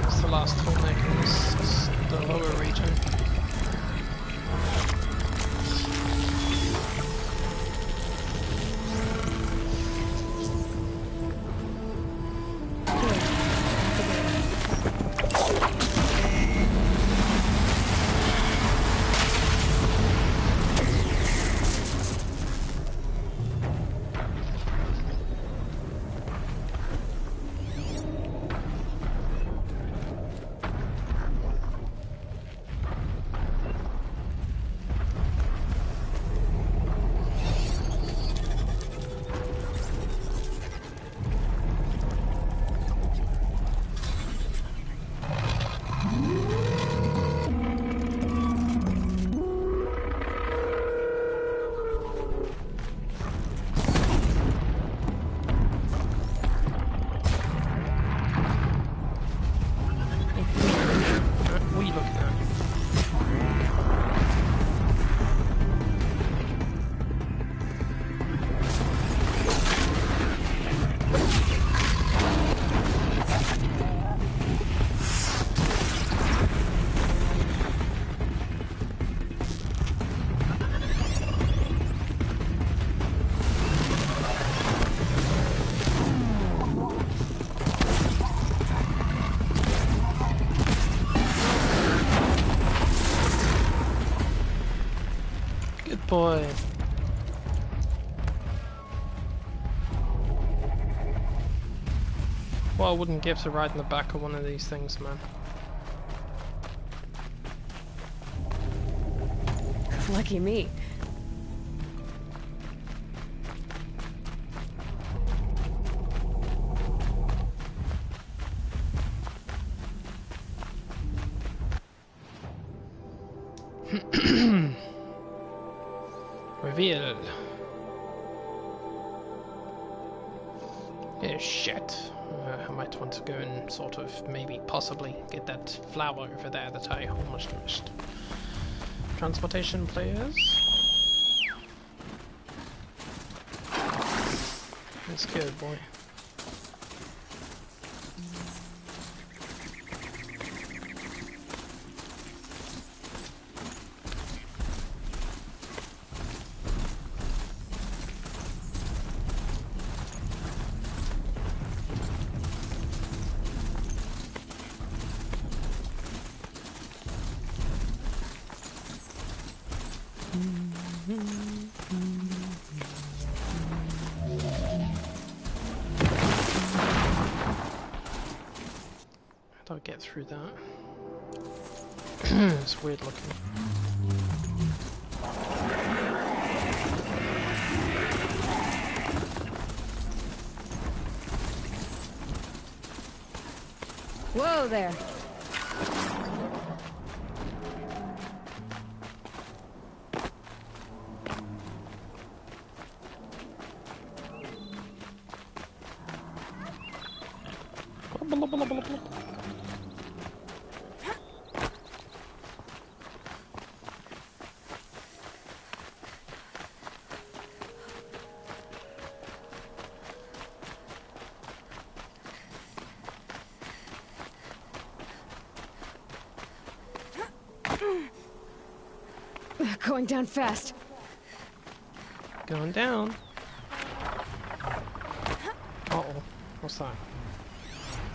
It's the last tollneck in the lower region. Boy. What I wouldn't give to ride in the back of one of these things, man. Lucky me. Reveal. Yeah, shit. I might want to go and sort of, maybe, possibly, get that flower over there that I almost missed. Transportation players. It's good, boy. How do I get through that? It's weird looking. Whoa there. Going down fast. Going down. Uh-oh. What's that?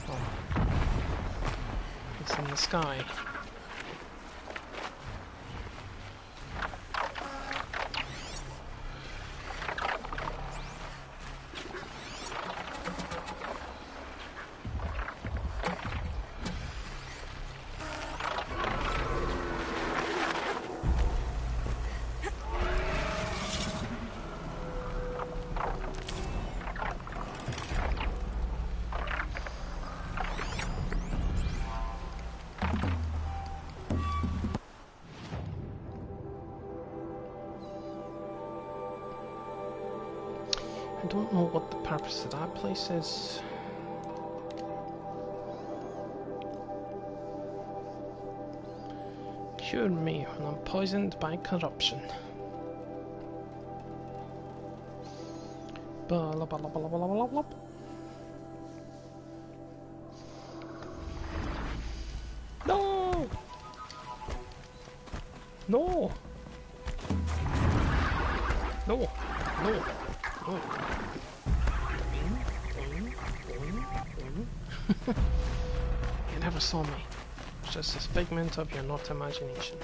Oh. It's in the sky. don't know what the purpose of that place is. Cure me when I'm poisoned by corruption. Blah, blah, blah, blah, blah, blah, blah. No! No! No! No! No! You never saw me. It's just a figment of your not imagination.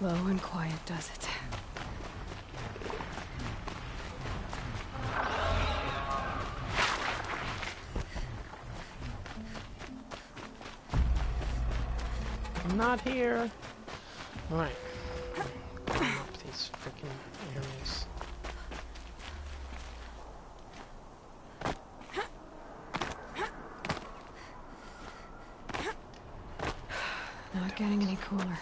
Low and quiet does it. I'm not here. Alright. Climb up these freaking areas. Not getting any cooler.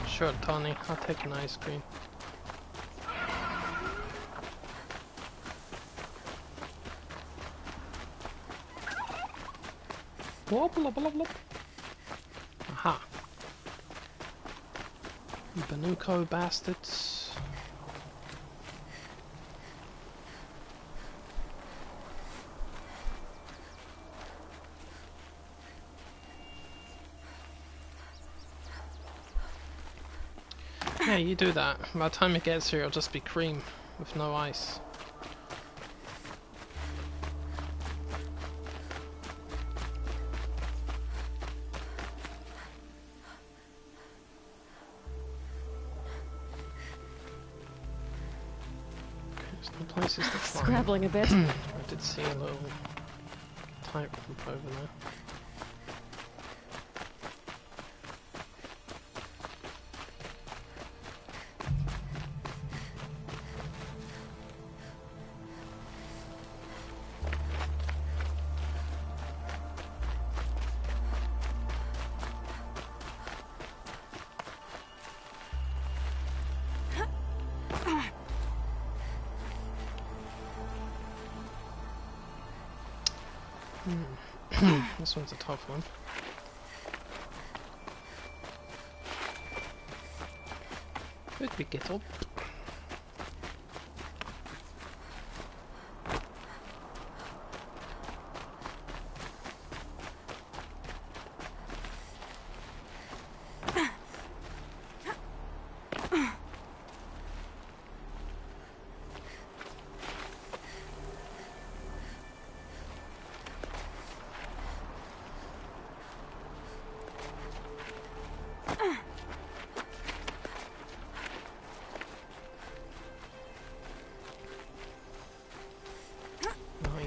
Sure, Tony, I'll take an ice cream. Whoop, whoop, whoop, whoop. Aha. You Banuko bastards. Yeah, you do that. By the time it gets here, it'll just be cream with no ice. There's no places to climb. Scrabbling a bit. I did see a little tightrope over there. This one's a tough one. Could we get up?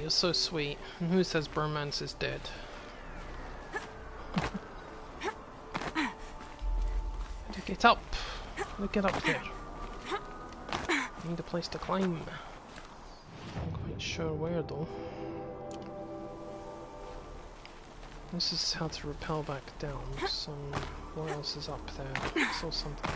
You're so sweet. And who says bromance is dead? Get up! Get up there. I need a place to climb. I'm not quite sure where though. This is how to rappel back down. So what else is up there? I saw something.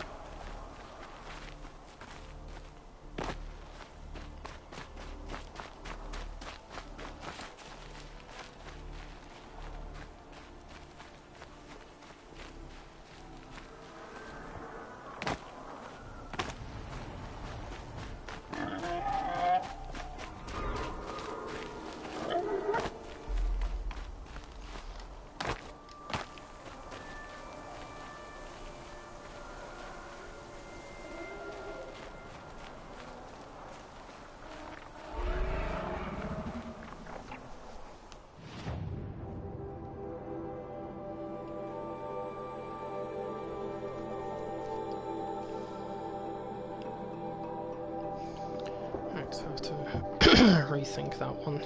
So I have to rethink that one.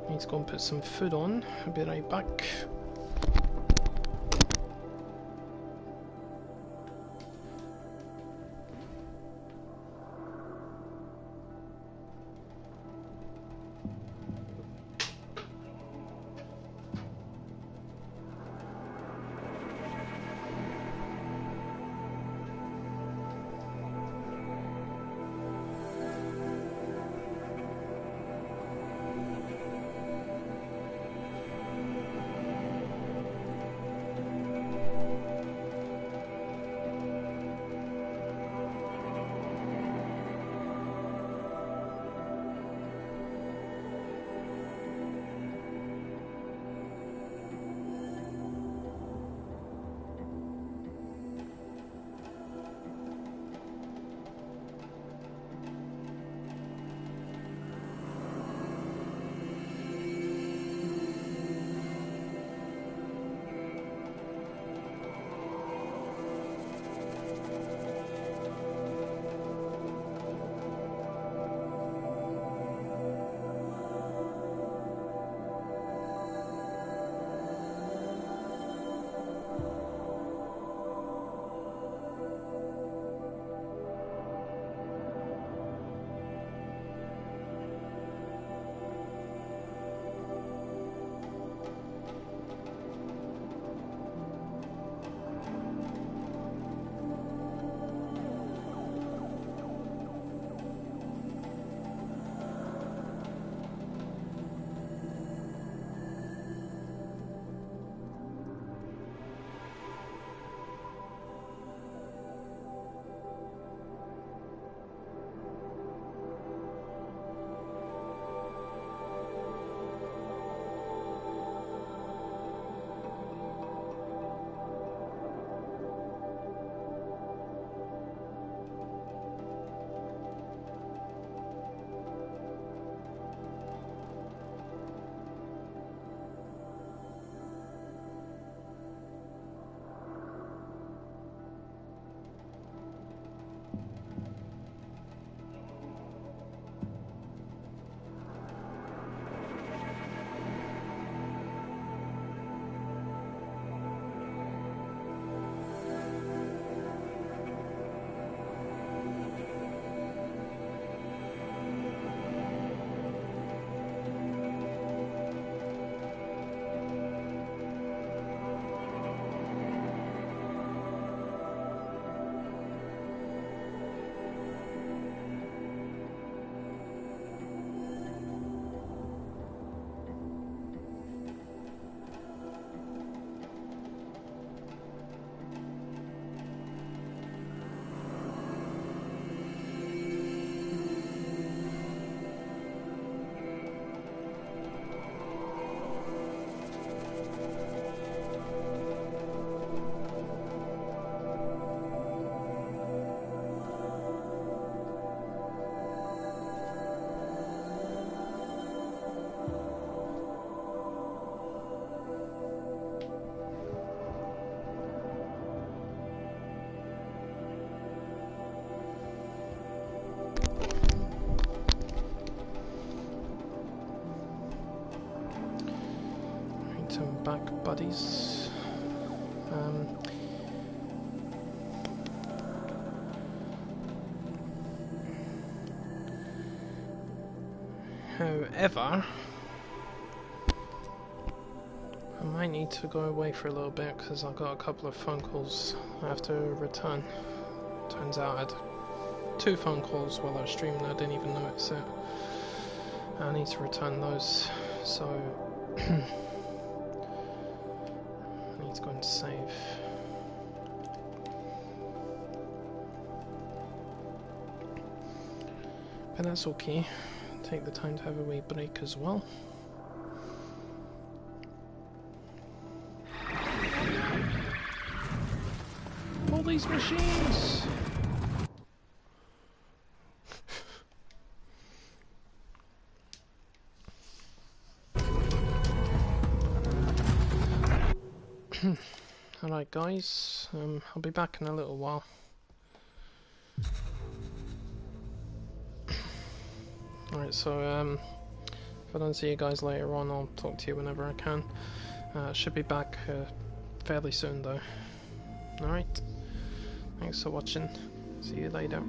Need to go and put some food on. I'll be right back. back, buddies. However, I might need to go away for a little bit because I've got a couple of phone calls I have to return. Turns out I had 2 phone calls while I was streaming, I didn't even notice it. I need to return those, so I need to go and save. But that's okay. Take the time to have a wee break as well. All these machines! Alright guys, I'll be back in a little while. Alright, so if I don't see you guys later on, I'll talk to you whenever I can. Should be back fairly soon though. Alright, thanks for watching, see you later.